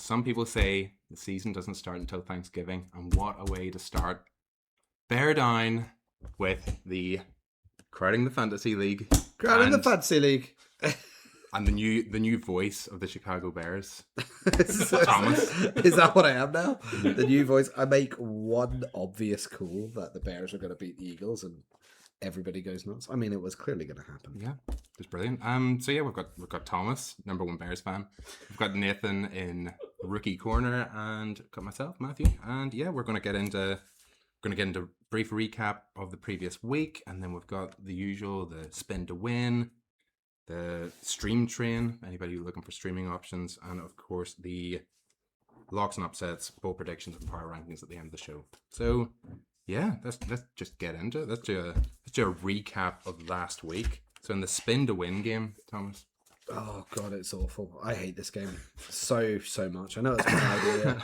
Some people say the season doesn't start until Thanksgiving, and what a way to start. Bear down with the Crowding the Fantasy League. Crowding the Fantasy League. And the new voice of the Chicago Bears. Thomas. Is that what I am now? The new voice. I make one obvious call that the Bears are going to beat the Eagles and everybody goes nuts. I mean, it was clearly going to happen. Yeah, it was brilliant. So yeah, we've got Thomas, number one Bears fan. We've got Nathan in rookie corner, and got myself, Matthew. And yeah, we're gonna get into brief recap of the previous week, and then we've got the usual, the spin to win, the stream train, anybody looking for streaming options, and of course the locks and upsets, bowl predictions, and power rankings at the end of the show. So yeah, let's just get into it. Let's do a recap of last week. So in the spin to win game, Thomas. Oh god, it's awful. I hate this game so much. I know it's my idea.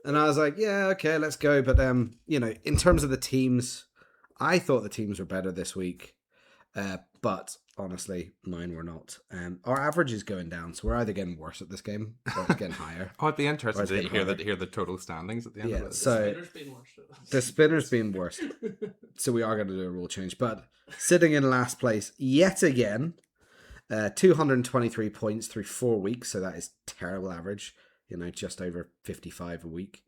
And I was like, yeah, okay, let's go. But in terms of the teams, I thought the teams were better this week. But honestly, mine were not. Our average is going down, so we're either getting worse at this game or it's getting higher. Oh, it'd be interesting to hear the total standings at the end of it. So the spinner's being worse. So we are going to do a rule change. But sitting in last place yet again, 223 points through 4 weeks. So that is terrible average. Just over 55 a week.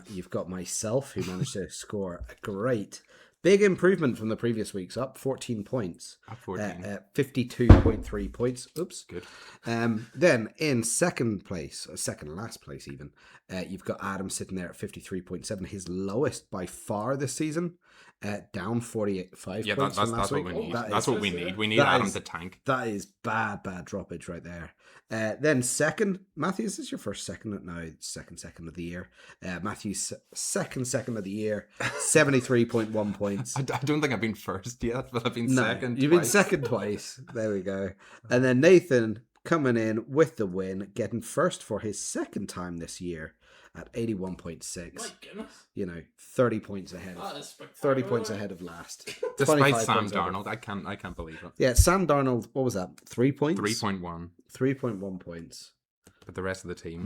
You've got myself, who managed to score a great big improvement from the previous weeks, up 14 points. Up 14. 52.3 points. Oops. Good. Then in second place, or second last place even, you've got Adam sitting there at 53.7, his lowest by far this season, down 45 points. Yeah, that's what we need. That's what we need. We need Adam to tank. That is bad droppage right there. Then second, Matthew, is this your first second? No, second of the year. Matthew's second of the year, 73.1 points. I don't think I've been first yet, but I've been second. You've been second twice. There we go. And then Nathan coming in with the win, getting first for his second time this year at 81.6. My goodness. 30 points ahead. 30 points ahead of last. Despite Sam Darnold, I can't believe it. Yeah, Sam Darnold, what was that? 3 points? 3.1. 3.1 points. But the rest of the team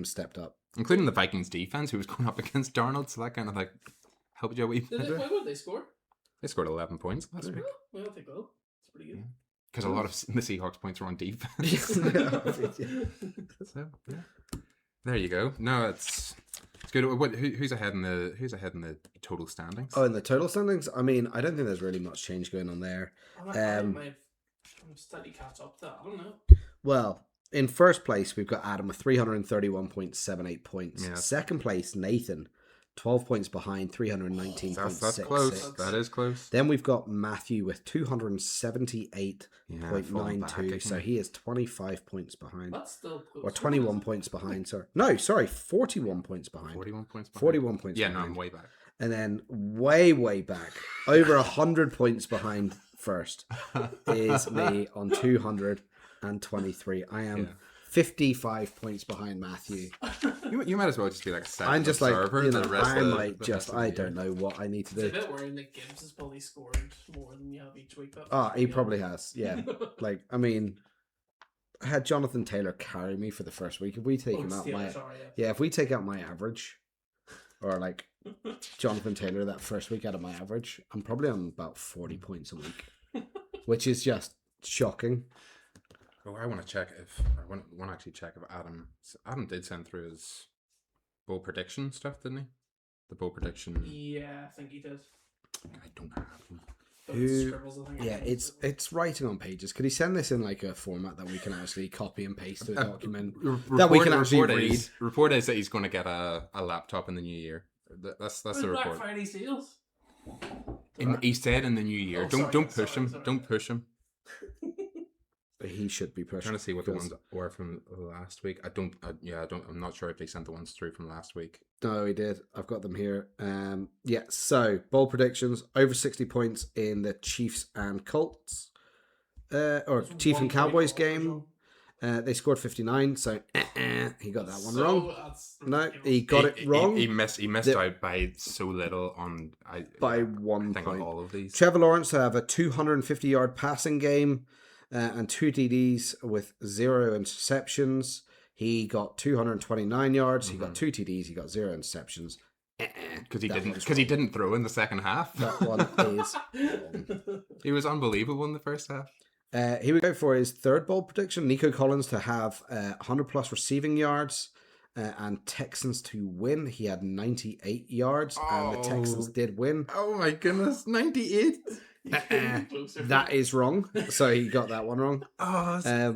stepped up. Including the Vikings defense, who was going up against Darnold, so that kind of helped you a wee bit. What did they score? They scored 11 points last week. Well, I think so. It's pretty good. Because a lot of the Seahawks points were on defense. So, yeah. There you go. No, it's good. Who's ahead in the total standings? Oh, in the total standings? I mean, I don't think there's really much change going on there. I'm steady catch up to that. I don't know. Well, in first place, we've got Adam with 331.78 points. Yeah. Second place, Nathan, 12 points behind, 319.66. That's close. That is close. Then we've got Matthew with 278.92. So he is 25 points behind. That's still close. Or 21 points behind. No, sorry, 41 points behind. 41 points behind. 41 points yeah, behind. No, I'm way back. And then way back, over 100 points behind first, is me on 223. I am 55 points behind Matthew. You might as well just be like a set. I'm just like, I don't know what I need to do. It's a bit worrying that Gibbs has probably scored more than you have each week. He probably has, yeah. I mean, I had Jonathan Taylor carry me for the first week. If we take if we take out my average, or Jonathan Taylor that first week out of my average, I'm probably on about 40 points a week, which is just shocking. Oh, I want to check if Adam did send through his bowl prediction stuff, didn't he? The bowl prediction. Yeah, I think he did. I don't have them. It's writing on pages. Could he send this in a format that we can actually copy and paste to a document that we can actually read? Report is that he's going to get a laptop in the new year. That's the report. Black Friday sales. He said in the new year. Don't push him. Don't push him. He should be pushing. I'm trying to see what the ones were from last week. I'm not sure if they sent the ones through from last week. No, he did. I've got them here. So bold predictions, over 60 points in the Chiefs and Colts, or Chiefs and Cowboys game. They scored 59, so he got that one wrong. No, he got it wrong. He missed out by so little by 1 point. On all of these. Trevor Lawrence to have a 250-yard passing game and 2 TDs with 0 interceptions. He got 229 yards. He got 2 TDs. He got 0 interceptions. Because he That didn't. one's Because he didn't throw in the second half. That one is wrong. He was unbelievable in the first half. Here we go for his third bold prediction. Nico Collins to have 100 plus receiving yards and Texans to win. He had 98 yards and the Texans did win. Oh my goodness, 98. That is wrong. So he got that one wrong. Oh, those are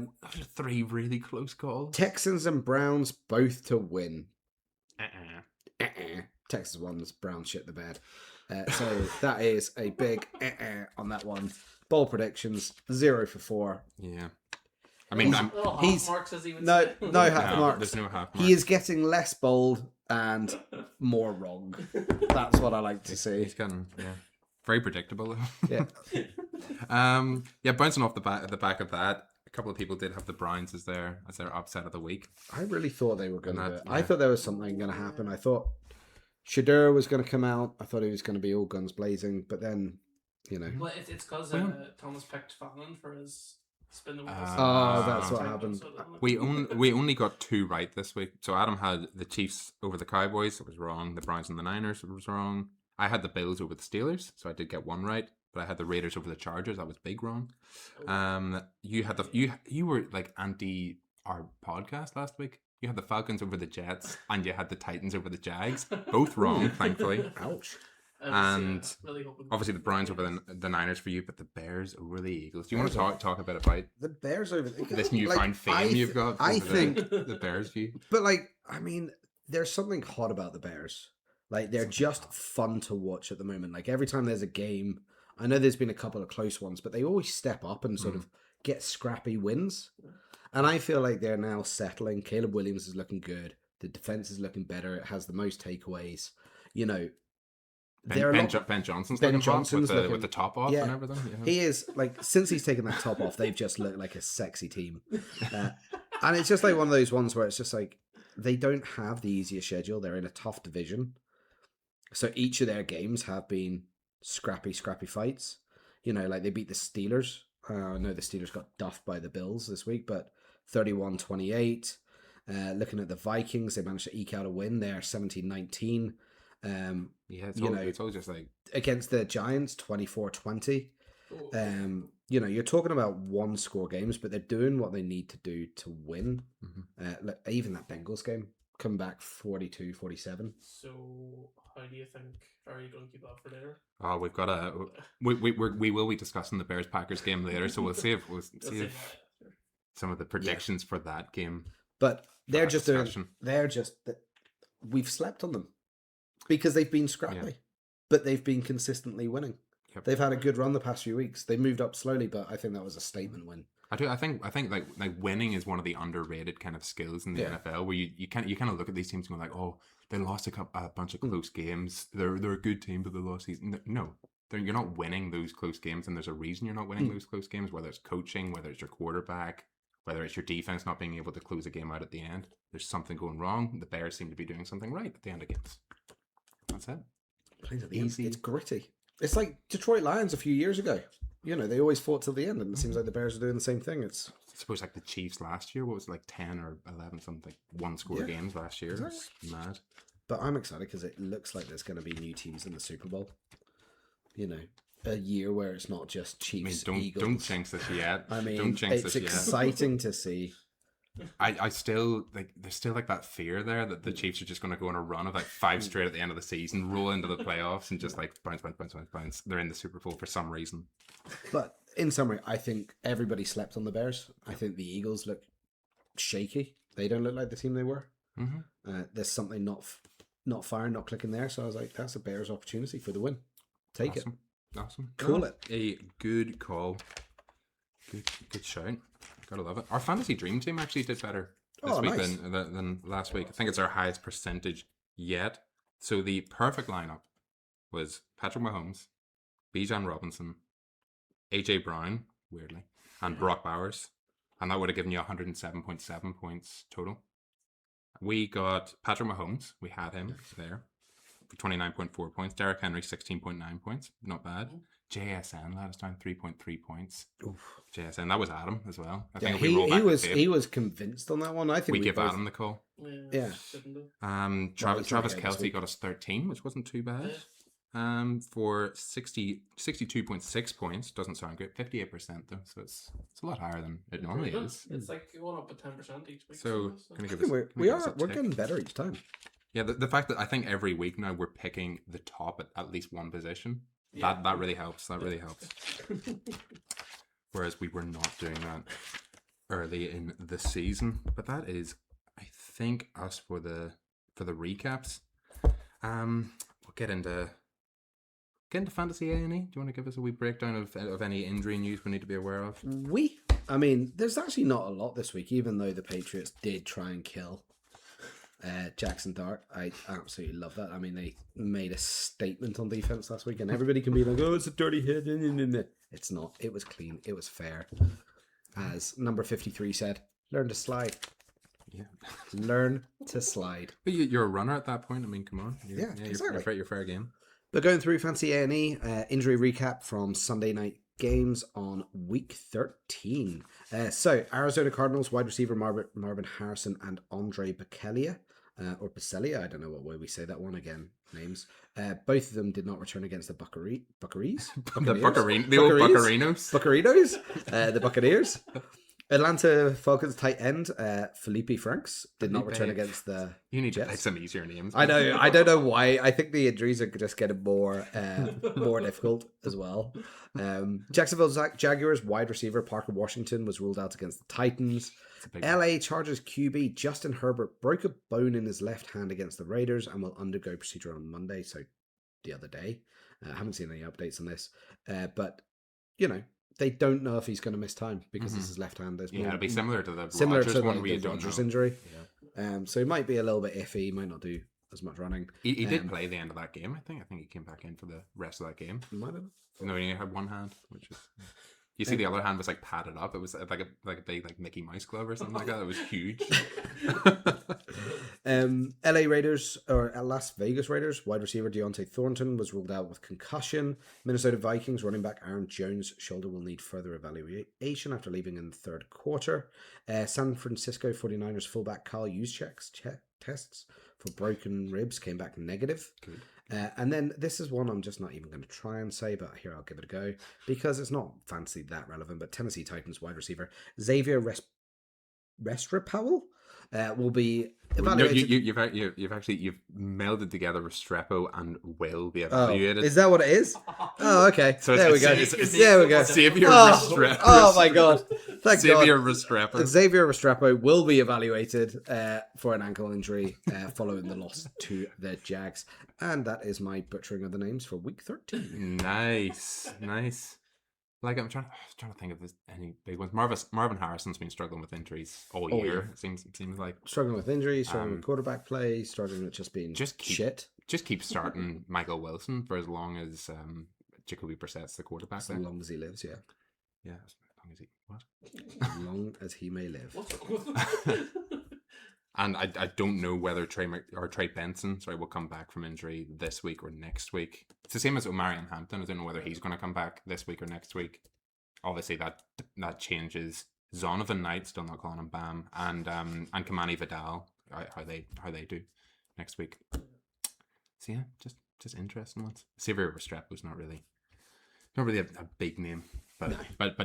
3 really close calls. Texans and Browns both to win. Texas ones, Browns shit the bed. So that is a big on that one. Bold predictions 0 for 4. Yeah. I mean, he's marks, as he would no say. half marks. There's no half marks. He is getting less bold and more wrong. That's what I like to see. He's getting very predictable. Yeah. Bouncing off the back of that, a couple of people did have the Browns as their upset of the week. I really thought they were going to do it. Yeah. I thought there was something going to happen. I thought Shadur was going to come out. I thought he was going to be all guns blazing, but then, Well, it's because Thomas picked Fallon for his spin the wheel. that's what happened. We only got 2 right this week. So Adam had the Chiefs over the Cowboys. It was wrong. The Browns and the Niners. It was wrong. I had the Bills over the Steelers, so I did get 1 right. But I had the Raiders over the Chargers. That was big wrong. You had you were like anti our podcast last week. You had the Falcons over the Jets, and you had the Titans over the Jags. Both wrong, thankfully. Ouch. And really hoping obviously the Browns over the Niners for you, but the Bears over the Eagles. Do you want to talk a bit about The Bears over this newfound fame you've got? I over think the Bears view. But I mean, there's something hot about the Bears. Like, they're just fun to watch at the moment. Like, every time there's a game, I know there's been a couple of close ones, but they always step up and sort of get scrappy wins. And I feel like they're now settling. Caleb Williams is looking good. The defense is looking better. It has the most takeaways. Ben Johnson's looking hot with the top off and everything. Yeah. He is, since he's taken that top off, they've just looked like a sexy team. And it's just like one of those ones where it's just like, they don't have the easiest schedule. They're in a tough division. So each of their games have been scrappy fights. They beat the Steelers. I know the Steelers got duffed by the Bills this week, but 31-28. Looking at the Vikings, they managed to eke out a win there, 17-19. It's all just like against the Giants, 24-20. You're talking about 1-score games, but they're doing what they need to do to win. Even that Bengals game, come back 42-47. So, how do you think? Are you going to keep that for later? Oh, we've got we will be discussing the Bears Packers game later, so we'll see if some of the predictions for that game. But they're just discussion. We've slept on them because they've been scrappy, but they've been consistently winning. Yep. They've had a good run the past few weeks. They moved up slowly, but I think that was a statement win. I think like winning is one of the underrated kind of skills in the NFL, where you kind of look at these teams and go like, oh, they lost a bunch of close games. They're a good team, but they lost these. No, you're not winning those close games, and there's a reason you're not winning those close games. Whether it's coaching, whether it's your quarterback, whether it's your defense not being able to close a game out at the end. There's something going wrong. The Bears seem to be doing something right at the end of games. That's it. It's gritty. It's like Detroit Lions a few years ago. They always fought till the end, and it seems like the Bears are doing the same thing. I suppose like the Chiefs last year, what was it, like 10 or 11 something, like 1-score games last year. Exactly. It's mad. But I'm excited because it looks like there's going to be new teams in the Super Bowl. A year where it's not just Chiefs, Eagles. Don't jinx this yet. I mean, don't jinx it's this exciting to see. I still like there's still like that fear there that the Chiefs are just going to go on a run of like 5 straight at the end of the season, roll into the playoffs, and just like bounce. They're in the Super Bowl for some reason. But in summary, I think everybody slept on the Bears. I think the Eagles look shaky. They don't look like the team they were. There's something not firing, not clicking there. So I was like, that's a Bears opportunity for the win. Take it. Awesome. Cool it. A good call. Good shout. Gotta love it. Our fantasy dream team actually did better this week than last week. I think it's our highest percentage yet. So the perfect lineup was Patrick Mahomes, Bijan Robinson, AJ Brown, weirdly, and Brock Bowers. And that would have given you 107.7 points total. We got Patrick Mahomes. We had him there for 29.4 points. Derrick Henry, 16.9 points. Not bad. JSN let us down 3.3 points. Oof. JSN, that was Adam as well. I Yeah, think if we roll back the tape, he was convinced on that one. I think we give both, Adam the call. Yeah. Shouldn't have. Well, Travis he's not here this Kelsey week. got us 13, which wasn't too bad. Yeah. For 62.6 points. Doesn't sound good. 58% though, so it's a lot higher than it normally Improvement. is. It's like going up at 10% each week. So, so. can I I give think us, we're getting better each time. Yeah, the fact that I think every week now we're picking the top at least one position. Yeah. That really helps. That really helps. Whereas we were not doing that early in the season. But that is, I think, us for the recaps. We'll get into Fantasy A&E. Do you want to give us a wee breakdown of any injury news we need to be aware of? I mean, there's actually not a lot this week, even though the Patriots did try and kill Jackson Dart. I absolutely love that. I mean, they made a statement on defense last week, and everybody can be like, "Oh, it's a dirty hit." It's not. It was clean. It was fair. As number 53 said, "Learn to slide. Yeah. Learn to slide." But you're a runner at that point. I mean, come on. Yeah, exactly. You're fair game. But going through Fantasy A&E, injury recap from Sunday night games on week 13. So, Arizona Cardinals wide receiver Marvin Harrison and Andre Baccellia, or Baccellia, I don't know what way we say that one again, names. Both of them did not return against the Buccaneers. The old Buccarinos. Buccarinos, the Buccaneers. Atlanta Falcons tight end Felipe Franks did not return against the You need to Jets. pick some easier names. I know. I don't know why. I think the injuries are just getting more difficult as well. Jacksonville Jaguars wide receiver Parker Washington was ruled out against the Titans. LA Chargers QB Justin Herbert broke a bone in his left hand against the Raiders and will undergo procedure on Monday. So the other day, I haven't seen any updates on this, but they don't know if he's going to miss time because it's his left hand. It'll be similar to the Rodgers one where you don't Rodgers know. injury. Yeah. So he might be a little bit iffy. He might not do as much running. He did play the end of that game. I think he came back in for the rest of that game. Might have. No, he had one hand, which is. You see, the other hand was like padded up. It was like a big like Mickey Mouse glove or something like that. It was huge. LA Raiders or Las Vegas Raiders wide receiver Deontay Thornton was ruled out with concussion. Minnesota Vikings running back Aaron Jones' shoulder will need further evaluation after leaving in the third quarter. San Francisco 49ers fullback Kyle Juszczyk's tests for broken ribs came back negative. Good. And then this is one I'm just not even going to try and say, but here I'll give it a go because it's not fancy that relevant. But Tennessee Titans wide receiver Xavier Restrepo will be evaluated. You've melded together Restrepo and will be evaluated. Is that what it is? Oh, okay. So there we go. it's There we go. Xavier Restrepo. Oh my god! Thank Xavier God. Restrepo. Xavier Restrepo will be evaluated for an ankle injury following the loss to the Jags, and that is my butchering of the names for Week 13. Nice. Like I'm trying to think if there's any big ones. Marvin Harrison's been struggling with injuries all year. Yeah. It seems like Struggling with injuries, struggling with quarterback play, struggling with just being shit. Just keep starting Michael Wilson for as long as Jacoby Brissett's the quarterback. As long as he lives, yeah. Yeah, as long as he what? As long as he may live. What's wrong with them? And I don't know whether Trey Benson will come back from injury this week or next week. It's the same as Omarion Hampton. I don't know whether he's going to come back this week or next week. Obviously, that changes. Zonovan Knight, still not calling him Bam, and Kamani Vidal, how they do next week. So yeah, just interesting ones. Xavier Restrepo's not really a big name, but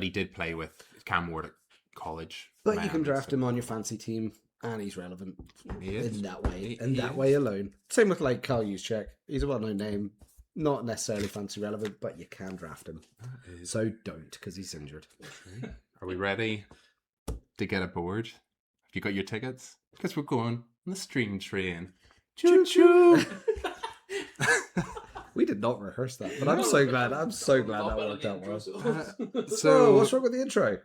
he did play with Cam Ward at college. But you can draft him on your fancy team. And he's relevant in that way. That way alone. Same with like Kyle Juszczyk. He's a well-known name. Not necessarily fancy relevant, but you can draft him. So don't, because he's injured. Are we ready to get aboard? Have you got your tickets? Because we're going on the stream train. Choo-choo! We did not rehearse that, but I'm so glad. I'm so glad that worked out well. So what's wrong with the intro?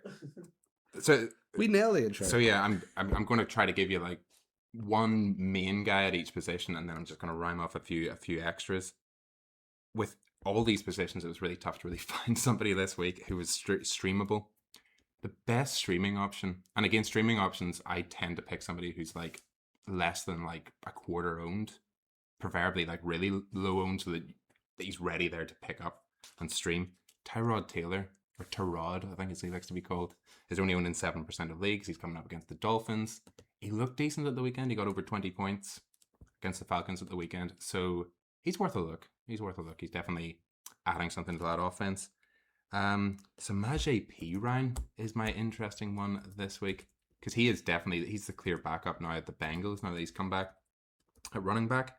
So we nailed the intro. So yeah, I'm going to try to give you like one main guy at each position, and then I'm just going to rhyme off a few extras. With all these positions, it was really tough to really find somebody this week who was streamable. The best streaming option, and again, streaming options, I tend to pick somebody who's like less than like a quarter owned, preferably like really low owned, so that he's ready there to pick up and stream. Tyrod Taylor, or Tyrod, I think as he likes to be called, is only owned in 7% of leagues. He's coming up against the Dolphins. He looked decent at the weekend. He got over 20 points against the Falcons at the weekend. So he's worth a look. He's definitely adding something to that offense. Samaje Perine is my interesting one this week, because he's the clear backup now at the Bengals, now that he's come back at running back.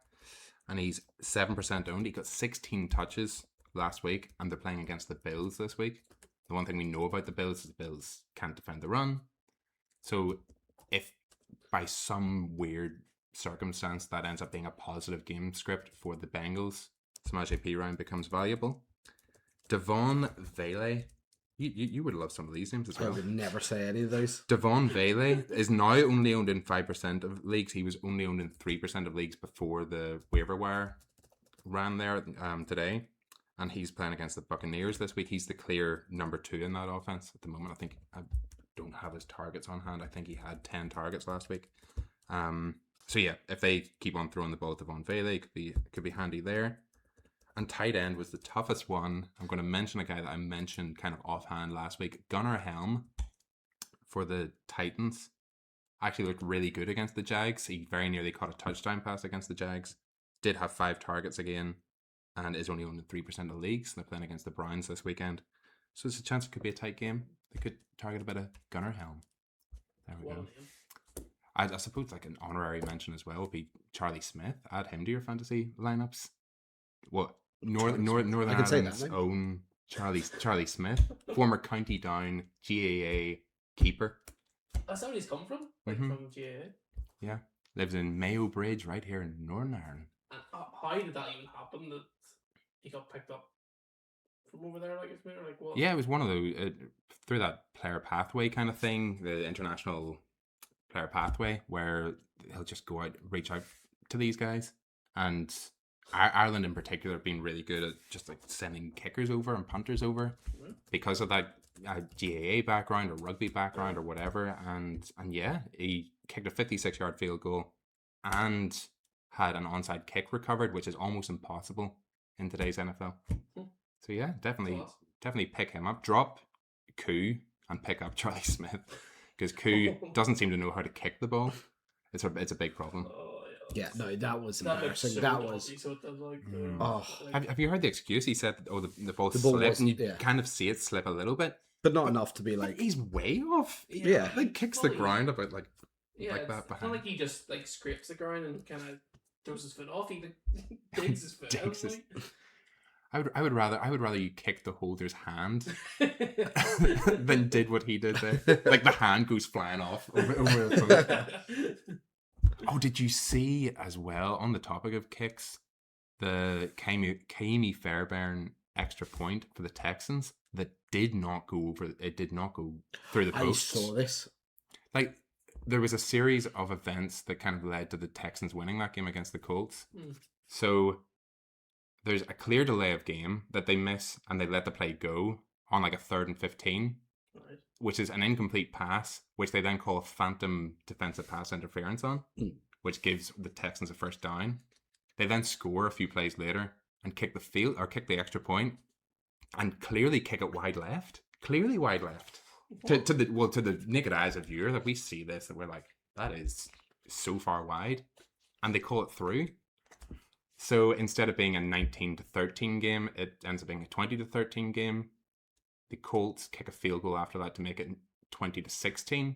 And he's 7% owned. He got 16 touches last week, and they're playing against the Bills this week. The one thing we know about the Bills is the Bills can't defend the run. So if by some weird circumstance that ends up being a positive game script for the Bengals, Samaje Perine becomes valuable. Devon Vele. You would love some of these names as I well. would never say any of those. Devon Vele is now only owned in 5% of leagues. He was only owned in 3% of leagues before the waiver wire ran there today. And he's playing against the Buccaneers this week. He's the clear number 2 in that offense at the moment. I think I don't have his targets on hand. I think he had 10 targets last week. So yeah, if they keep on throwing the ball at Devon Vele, it could be handy there. And tight end was the toughest one. I'm going to mention a guy that I mentioned kind of offhand last week. Gunnar Helm for the Titans actually looked really good against the Jags. He very nearly caught a touchdown pass against the Jags. Did have 5 targets again, and is only owned in 3% of leagues. They're playing against the Browns this weekend. So there's a chance it could be a tight game. They could target a bit of Gunnar Helm. There we go. I suppose like an honorary mention as well would be Charlie Smith. Add him to your fantasy lineups. What? Northern Ireland's own Charlie Smith, former County Down GAA keeper. That's where he's come from, Mhm. from GAA. Yeah, lives in Mayo Bridge, right here in Northern Ireland. And how did that even happen? That he got picked up from over there, like it's me, or like what? Yeah, it was one of those through that player pathway kind of thing, the international player pathway, where he'll just go out, reach out to these guys, and Ireland in particular have been really good at just like sending kickers over and punters over because of that GAA background or rugby background or whatever. And yeah, he kicked a 56-yard field goal and had an onside kick recovered, which is almost impossible in today's NFL. So yeah, definitely pick him up. Drop Koo and pick up Charlie Smith, because Koo doesn't seem to know how to kick the ball. It's a big problem. Yeah, no, that was embarrassing. So that was. So it does, like, Have you heard the excuse? He said, "Oh, the ball ball slipped," was- and you yeah. kind of see it slip a little bit, But not enough to be like like. he's way off. He, Yeah. like kicks the Well, ground about like yeah, like it's that not behind. like he just like scrapes the ground and kind of throws his foot off. He like, digs his foot Digs out. his- I would rather you kick the holder's hand Like. than did what he did there. Like the hand goes flying off over the foot. Oh, did you see as well, on the topic of kicks, the Kaimi Fairbairn extra point for the Texans that did not go over? It did not go through the I posts. saw this. Like there was a series of events that kind of led to the Texans winning that game against the Colts. So there's a clear delay of game that they miss, and they let the play go on like a 3rd and 15. Right. Which is an incomplete pass, which they then call a phantom defensive pass interference on, which gives the Texans a first down. They then score a few plays later and kick the extra point, and clearly kick it wide left. Clearly wide left. To the naked eyes of viewer, that we see this, that we're like, that is so far wide, and they call it through. So instead of being a 19-13 game, it ends up being a 20-13 game. The Colts kick a field goal after that to make it 20-16,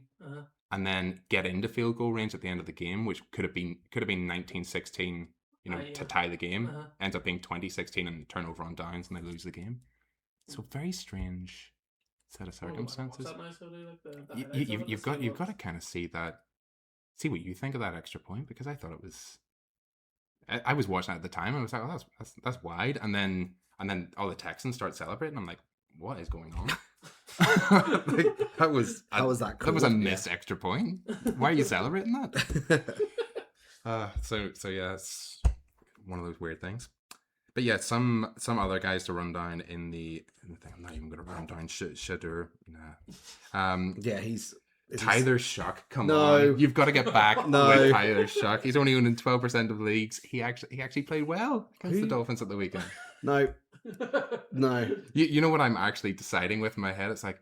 and then get into field goal range at the end of the game, which could have been 19-16, to tie the game. Ends up being 20-16 and turnover on downs, and they lose the game. So very strange set of circumstances. You've got to kind of see what you think of that extra point, because I thought it was. I was watching it at the time and I was like, oh, that's wide, and then all the Texans start celebrating. I'm like, what is going on? That was a missed extra point. Why are you celebrating that? So yeah, it's one of those weird things. But yeah, some other guys to run down in the thing. I'm not even going to run down Shadur. Nah. Yeah, he's Tyler Shuck. Come No. on, you've got to get back No. with Tyler Shuck. He's only owned in 12% of leagues. He actually played well against the Dolphins at the weekend. no. No. You know what I'm actually deciding with in my head? It's like,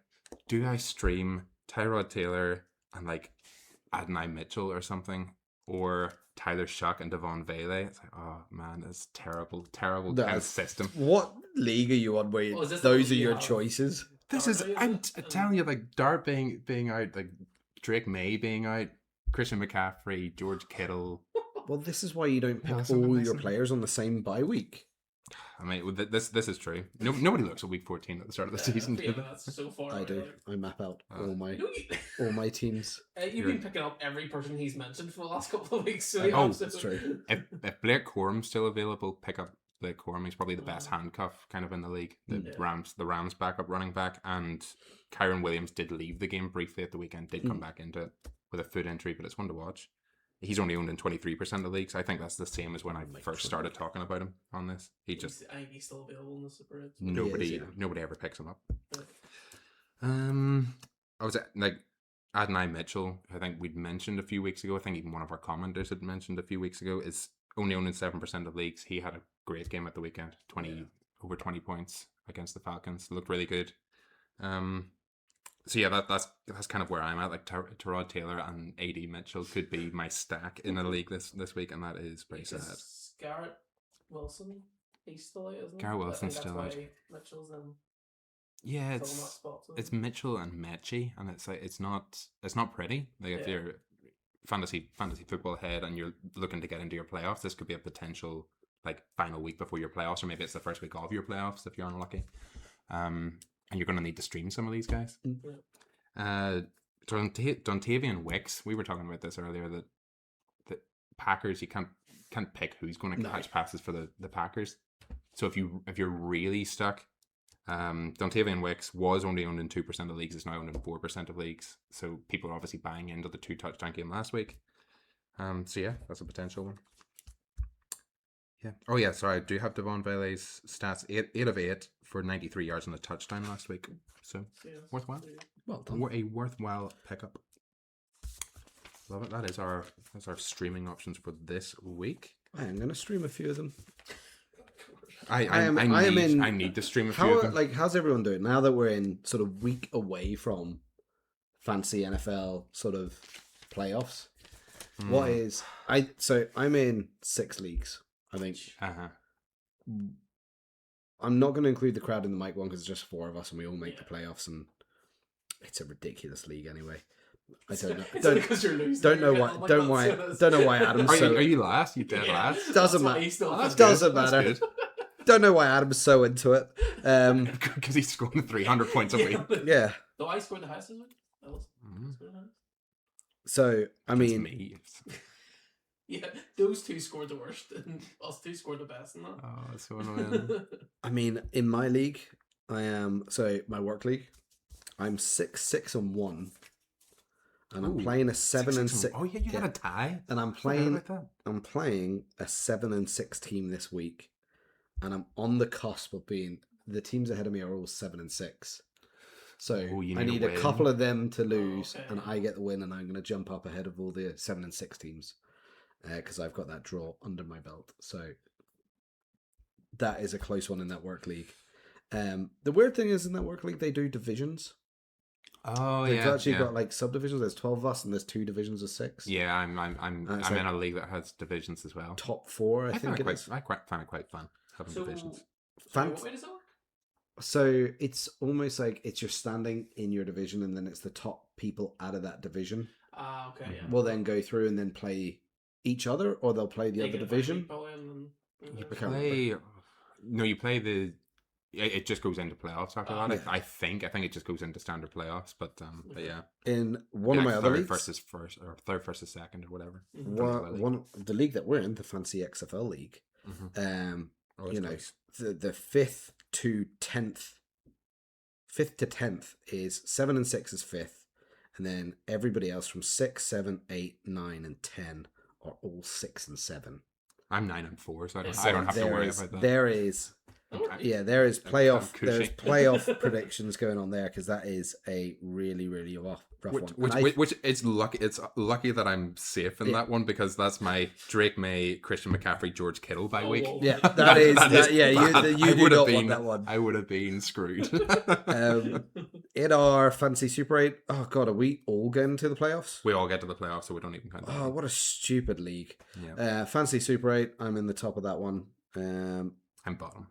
do I stream Tyrod Taylor and like Adonai Mitchell or something, or Tyler Shuck and Devon Vele? It's like, oh man, it's terrible kind of That's- system. What league are you on where Oh, is this the those one are you your have? choices? This is, Darby, I'm it? telling you, like Dart being out, like Drake May being out, Christian McCaffrey, George Kittle. Well, this is why you don't pick Yeah, something all like your that. players on the same bye week. I mean, this is true. Nobody looks at week 14 at the start of the season. Yeah, do they? that's so far. I away, do. like. I map out Oh. all my teams. You've You're- been picking up every person he's mentioned for the last couple of weeks. So Oh, you have that's to- true. If Blake Corum's still available, pick up Blake Corum. He's probably the best Mm. handcuff kind of in the league. The Yeah. Rams backup running back, and Kyron Williams did leave the game briefly at the weekend. Did come back into it with a foot injury, but it's one to watch. He's only owned in 23% of the leagues. I think that's the same as when I first started talking about him on this. He just I think he's still available in the Super 8. nobody yeah. nobody ever picks him up. Yeah. I was like Adonai Mitchell. I think we'd mentioned a few weeks ago. I think even one of our commenters had mentioned a few weeks ago. Is only owned in 7% of leagues. He had a great game at the weekend. Over 20 points against the Falcons. Looked really good. So yeah, that's kind of where I'm at. Like Tyrod Taylor and AD Mitchell could be my stack in a league this week, and that is pretty sad. Because Garrett Wilson, he's still out, isn't he? Garrett I Wilson's think still that's out. why Mitchell's in Yeah, filling that it's spot. So. it's Mitchell and Mechie, and it's like it's not pretty. Like if Yeah. you're fantasy football head and you're looking to get into your playoffs, this could be a potential like final week before your playoffs, or maybe it's the first week of your playoffs if you're unlucky. And you're going to need to stream some of these guys. Dontavian Wicks, we were talking about this earlier, that Packers, you can't pick who's going to catch passes for the Packers. So if you're really stuck, Dontavian Wicks was only owned in 2% of leagues, is now owned in 4% of leagues. So people are obviously buying into the 2-touchdown game last week. So yeah, that's a potential one. Yeah. Oh yeah, sorry, I do have Devon Vele's stats. 8 of 8 for 93 yards and a touchdown last week. So Yeah. worthwhile. Well done. A worthwhile pickup. Love it. That's our streaming options for this week. I am going to stream a few of them. I need to stream a few of them. How's everyone doing now that we're in sort of week away from fancy NFL sort of playoffs? What is I'm in 6 leagues. I think Uh-huh. I'm not going to include the crowd in the mic one because it's just 4 of us and we all make the playoffs, and it's a ridiculous league anyway. I don't know. It's only 'cause you're losing. Don't know You're why. getting like Don't that, why. so that's- Don't know why Adam's Are so. you last? You dead Yeah. last? Doesn't That's why matter. he's still That's fifth. good. Doesn't That's matter. good. Don't know why Adam's so into it. Because he's scoring 300 points a week. Yeah. Though I scored the highest this week. That was Mhm. scored the highest. So I It's mean, me. Yeah, those two scored the worst, and us two scored the best in that. Oh, it's so annoying. in my league, I am my work league. I'm 6-6-1, and I'm Ooh, playing a 7-6. Oh yeah, you got a tie. And I'm Forgot playing. about that. I'm playing a 7-6 team this week, and I'm on the cusp of being. The teams ahead of me are all 7-6. So Oh, you I need need a a win. couple of them to lose, okay. and I get the win, and I'm going to jump up ahead of all the 7-6 teams because I've got that draw under my belt. So that is a close one in that work league. The weird thing is in that work league they do divisions. Oh They've yeah. actually yeah. got like subdivisions. There's 12 of us, and there's 2 divisions of 6. Yeah, I'm it's in like- a league that has divisions as well. Top 4, I I think find it it is. find it quite fun having So, divisions. sorry, Fant- what way does that work? So it's almost like it's your standing in your division, and then it's the top people out of that division Ah, okay, yeah. will then go through and then play each other, or they'll play the They other get a bye division. week probably, and then- You I can't play. No, you play the. It just goes into playoffs after that. yeah. I think it just goes into standard playoffs. But yeah, In one of Like my other third leagues, versus first, or third versus second, or whatever. one the league that we're in, the Fancy XFL League, Oh, it's you know, close. the 5th to 10th is 7 and 6 is 5th, and then everybody else from 6, 7, 8, 9, and 10 are all 6 and 7. I'm 9 and 4, so I don't So have to There worry is- about that. There is Yeah, there is I'm playoff. cushy. There's playoff predictions going on there because that is a really, really rough one. And Which it's lucky. It's lucky that I'm safe in Yeah. that one because that's my Drake May, Christian McCaffrey, George Kittle bye week. well, Yeah, that is. Yeah, bad. you I do would have not been. want that one. I would have been screwed. In our Fantasy Super 8, oh god, are we all getting to the playoffs? We all get to the playoffs, so we don't even count. Oh, what a stupid league. Yeah. Fantasy Super 8, I'm in the top of that one. I'm bottom.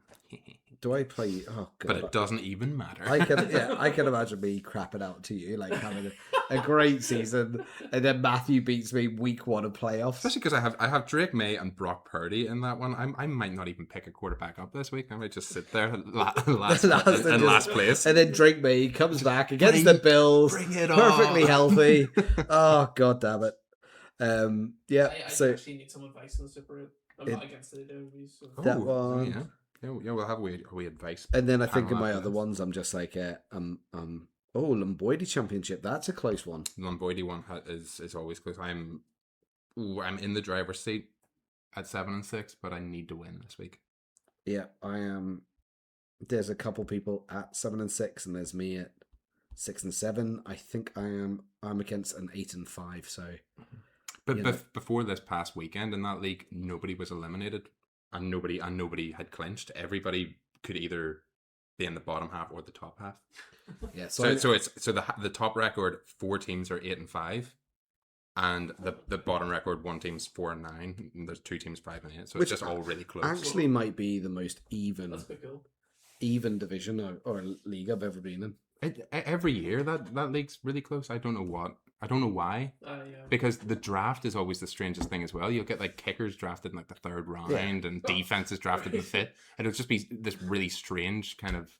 Do I play? Oh god, But it doesn't even matter. I can imagine me crapping out to you, like having a great season, and then Matthew beats me week 1 of playoffs. Especially because I have Drake May and Brock Purdy in that one. I might not even pick a quarterback up this week. I might just sit there in last place. And then Drake May comes back against the Bills, bring it perfectly on. healthy. Oh god damn it! Yeah, I so actually need some advice on the Super 8. I'm not against it, so. that one. Yeah. Yeah, we'll have we advice. And then I think in panel my after other this. ones, I'm just like, Lamboydy Championship. That's a close one. Lomboidi one is always close. I'm in the driver's seat at 7-6, but I need to win this week. Yeah, I am. There's a couple people at 7-6, and there's me at 6-7. I think I'm against an 8-5. So, But you know. before this past weekend in that league, nobody was eliminated, and nobody had clinched. Everybody could either be in the bottom half or the top half. yeah. So it's the top record 4 teams are 8-5, and the bottom record 1 team's 4-9. And there's 2 teams 5-8. So Which it's just all really close. actually might be the most That's pretty cool. even division or league I've ever been in. Every year that league's really close. I don't know why. Yeah. Because the draft is always the strangest thing as well. You'll get like kickers drafted in like the 3rd round and defenses drafted in the 5th. And it'll just be this really strange kind of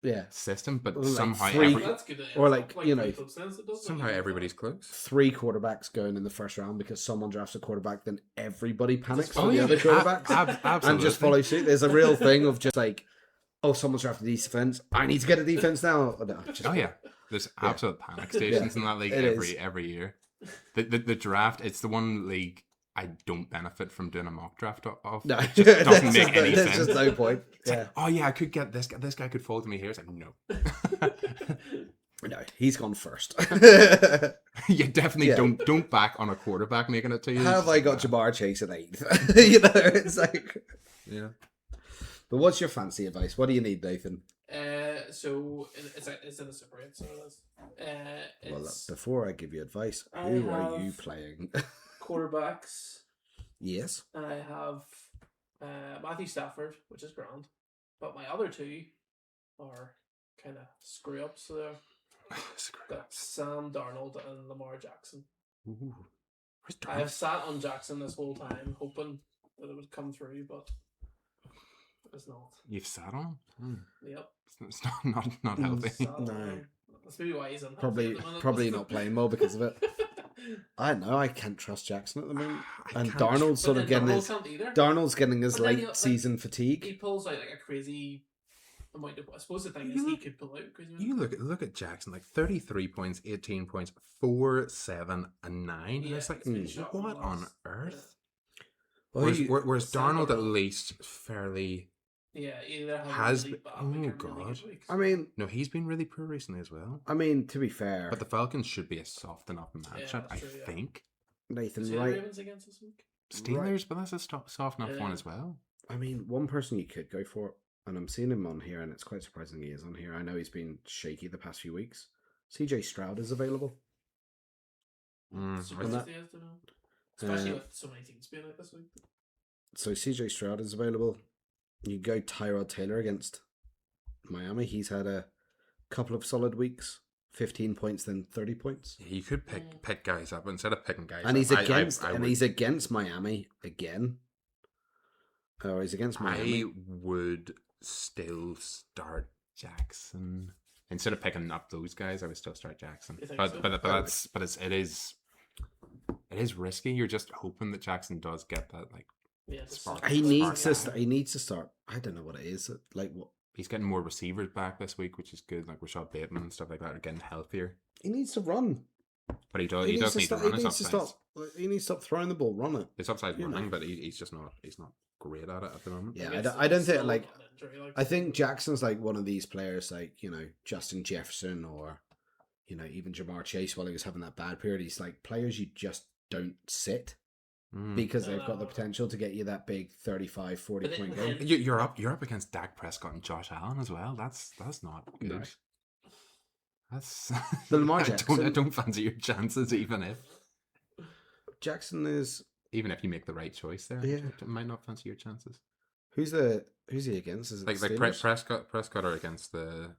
Yeah, system. But Well, like somehow three- That's good. or like, you know, pretty close then, so it does somehow make it everybody's fun. close. 3 quarterbacks going in the first round because someone drafts a quarterback, then everybody panics Oh, for the yeah. other quarterbacks Absolutely. and just follow suit. There's a real thing of just like, oh, someone's drafted defense. I need to get a defense now. Oh, no, just, Oh yeah, there's absolute panic stations in that league it is. every year. The draft, it's the one league I don't benefit from doing a mock draft of. No, It just doesn't there's make any there's sense. just no point. It's Yeah, like, oh yeah, I could get this guy. This guy could fall to me here. It's like no. no, he's gone first. You definitely Yeah. don't back on a quarterback making it to you. How have It's I like, got Jamar Chase at 8th? You know, it's like. Yeah. But what's your fancy advice? What do you need, Nathan? So it's in the Super 8, so it is. Well, It's before I give you advice, I who are you have- playing? quarterbacks, Yes. and I have Matthew Stafford, which is grand, but my other 2 are kind of screw ups. So they're got Sam Darnold and Lamar Jackson. Ooh. Where's I have Darnold? sat on Jackson this whole time, hoping that it would come through, but it's not. You've sat on? Yep. It's not healthy. Sat on No. him. That's maybe why he's unhealthy at the minute. Probably not playing well because of it. I don't know. I can't trust Jackson at the moment, I and can't Darnold's sort But of then getting Darnold his can't either. Darnold's getting his But then late you- like, season He fatigue. pulls out like a crazy amount of. I suppose the thing You is he look- could pull out crazy. You look at Jackson, like 33 points, 18 points, 4, 7, and 9. And it's like, been shocking what the on last- earth? Well, Whereas Sam Darnold at Darnold. least fairly Yeah, either has really been- bad oh, week or really God. good weeks. I mean, no, he's been really poor recently as well. to be fair, But the Falcons should be a soft enough matchup, that's I true, yeah. think. Nathan, Is the right? Ravens against this week? Steelers, but that's a soft enough one Yeah. as well. I mean, one person you could go for, and I'm seeing him on here, and it's quite surprising he is on here. I know he's been shaky the past few weeks. CJ Stroud is available. Surprised that- he has to know. Especially Uh, with so many teams being out this week. So CJ Stroud is available. You go Tyrod Taylor against Miami. He's had a couple of solid weeks. 15 points, then 30 points. You could pick guys up instead of picking guys And up. he's against I and would- he's against Miami again. Oh, he's against Miami. I would still start Jackson instead of picking up those guys. I would still start Jackson, You think but so? it is risky. You're just hoping that Jackson does get that. Like Yeah, Spark. He needs to. Yeah. He needs to start. I don't know what it is. Like what he's getting more receivers back this week, which is good. Like Rashad Bateman and stuff like that are getting healthier. he needs to run. But he does need to run his upsides. He needs to stop throwing the ball, run it. His upside's You know. running, but he's just not. He's not great at it at the moment. Yeah, It's I don't think still like. not an injury, like, I think Jackson's like one of these players, like, you know, Justin Jefferson or, you know, even Jamar Chase while he was having that bad period. He's like players you just don't sit because they've got the potential to get you that big 35, 40 But point then- game. You're up against Dak Prescott and Josh Allen as well. That's not good. No. That's The Lamar I Jackson. don't fancy your chances, even Jackson is if you make the right choice there. Yeah. I might not fancy your chances. who's he against? Is it Like the like Steelers? Prescott are against the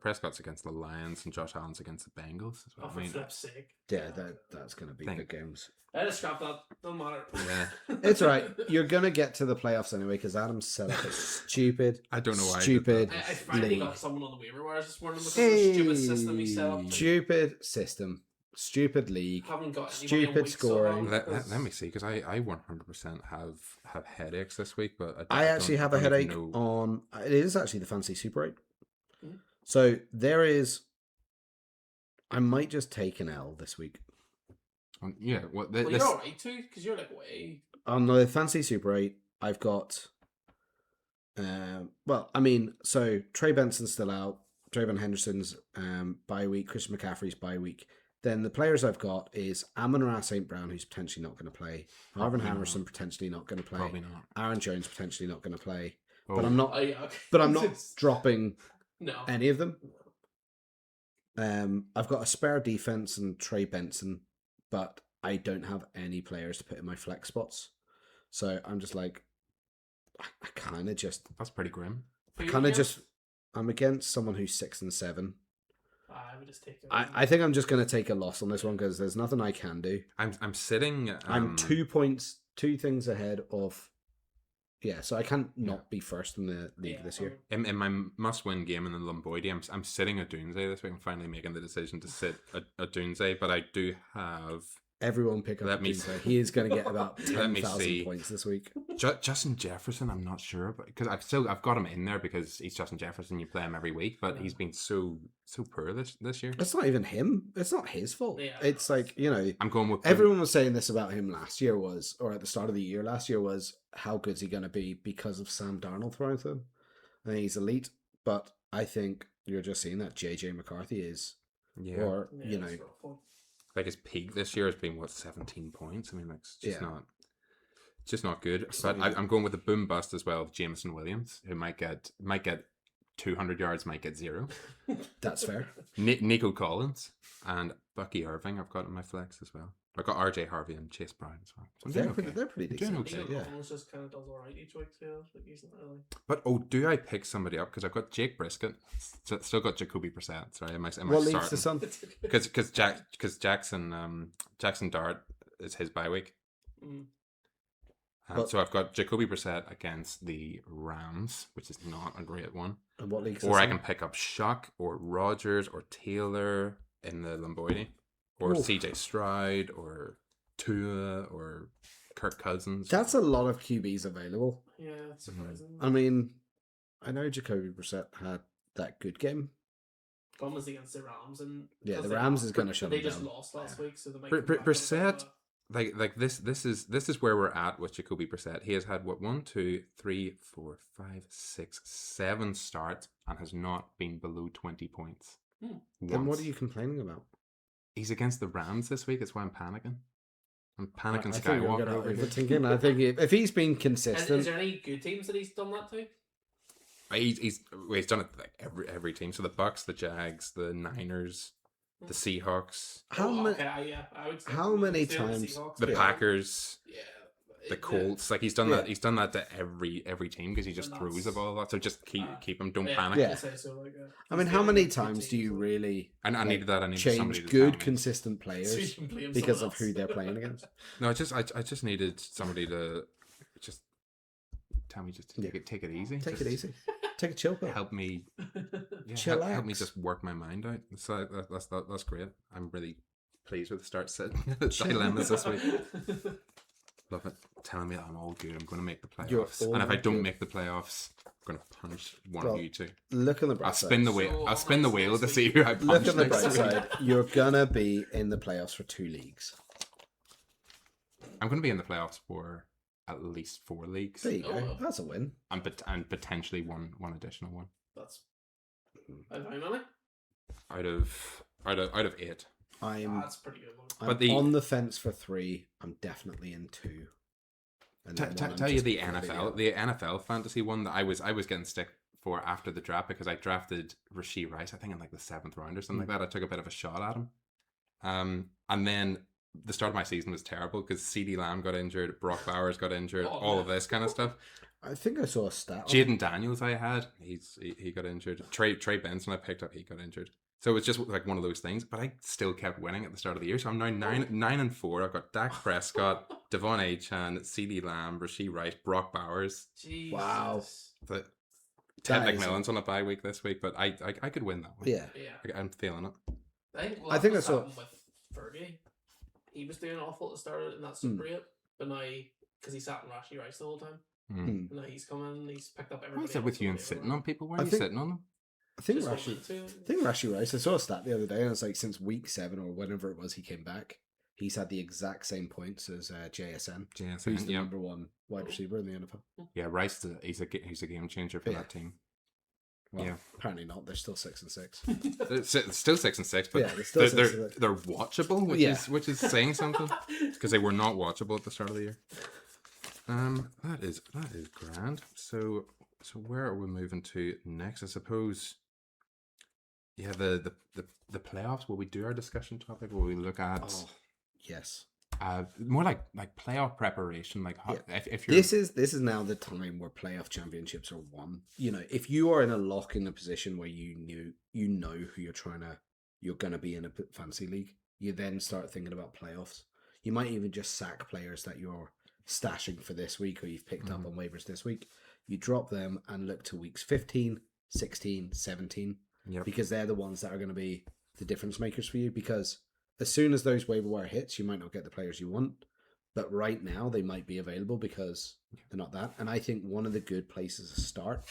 Prescott's against the Lions and Josh Allen's against the Bengals as well. oh, for flip's sake. Yeah, that's gonna be Think. big games. I just scrap that. Doesn't matter. Yeah. It's all right. You're gonna get to the playoffs anyway because Adam's set up a stupid, I don't know why I did stupid, that. I finally league. got someone on the waiver wires this morning because of the stupid system he set up. Stupid system, stupid league. Haven't got anybody Stupid on week so scoring. long Let because- me see, because I 100% have headaches this week, but I actually have a don't even headache know- on. It is actually the Fantasy Super 8. Mhm. So there is. I might just take an L this week. Yeah, well, Well, this you're alright too because you're like way. On the Fantasy Super 8, I've got. Well, I mean, so Trey Benson's still out. Trayvon Henderson's bye week. Christian McCaffrey's bye week. Then the players I've got is Amon-Ra St. Brown, who's potentially not going to play. Marvin Probably Harrison not. potentially not going to play. probably not. Aaron Jones potentially not going to play. Oh, But I'm not. Oh, yeah, okay. But I'm not dropping No. any of them. I've got a spare defense and Trey Benson, but I don't have any players to put in my flex spots. So I'm just like, I kind of just, That's pretty grim. Who you kind of against? just, I'm against someone who's 6 and 7. I would just take it. I think I'm just going to take a loss on this one because there's nothing I can do. I'm sitting. I'm 2 points, 2 things ahead of. Yeah, so I can't not be first in the league this year. In my must-win game in the Lumboydie, I'm sitting a Doomsday this week. I'm finally making the decision to sit a Doomsday, but I do have Everyone pick up Let me Doomsday. He is going to get about Let me 10,000 see. points this week. Justin Jefferson. I'm not sure, but because I've got him in there because he's Justin Jefferson. You play him every week, but he's been so poor this year. It's not even him. It's not his fault. Yeah. It's like, you know, I'm going with everyone was saying this about him last year or at the start of the year last year was, how good's he going to be because of Sam Darnold throwing to him? I think he's elite, but I think you're just seeing that JJ McCarthy is, Yeah. or, Yeah, you know, it's a rough one. Like his peak this year has been 17 points. I mean, like, it's just not good. But not I'm going with the boom bust as well of Jameson Williams, who might get 200 yards, might get 0. that's fair. Nico Collins and Bucky Irving I've got in my flex as well. I've got RJ Harvey and Chase Brown as well. So I'm doing okay. They're pretty Doing decent. okay. Nico Yeah. Collins just kind of does alright each week too. Like he's not really. But do I pick somebody up because I've got Jake Brisket, still got Jacoby Brissett. Sorry, am I What league's the starting? sun? Because Jackson Dart is his bye week. Mm. But- So I've got Jacoby Brissett against the Rams, which is not a great one. And what league's the Or I sun? can pick up Shuck or Rogers or Taylor in the Lumboydie, or Oof. CJ Stroud or Tua or Kirk Cousins. That's a lot of QBs available. Yeah, it's surprising. I mean, I know Jacoby Brissett had that good game. Gone was against the Rams, and Yeah, because the Rams is gonna shut They them just down. lost last week, so they might. Br- come Br- back with a Brissett- bit of like this is where we're at with Jacoby Brissett. He has had 1, 2, 3, 4, 5, 6, 7 starts and has not been below 20 points. Hmm. Then what once. are you complaining about? He's against the Rams this week. That's why I'm panicking. I'm panicking I think you're Skywalker gonna over here. overthinking. I think if he's been And is consistent, there any good teams that he's done that to? He's done it like every team. So the Bucks, the Jags, the Niners, the Seahawks, how Oh, many? okay, I would say how many the times- Seahawks, the yeah. Packers, Yeah. the Colts. Like he's done Yeah. that. He's done that to every team because he just And throws that's- the ball a lot. So just keep him. Don't Yeah, panic. Yeah. I'd say so, like, I mean, he's how got many good times do teams, you like- really And I like, needed that. I needed somebody change to tell good, me. consistent So you players can blame because someone of who else. they're playing against? No, I just needed somebody to just tell me just to take it easy. Take Just it easy. Take a chill pill. Help me. Yeah, Chillax. help me just work my mind out. So that's great. I'm really pleased with the start set dilemmas this week. Love it. Telling me that I'm all good. I'm going to make the You're playoffs. all And if I don't good. make the playoffs, gonna punch one Well, of you two. Look on the bright I'll spin the side. wheel. So, I'll spin the next wheel to week- see who I punch Look on the next bright week. side. You're gonna be in the playoffs for 2 leagues. I'm gonna be in the playoffs for at least 4 leagues, There you go. Oh. That's a win. and potentially one additional one That's and how many? out of 8. I'm That's pretty good. One. But the- on the fence for 3. I'm definitely in 2. And then one I'm Tell you just the completely NFL, out. the NFL fantasy one that I was getting stick for after the draft because I drafted Rashee Rice, I think in like the 7th round or something like that. I took a bit of a shot at him, and then the start of my season was terrible because CeeDee Lamb got injured, Brock Bowers got injured, Oh, all man. of this kind of stuff. I think I saw a stat. on it. Jaden Daniels I had, he got injured. Trey Benson I picked up, he got injured. So it was just like one of those things, but I still kept winning at the start of the year. So I'm now 9-4. I've got Dak Prescott, Devon Achane, CeeDee Lamb, Rashee Rice, Brock Bowers. Jesus. Wow. The Ted That is- McMillan's on a bye week this week, but I could win that one. Yeah. Yeah. I'm feeling it. I think I saw- happened with Fergie. He was doing awful at the start and that's Hmm. Super 8, but now because he sat in Rashie Rice the whole time, Mm. and now he's coming, he's picked up everybody. What's it with you and sitting on people? Why are I you think- sitting on them? I think Rashie Rice. I saw a stat the other day, and it's like since week 7 or whenever it was he came back, he's had the exact same points as JSN. JSN, Who's the yeah. number 1 wide receiver in the NFL? Yeah, Rice. He's a game changer for Yeah. that team. Well, Yeah. apparently not. They're still 6-6. It's still 6-6, but Yeah, they're still they're 6-6. they're watchable, Yeah. which is saying something because they were not watchable at the start of the year. That is grand. So where are we moving to next? I suppose. Yeah, the playoffs. Will we do our discussion topic? Will we look at Oh, yes. more like playoff preparation? Like how, Yeah. if you're This is now the time where playoff championships are won. You know, if you are in a lock in a position where you know who you're gonna be in a fantasy league, you then start thinking about playoffs. You might even just sack players that you're stashing for this week or you've picked up on waivers this week. You drop them and look to weeks 15, 16, 17 Yep. because they're the ones that are going to be the difference makers for you. Because as soon as those waiver wire hits, you might not get the players you want, but right now they might be available because they're not that. And I think one of the good places to start,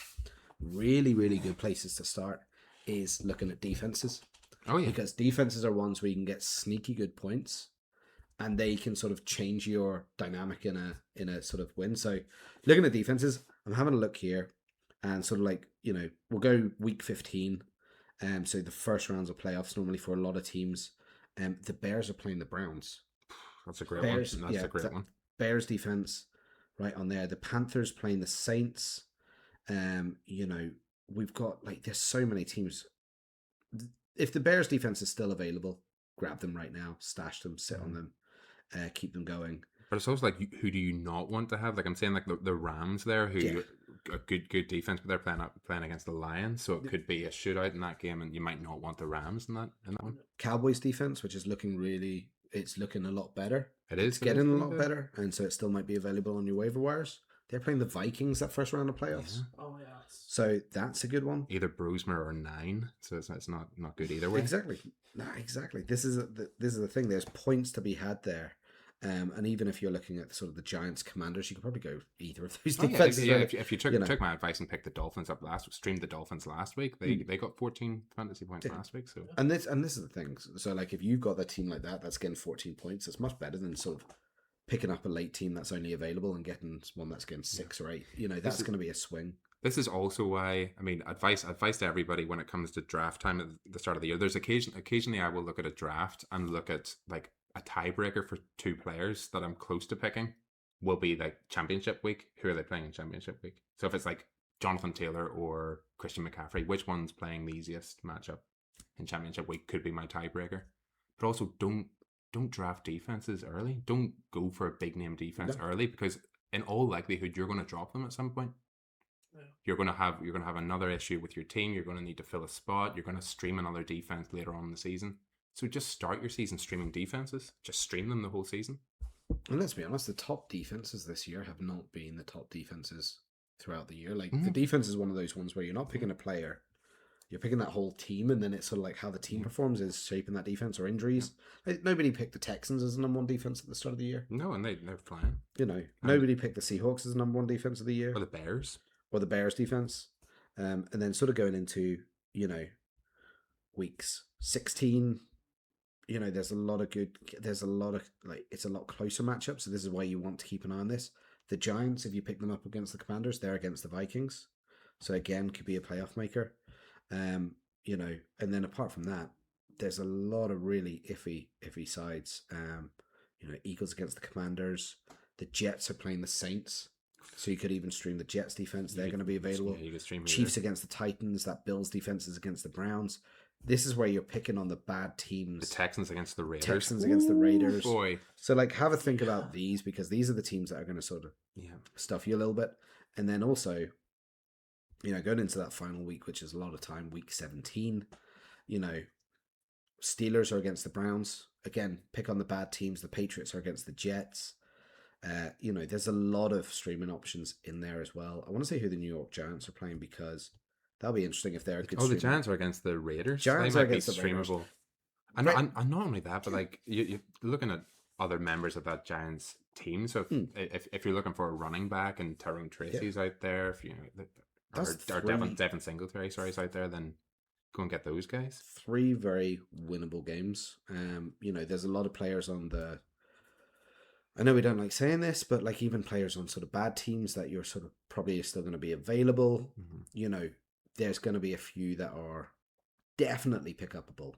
really, really good places to start, is looking at defenses. Oh yeah, Because defenses are ones where you can get sneaky good points and they can sort of change your dynamic in a sort of win. So looking at defenses, I'm having a look here and sort of like, you know, we'll go week 15. So the first rounds of playoffs normally for a lot of teams. The Bears are playing the Browns. that's a great Bears, one. That's yeah, a great one. Bears defense right on there. The Panthers playing the Saints. You know, we've got like there's so many teams. If the Bears defense is still available, grab them right now, stash them, sit on them, keep them going. But it's also like, who do you not want to have? Like I'm saying, like the Rams there, who Yeah. a good defense, but they're playing against the Lions, so it could be a shootout in that game, and you might not want the Rams in that one. Cowboys defense, which is looking it's looking a lot better. It is It's getting a pretty lot good. better, and so it still might be available on your waiver wires. They're playing the Vikings that first round of playoffs, Yeah. Oh yeah. so that's a good one. Either Brosmer or 9, so it's not good either way. Exactly. Nah, exactly. This is the thing. There's points to be had there. And even if you're looking at sort of the Giants Commanders, you could probably go either of those Oh, yeah, defenses. yeah, really. if you took you know. took my advice and picked the Dolphins up streamed the Dolphins last week, they got 14 fantasy points Yeah. last week. So And this is the thing. So like if you've got a team like that that's getting 14 points, it's much better than sort of picking up a late team that's only available and getting one that's getting 6 or 8. You know, that's is- going to be a swing. this is also why, I mean, advice to everybody when it comes to draft time at the start of the year. There's occasionally I will look at a draft and look at like a tiebreaker for 2 players that I'm close to picking will be like championship week. Who are they playing in championship week? So if it's like Jonathan Taylor or Christian McCaffrey, which one's playing the easiest matchup in championship week could be my tiebreaker. But also don't draft defenses early. Don't go for a big name defense No. early, because in all likelihood you're going to drop them at some point. Yeah. You're going to have another issue with your team. You're going to need to fill a spot. You're going to stream another defense later on in the season. So just start your season streaming defenses. Just stream them the whole season. And let's be honest, the top defenses this year have not been the top defenses throughout the year. Like Mhm. the defense is one of those ones where you're not picking a player, you're picking that whole team, and then it's sort of like how the team performs is shaping that defense or injuries. Like, nobody picked the Texans as the number 1 defense at the start of the year. No, and they're flying. You know, nobody picked the Seahawks as the number 1 defense of the year. Or the Bears. or the Bears defense, and then sort of going into weeks 16. There's a lot of it's a lot closer matchups. So this is why you want to keep an eye on this. The Giants, if you pick them up against the Commanders, they're against the Vikings. So again, could be a playoff maker. And then apart from that, there's a lot of really iffy sides. Eagles against the Commanders. The Jets are playing the Saints. So you could even stream the Jets defense. They're going to be available. Yeah, you could stream Chiefs against the Titans. That Bills defense is against the Browns. This is where you're picking on the bad teams. The Texans against the Raiders. Texans against the Raiders. Boy. So have a think about these, because these are the teams that are going to sort of stuff you a little bit. And then also, going into that final week, which is a lot of time, week 17, Steelers are against the Browns. Again, pick on the bad teams. The Patriots are against the Jets. There's a lot of streaming options in there as well. I want to say who the New York Giants are playing, because that'll be interesting if they're a good. The Giants are against the Raiders. Giants they are might be against the Raiders. streamable. And not only that, but you're looking at other members of that Giants team. So if you're looking for a running back and Tyrone Tracy's out there, if or Devin Singletary, is out there, then go and get those guys. 3 very winnable games. There's a lot of players on the. I know we don't like saying this, but even players on sort of bad teams that you're sort of probably still going to be available. Mm-hmm. There's going to be a few that are definitely pick upable,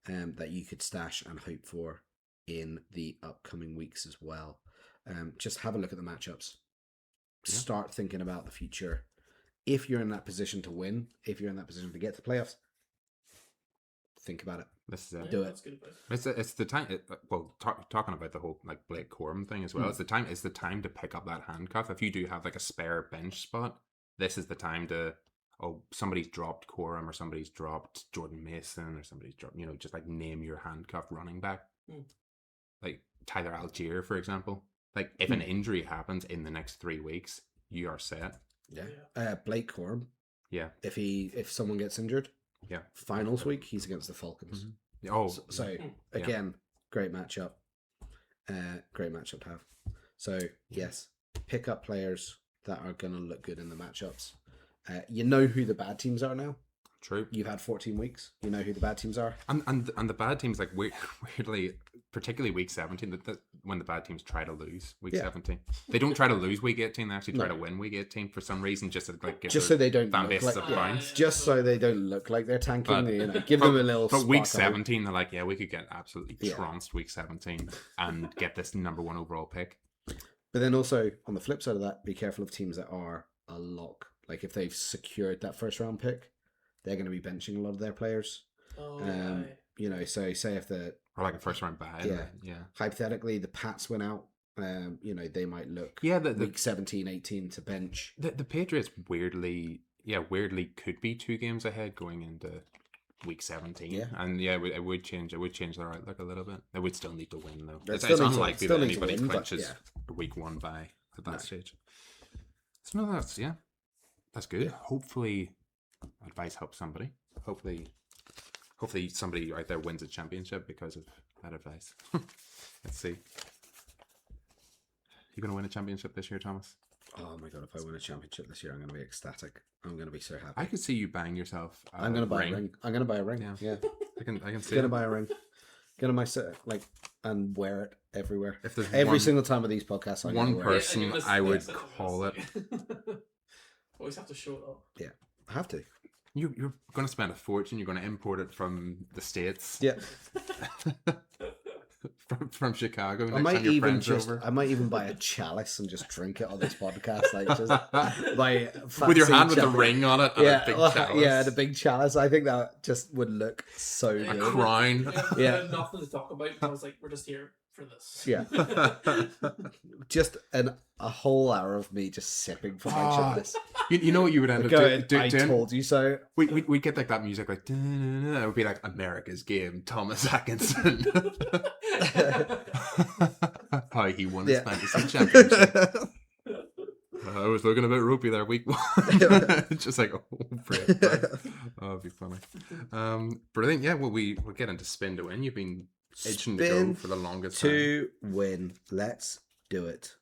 that you could stash and hope for in the upcoming weeks as well. Just have a look at the matchups. Yeah. Start thinking about the future. If you're in that position to win, if you're in that position to get to playoffs, think about it. This is it. Do it. It's the time. Talking about the whole Blake Corum thing as well. It's the time. It's the time to pick up that handcuff. If you do have a spare bench spot, this is the time to. Oh, somebody's dropped Corum, or somebody's dropped Jordan Mason, or somebody's dropped. Just name your handcuffed running back. Like Tyler Algier, for example. If an injury happens in the next 3 weeks, you are set. Yeah. Blake Corum. Yeah. If someone gets injured. Yeah. Finals week, he's against the Falcons. Mm-hmm. Oh. So again, great matchup. Great matchup to have. So yes, pick up players that are going to look good in the matchups. You know who the bad teams are now. True. You've had 14 weeks. You know who the bad teams are. And the bad teams, weirdly, particularly week 17, when the bad teams try to lose week 17. They don't try to lose week 18, they actually try to win week 18 for some reason, just to give so they don't fan look bases like, a bounce. just so they don't look like they're tanking. Give them a little. But week 17, they're like, we could get absolutely trounced week 17 and get this number 1 overall pick. But then also on the flip side of that, be careful of teams that are a lock. If they've secured that first round pick, they're going to be benching a lot of their players. So say if the or a first round bye. Hypothetically, the Pats went out. They might look week 17, 18 to bench. The Patriots weirdly could be 2 games ahead going into week 17. Yeah. And it would change their outlook a little bit. They would still need to win though. It's unlikely that anybody clinches week 1 bye at that stage. So no, that's good. Yeah. Hopefully advice helps somebody. Hopefully somebody out there wins a championship because of that advice. Let's see. You going to win a championship this year, Thomas? Oh my god, if I win a championship this year, I'm going to be ecstatic. I'm going to be so happy. I could see you buying yourself I'm going to buy a ring. I'm going to buy a ring. Yeah. I can see I'm going to buy a ring. Going to and wear it everywhere. If there's every single time of these podcasts, I'm one person, I would call it. Always have to show it up. Yeah, I have to. You're going to spend a fortune. You're going to import it from the States. Yeah. from Chicago. I might even buy a chalice and just drink it on this podcast, with your hand with the ring on it. Yeah, the big chalice. I think that just would look so good. A crown. We had nothing to talk about. I was like, we're just here for this. Yeah. Just a whole hour of me just sipping from my chalice. You know what you would end up doing? I told you so. We'd get that music it would be like America's Game, Thomas Atkinson. How he won his fantasy championship. I was looking a bit ropey there week 1. Just it'd be funny. Brilliant. Yeah, we'll get into spin to win. You've been itching to go for the longest time. To win. Let's do it.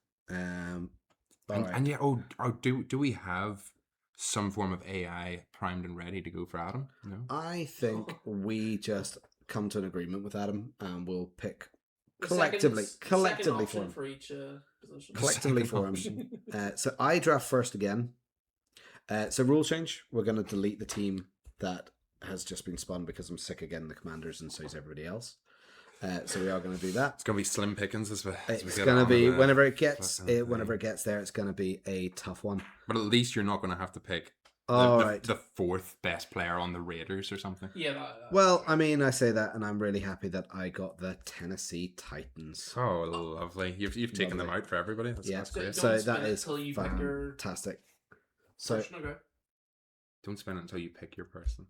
Do we have some form of AI primed and ready to go for Adam. No. I think we just come to an agreement with Adam and we'll pick The collectively second for option him. for each position. Collectively Second for him. option. So I draft first again. So rule change. We're going to delete the team that has just been spun because I'm sick again, the Commanders, and so is everybody else. So we are going to do that. It's gonna be slim pickings as we It's get going to on be with the whenever it gets fucking thing. whenever it gets there. It's going to be a tough one. But at least you're not gonna have to pick All the, right. the fourth best player on the Raiders or something. Yeah. Well, I mean, I say that, and I'm really happy that I got the Tennessee Titans. Oh, lovely! You've taken them Lovely. out for everybody. That's, Yeah. that's great. So- So Don't spin that it is till you pick your- fantastic. So Person, okay. Don't spend it until you pick your person.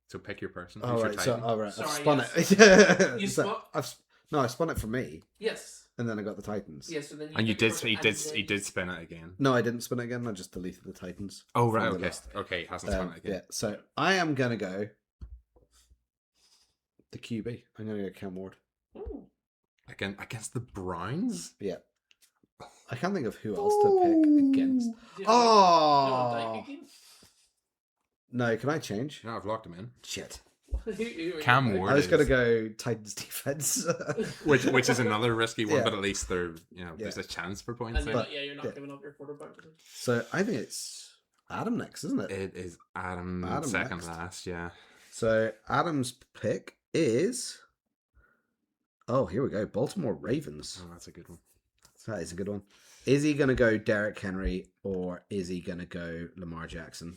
So pick your person. all Who's your right, so Titan? all right, I've Sorry, spun yes. it. You So spun- I spun it for me, Yes. and then I got the Titans. Yes. So then And you pick the did. person He and did. then- He did spin it again. No, I didn't spin it again. I just deleted the Titans. Oh right. from the Okay. list. Okay. He hasn't spun it again. Yeah. So I am gonna go the QB. I'm gonna go Cam Ward. Ooh. Against the Browns. Yeah. I can't think of who else to pick against. Do you know Oh Dyke again? no! Can I change? No, I've locked him in. Shit. Cam Ward. Ward. I was gonna is- go Titans defense. Which is another risky one, Yeah. but at least there's Yeah. a chance for points And there. you're not, you're not yeah. giving up your quarterback. So I think it's Adam next, isn't it? It is Adam Adam second next. last. Yeah. So Adam's pick is. Oh, here we go. Baltimore Ravens. Oh, that's a good one. That is a good one. Is he going to go Derrick Henry or is he going to go Lamar Jackson?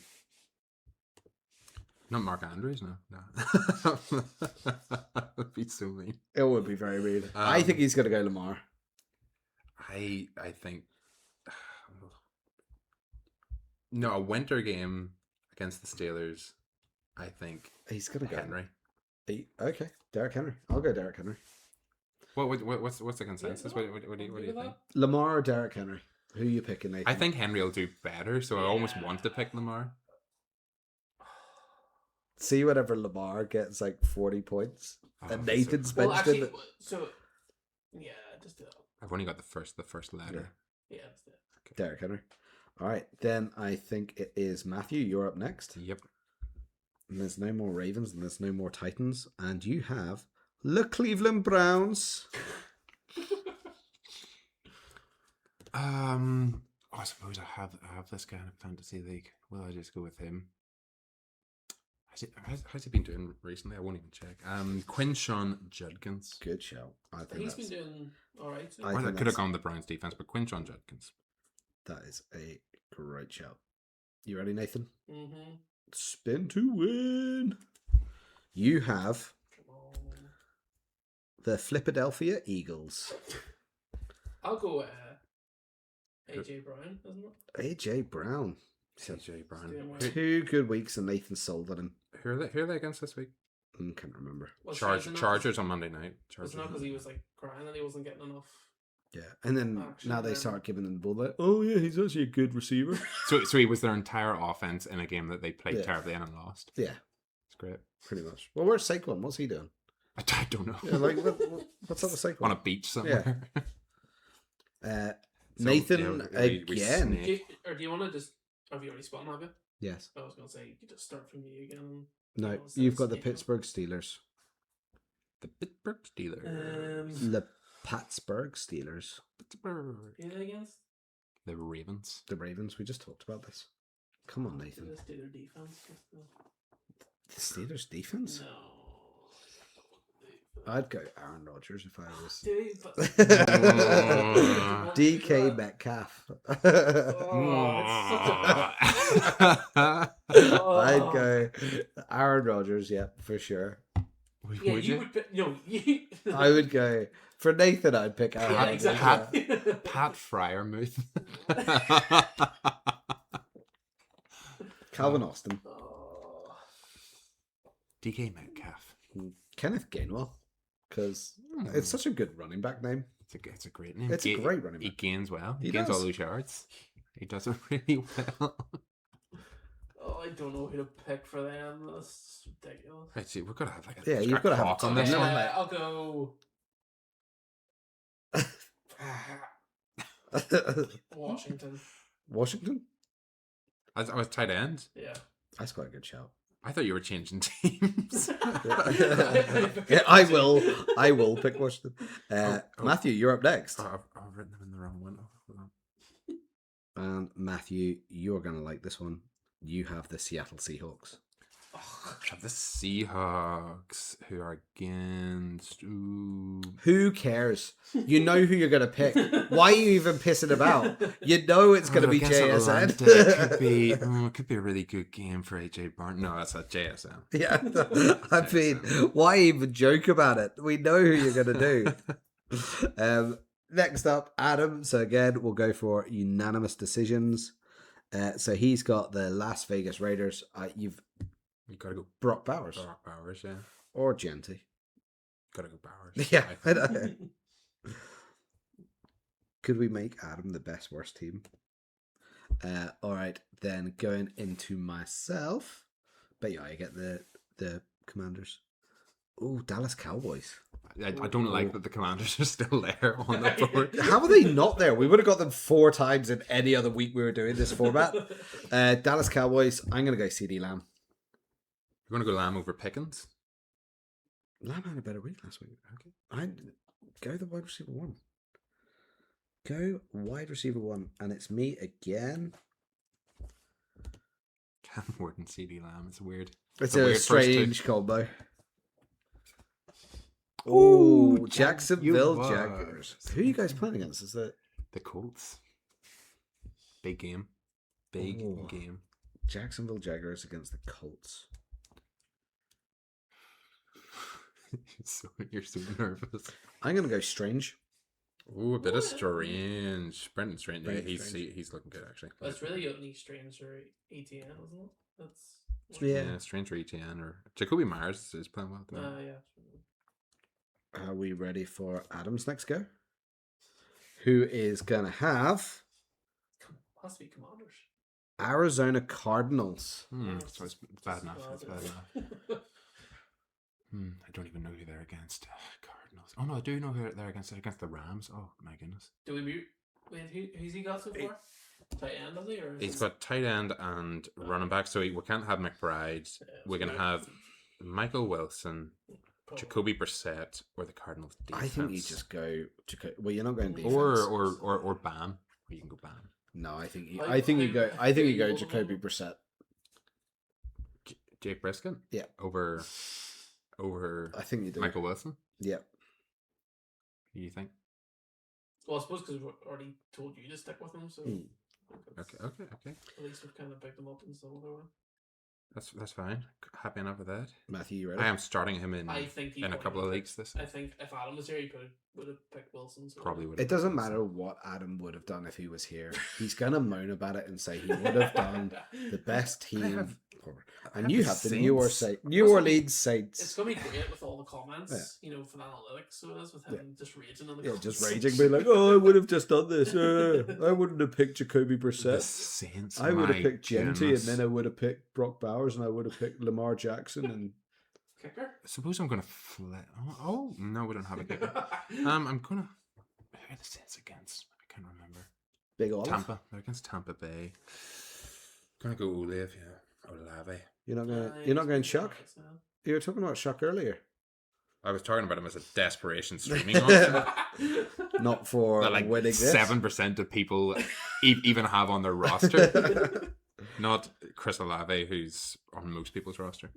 Not Mark Andrews, no. That would be so mean. It would be very weird. I think he's going to go Lamar. I think no, a winter game against the Steelers. I think He's going to go Henry. Okay, Derrick Henry. I'll go Derrick Henry. What's the consensus? Yeah, What do you think? that. Lamar or Derrick Henry? Who are you picking, Nathan? I think Henry will do better, so I almost want to pick Lamar. See whenever Lamar gets like 40 points Oh, and so- Nathan's Well, benched actually, him. so yeah, just do that. I've only got the first letter. Yeah, just do it. Derrick Henry. All right, then I think it is Matthew. You're up next. Yep. And there's no more Ravens and there's no more Titans. And you have the Cleveland Browns. I suppose I have this guy in a fantasy league. Will I just go with him? How's he been doing recently? I won't even check. Quinshawn Judkins. Good show. I think He's that's, been doing all right. I Or think that could have that's- gone the Browns defense, but Quinshawn Judkins. that is a great shout. You ready, Nathan? Mm-hmm. Spin to win. You have Come on. the Philadelphia Eagles. I'll go AJ Brown, isn't it? AJ Brown. CJ Brown. doing well. 2 good weeks and Nathan sold on him. Who are they against this week? Can't remember. Was Chargers on Monday night. It's Chargers. not because he was like crying and he wasn't getting enough. Yeah, and then Action now they there. start giving him the ball. Like, oh yeah, he's actually a good receiver. So he was their entire offense in a game that they played Yeah. terribly in and lost. Yeah, It's great. pretty much. Well, where's Saquon? What's he doing? I don't know. Yeah, like what's up with Saquon? On a beach somewhere. So, Nathan yeah, we again. snake. Do you want to just? Have you already spun? Have you? Yes. I was gonna say you could just start from you again. No, Oh, so you've it's got the Saquon. Pittsburgh Steelers. The Pittsburgh Steelers. The Pittsburgh Steelers. Pittsburgh. Who are they against? The Ravens. The Ravens. We just talked about this. Come on, Nathan. Let's do their defense. The Steelers defense. No. I'd go Aaron Rodgers if I was Dude, but DK Metcalf. I'd go Aaron Rodgers. Yeah, for sure. Yeah, Would you you? would pick. No, you. I would go for Nathan. I'd pick Aaron Yeah, Rodgers. exactly. Pat Fryermuth. Calvin Austin. Oh. DK Metcalf. Kenneth Gainwell. Because Hmm. it's such a good running back name. It's a great name. It's a great running He back. gains well. He He gains all does. those yards. He does it really well. Oh, I don't know who to pick for them. That's ridiculous. Right, see, we've got to have like Yeah, you've gotta have a clock on time. this No, one. mate. I'll go Washington. Washington? I was tight end. Yeah. That's quite a good shout. I thought you were changing teams. Yeah, I will pick Washington. Matthew, you're up next. I've written them in the wrong one. Oh, hold on. And Matthew, you're going to like this one. You have the Seattle Seahawks. I have the Seahawks, who are against. Ooh. Who cares? You know who you're going to pick. Why are you even pissing about? You know it's going to be against JSN. Atlanta. It could be a really good game for AJ Barn. No, that's at JSN. Yeah, I mean, why even joke about it? We know who you're going to do. Next up, Adam. So again, we'll go for unanimous decisions. So he's got the Las Vegas Raiders. You've got to go Brock Bowers. Brock Bowers, yeah. Or Genty. Got to go Bowers. Yeah. I know. Could we make Adam the best worst team? All right, then going into myself. Bet you I get the Commanders. Oh, Dallas Cowboys. I don't like that the Commanders are still there on the board. How are they not there? We would have got them 4 times in any other week we were doing this format. Dallas Cowboys. I'm going to go CD Lamb. You're going to go Lamb over Pickens? Lamb had a better week last week. Okay. I go the wide receiver 1. Go wide receiver 1, and it's me again. Cam Ward and CD Lamb. It's weird. It's a a weird strange combo. Oh, Jacksonville you Jaguars. Who are you guys playing against? Is that The Colts. Big game. Big Ooh. game. Jacksonville Jaguars against the Colts? You're so nervous. I'm going to go Strange. Ooh, a bit of Strange. Brendan Strange. Yeah, Brendan he's Strange. he's looking good actually. That's really only Strange or ETN, isn't it? That's Yeah. Strange or ETN or Jacoby Myers is playing well. At the moment. yeah. Are we ready for Adam's next go? Who is going to have Has to be Commanders. Arizona Cardinals? So it's bad enough. It's bad enough. I don't even know who they're against. Cardinals. Oh no, I do know who they're against. They're against the Rams. Oh my goodness. Do we mute? Wait, who's he got so far? Tight end, has he? Or He's got tight end and running back, so we can't have McBride. We can have Michael Wilson, Jacoby Brissett, or the Cardinals defense. I think you just go. Well, you're not going defense. Or Bam. Or you can go Bam. No, I think you go. I think you go Jacoby Brissett. Jake Briskin. Yeah. Over. I think you do. Michael Wilson. Yeah. Who do you think? Well, I suppose because we've already told you to stick with him, so Okay. at least we've kind of picked him up in some other way. That's fine. Happy enough with that. Matthew, you ready? I am starting him in I think he a probably couple of would leagues this. I think if Adam was here, he would have picked Wilson. So Probably would. It doesn't matter what Adam would have done if he was here. He's gonna moan about it and say he would have done the best team. And you have the New Orleans Saints. It's gonna be great with all the comments, for the analytics. So it is with him just raging in the comments. Just raging, being like, "Oh, I would have just done this. I wouldn't have picked Jacoby The Brissett. Saints. I would have my picked Genty, goodness. and then I would have picked Brock Bowers, and I would have picked Lamar Jackson." And Kicker. Suppose I'm gonna flip. Oh no, we don't have a kicker. I'm gonna. Who are the Saints against? I can't remember. Big Olive. Tampa. They're against Tampa Bay. Gonna go Olave. Yeah, Olave. You're not going Shock. You were talking about Shock earlier. I was talking about him as a desperation streaming option. Not for that like winning this. 7% of people even have on their roster. Not Chris Olave, who's on most people's roster.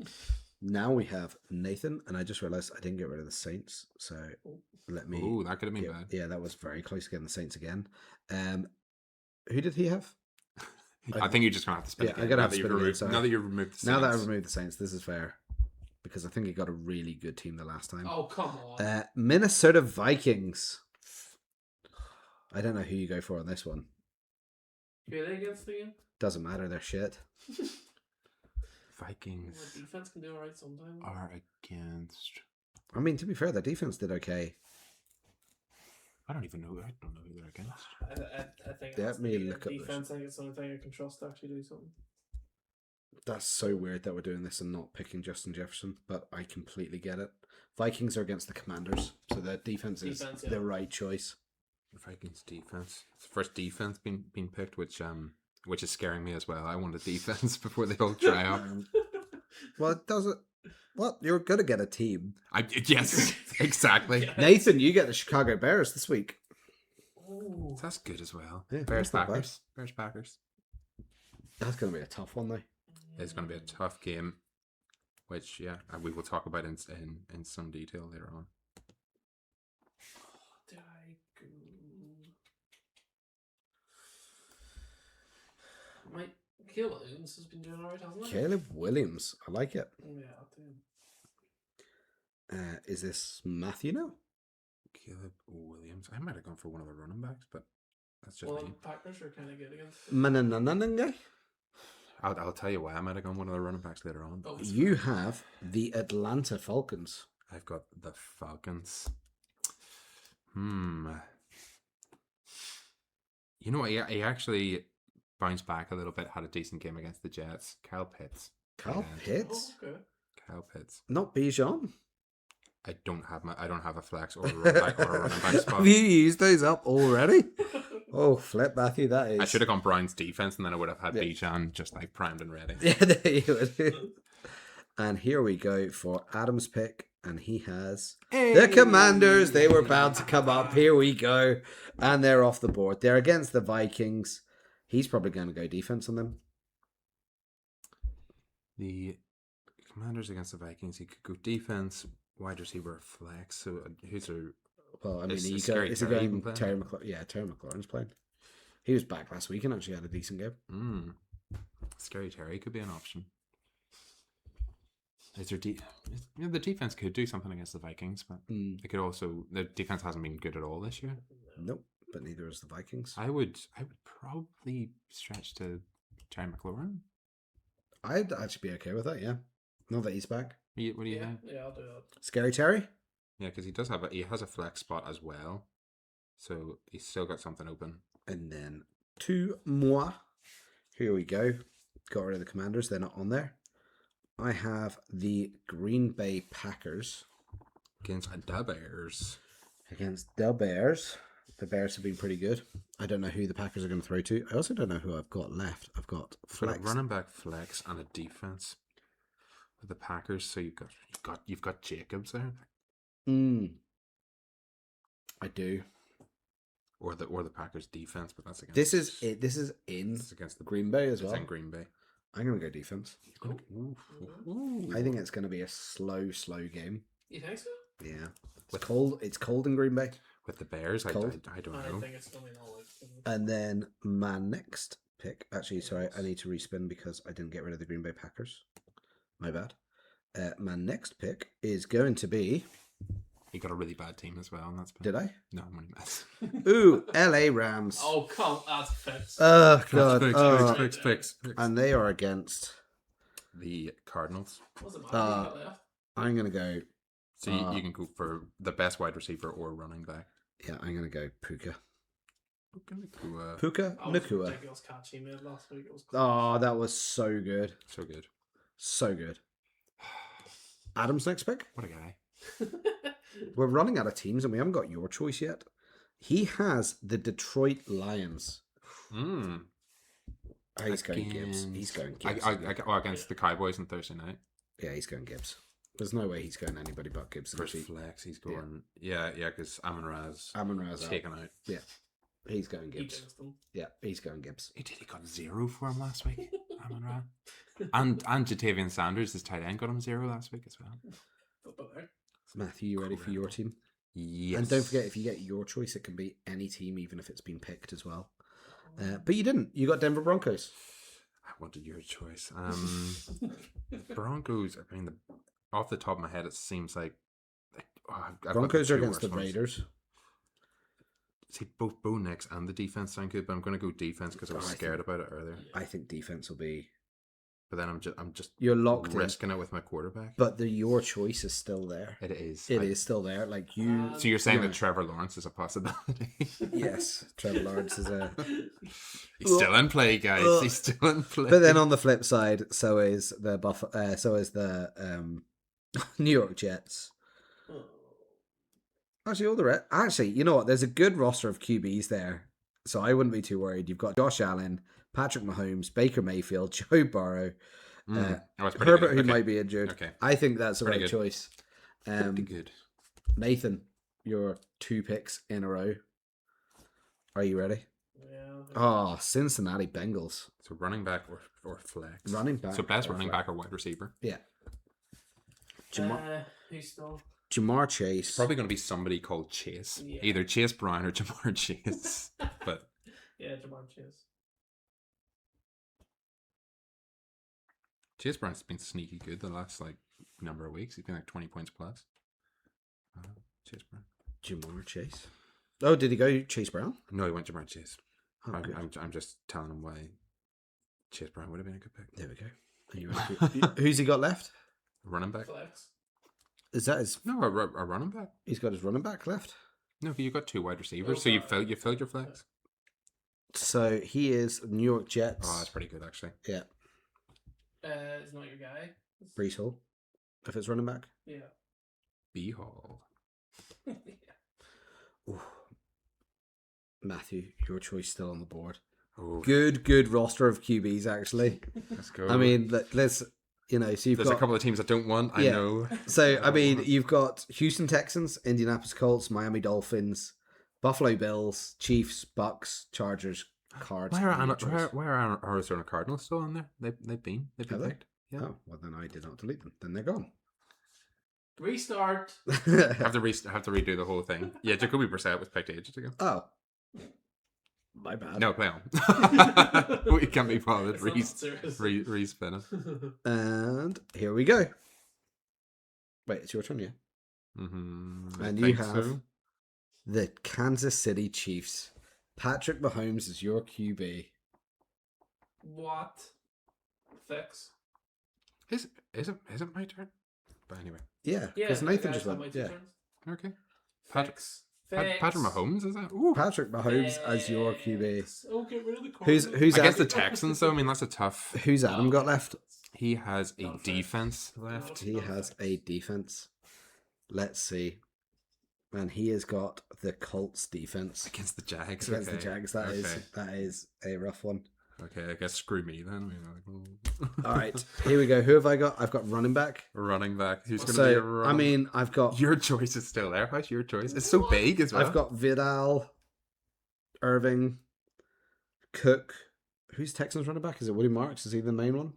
Now we have Nathan, and I just realized I didn't get rid of the Saints, so let me. Oh, that could have been bad. Yeah, that was very close to getting the Saints again. Who did he have? I think you're just gonna have to spin. Yeah, again. I'm gonna Now have that to you've spin again, removed- sorry. Now that you've removed the Saints. Now that I've removed the Saints, this is fair because I think he got a really good team the last time. Oh come on! Minnesota Vikings. I don't know who you go for on this one. Who are they against again? Doesn't matter, they're shit. Vikings The defense can do alright sometimes. are against. I mean, to be fair, their defense did okay. I don't even know. I don't know who they're against. I think Let that's me the look up this. defense. I think it's the only thing I can trust to actually do something. That's so weird that we're doing this and not picking Justin Jefferson, but I completely get it. Vikings are against the Commanders, so their defense is the right choice. Vikings defense. It's the first defense being picked, which which is scaring me as well. I want a defense before they all dry up. Well, it doesn't. Well, you're gonna get a team. Yes, exactly. Yeah. Nathan, you get the Chicago Bears this week. Ooh. That's good as well. Yeah, Bears that's not bad. Packers. Bears Packers. That's gonna be a tough one, though. It's going to be a tough game, which we will talk about in some detail later on. Did I go? Caleb Williams has been doing alright, hasn't he? Caleb Williams, I like it. Yeah, dude. Is this Matthew now? Caleb Williams. I might have gone for one of the running backs, but that's just Well, me. the Packers are kind of good against. Mananananga? I'll tell you why I might have gone one of the running backs later on. Oh, it's You fine. have the Atlanta Falcons. I've got the Falcons. You know, he actually bounced back a little bit, had a decent game against the Jets. Kyle Pitts. Kyle Yeah. Pitts? Oh, okay. Kyle Pitts. Not Bijan. I don't have a flex or a running back spot. Have you used those up already? Oh, flip, Matthew, that is. I should have gone Brown's defense, and then I would have had Yeah. Bijan just like primed and ready. Yeah, there you would. And here we go for Adam's pick, and he has the Commanders. They were bound to come up. Here we go, and they're off the board. They're against the Vikings. He's probably going to go defense on them. The Commanders against the Vikings. He could go defense, wide receiver, flex. So who's a Well, I mean, Is is Scary he Terry even going playing? Terry McLaurin? Yeah, Terry McLaurin's playing. He was back last week and actually had a decent game. Scary Terry could be an option. Is there the defense could do something against the Vikings, but it could also the defense hasn't been good at all this year. Nope, but neither is the Vikings. I would probably stretch to Terry McLaurin. I'd actually be okay with that, yeah. Now that he's back. What do you Yeah, think? yeah, I'll do that. Scary Terry? Yeah, because he has a flex spot as well, so he's still got something open. And then two moi. Here we go. Got rid of the Commanders. They're not on there. I have the Green Bay Packers Against the Bears. against the Bears. The Bears have been pretty good. I don't know who the Packers are going to throw to. I also don't know who I've got left. I've got For a flex. running back flex and a defense with the Packers, so you've got Jacobs there, I do. or the Packers defense, but that's against This is it. This is in It's against the Green Bay as It's well. in Green Bay. I'm going to go defense. Ooh. I think it's going to be a slow game. You think so? Yeah. It's cold. It's cold in Green Bay. With the Bears, I Cold. don't I know. think it's going to be all like. And then my next pick. Actually, sorry, I need to respin because I didn't get rid of the Green Bay Packers. My bad. My next pick is going to be. He got a really bad team as well, and that's bad. Did I? No, I'm only mess. Ooh, LA Rams. Oh, come, that's fixed. Oh god. Fix. And they are against. The Cardinals. What's the matter? You got left? I'm gonna go. So you can go for the best wide receiver or running back. Yeah, I'm gonna go Puka. Puka. Puka That was a Nakua. ridiculous catch he made last week. It was Oh, that was so good. So good. So good. Adam's next pick. What a guy. We're running out of teams and we haven't got your choice yet. He has the Detroit Lions. Oh, he's going Gibbs. He's going Gibbs. Against the Cowboys on Thursday night. Yeah, he's going Gibbs. There's no way he's going anybody but Gibbs. First flex, he's going. Yeah, because Amon-Ra's Amon-Ra's out. taken out. Yeah, he's going he Gibbs. jinxed them. Yeah, he's going Gibbs. He got 0 for him last week. Amon-Ra. And Jatavian Sanders, his tight end, got him 0 last week as well. But there. Matthew, you ready for your team? Yes. And don't forget, if you get your choice, it can be any team, even if it's been picked as well. But you didn't. You got Denver Broncos. I wanted your choice. Broncos. I mean, off the top of my head, it seems like I've got Broncos the are two against the worst ones. Raiders. See, both Bo Nix and the defense sound good, but I'm going to go defense because I was I scared think- about it earlier. I think defense will be. But then I'm just You're locked in. risking it with my quarterback. But your choice is still there. It is. It is still there. Like you. So you're saying Yeah. that Trevor Lawrence is a possibility? Yes, Trevor Lawrence is a. He's still in play, guys. Ugh. He's still in play. But then on the flip side, so is the New York Jets. Actually, all the rest. Actually, you know what? There's a good roster of QBs there, so I wouldn't be too worried. You've got Josh Allen, Patrick Mahomes, Baker Mayfield, Joe Burrow, That's pretty Herbert, good. who Okay. might be injured. Okay. I think that's the Pretty right good. choice. Pretty good. Nathan, your 2 picks in a row. Are you ready? Yeah. Oh, Cincinnati Bengals. So running back or flex. Running back So best or running flex. back or wide receiver. Yeah. Who's still? Jamar Chase. Probably going to be somebody called Chase. Yeah. Either Chase Brown or Jamar Chase. But Yeah, Jamar Chase. Chase Brown's been sneaky good the last number of weeks. He's been 20 points plus. Chase Brown. Jamar Chase. Oh, did he go Chase Brown? No, he went Jamar Chase. Oh, good. I'm just telling him why Chase Brown would have been a good pick. There we go. Are you ready? Who's he got left? Running back? Flex. Is that his? No, a running back. He's got his running back left. No, you've got 2 wide receivers, Oh, so you sorry. filled your flex. So he is New York Jets. Oh, that's pretty good actually. Yeah, It's not your guy. Brees Hall. If it's running back. Yeah. B Hall. Ooh. Matthew, your choice still on the board. Oh, Good roster of QBs actually. let's go. I mean, let's so you've there's got a couple of teams I don't want. I Yeah. know. So I mean, you've got Houston Texans, Indianapolis Colts, Miami Dolphins, Buffalo Bills, Chiefs, Bucks, Chargers, Cards. Where Patriots. are Arizona Cardinals still on there? They've been Have they? picked. Yeah. Oh, well then I did not delete them. Then they're gone. Restart. Have to redo the whole thing. Yeah, Jacoby Brissett was picked ages ago. Oh, my bad. No, play on. We can't be bothered. It's not that serious. Respin it. And here we go. Wait, it's your turn, yeah. Mm-hmm. And you have the Kansas City Chiefs. Patrick Mahomes is your QB. What? Fix. Is it my turn? But anyway, Yeah, Yeah, because Nathan guys, just have went. my two Yeah, turns. okay. Patrick Fix. Fix. Patrick Mahomes is that? Ooh. Patrick Mahomes as your QB. Fix. Oh, get rid of the Who's Cardinals. I guess the Adam, Texans though. I mean, that's a tough. who's Adam got left? He has a Not fixed. defense left He has a defense. Let's see. And he has got the Colts defense against the Jags. against okay. the Jags. Okay. That is a rough one. Okay, I guess screw me then. All right, here we go. Who have I got? I've got running back. Running back. Who's going to be a So running I mean, I've got your choice is still there. How's your choice? It's so big as well. I've got Vidal, Irving, Cook. Who's Texans running back? Is it Woody Marks? Is he the main one?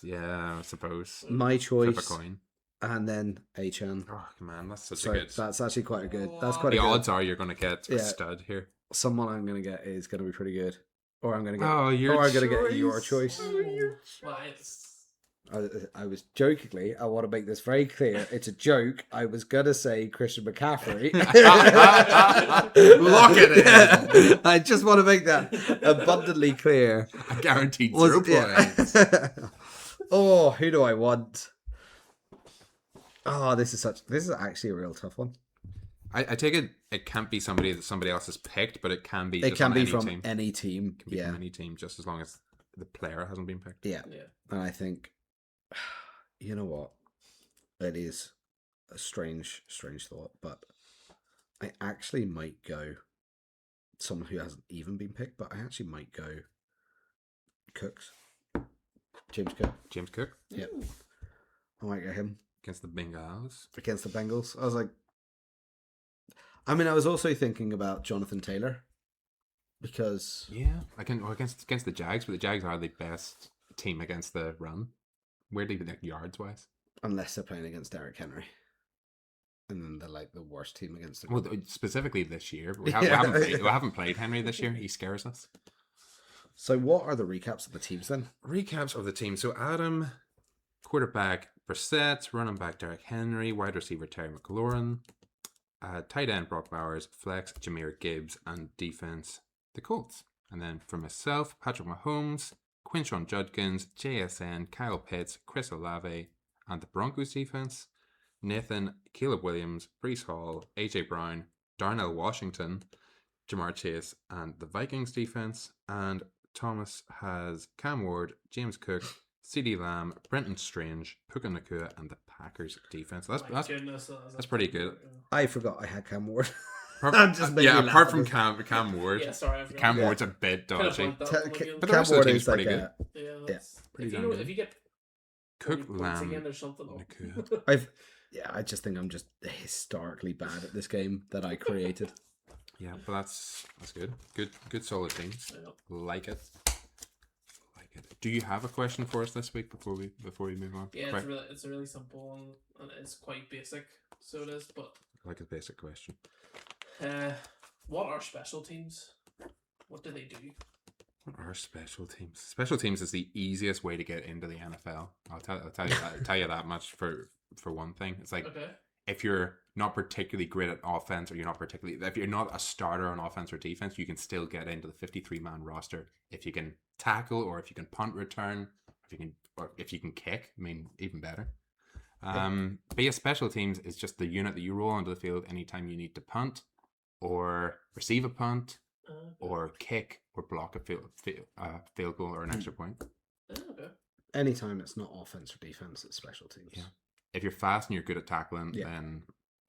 Yeah, I suppose. My Flip a choice, coin. and then Achan. Oh man, that's such So a good. that's actually quite a good. That's quite The a good. odds are you're going to get a Yeah. stud here. Someone I'm gonna get is gonna be pretty good, or I'm gonna get. Oh, your or I'm gonna choice. get your choice. I was jokingly. I want to make this very clear. It's a joke. I was gonna say Christian McCaffrey. Lock it in. I just want to make that abundantly clear. I guaranteed Was- 0 points. yeah. Oh, who do I want? Oh, this is actually a real tough one. I take it can't be somebody that somebody else has picked, but it can be. It just can on be any from team. any team. It can be Yeah, from any team, just as long as the player hasn't been picked. yeah. Yeah. And I think, you know what? It is a strange thought, but I actually might go someone who hasn't even been picked, but I actually might go Cooks. James Cook. James Cook Yeah. I might get him against the Bengals. against the Bengals. I was like, I mean, I was also thinking about Jonathan Taylor because Yeah, against the Jags, but the Jags are the best team against the run. Where do you think yards wise? unless they're playing against Derrick Henry, and then they're like the worst team against the Well, specifically this year, but we Yeah. haven't played Henry this year. He scares us. So, what are the recaps of the teams then? Recaps of the team. So Adam, quarterback Brissett, running back Derrick Henry, wide receiver Terry McLaurin, tight end Brock Bowers, flex Jahmyr Gibbs, and defense the Colts. And then for myself, Patrick Mahomes, Quinshon Judkins, JSN, Kyle Pitts, Chris Olave, and the Broncos defense. Nathan, Caleb Williams, Brees Hall, AJ Brown, Darnell Washington, Jamar Chase, and the Vikings defense. And Thomas has Cam Ward, James Cook, CeeDee Lamb, Brenton Strange, Puka Nakua, and the Packers defense. That's My goodness, that's pretty good. I forgot I had Cam Ward. I'm just making yeah, you laugh apart at from this. Cam Ward. Yeah, sorry, I forgot. Cam Yeah. Ward's a bit Kind of dodgy. blanked that one again. But the rest of the Cam Ward team's is like pretty good. a, Yeah, Yeah. that's, Pretty if you damn know, good. if you get Cook 40 points Lamb. again, there's something up. Nakua. I just think I'm just historically bad at this game that I created. Yeah, but that's good. Good solid teams. Yeah. Like it. Like it. Do you have a question for us this week before we move on? Yeah, Quick. it's a really simple one, and it's quite basic, so it is. But Like a basic question. what are special teams? What do they do? What are special teams? Special teams is the easiest way to get into the NFL. I'll tell you that, tell you that much for one thing. It's like Okay. if you're not particularly great at offense, or if you're not a starter on offense or defense, you can still get into the 53-man roster if you can tackle, or if you can punt return, if you can kick. I mean, even better. But yeah, special teams is just the unit that you roll onto the field anytime you need to punt, or receive a punt, or kick, or block a field goal or an extra point. Okay. Anytime it's not offense or defense, it's special teams. Yeah. If you're fast and you're good at tackling, Yeah. then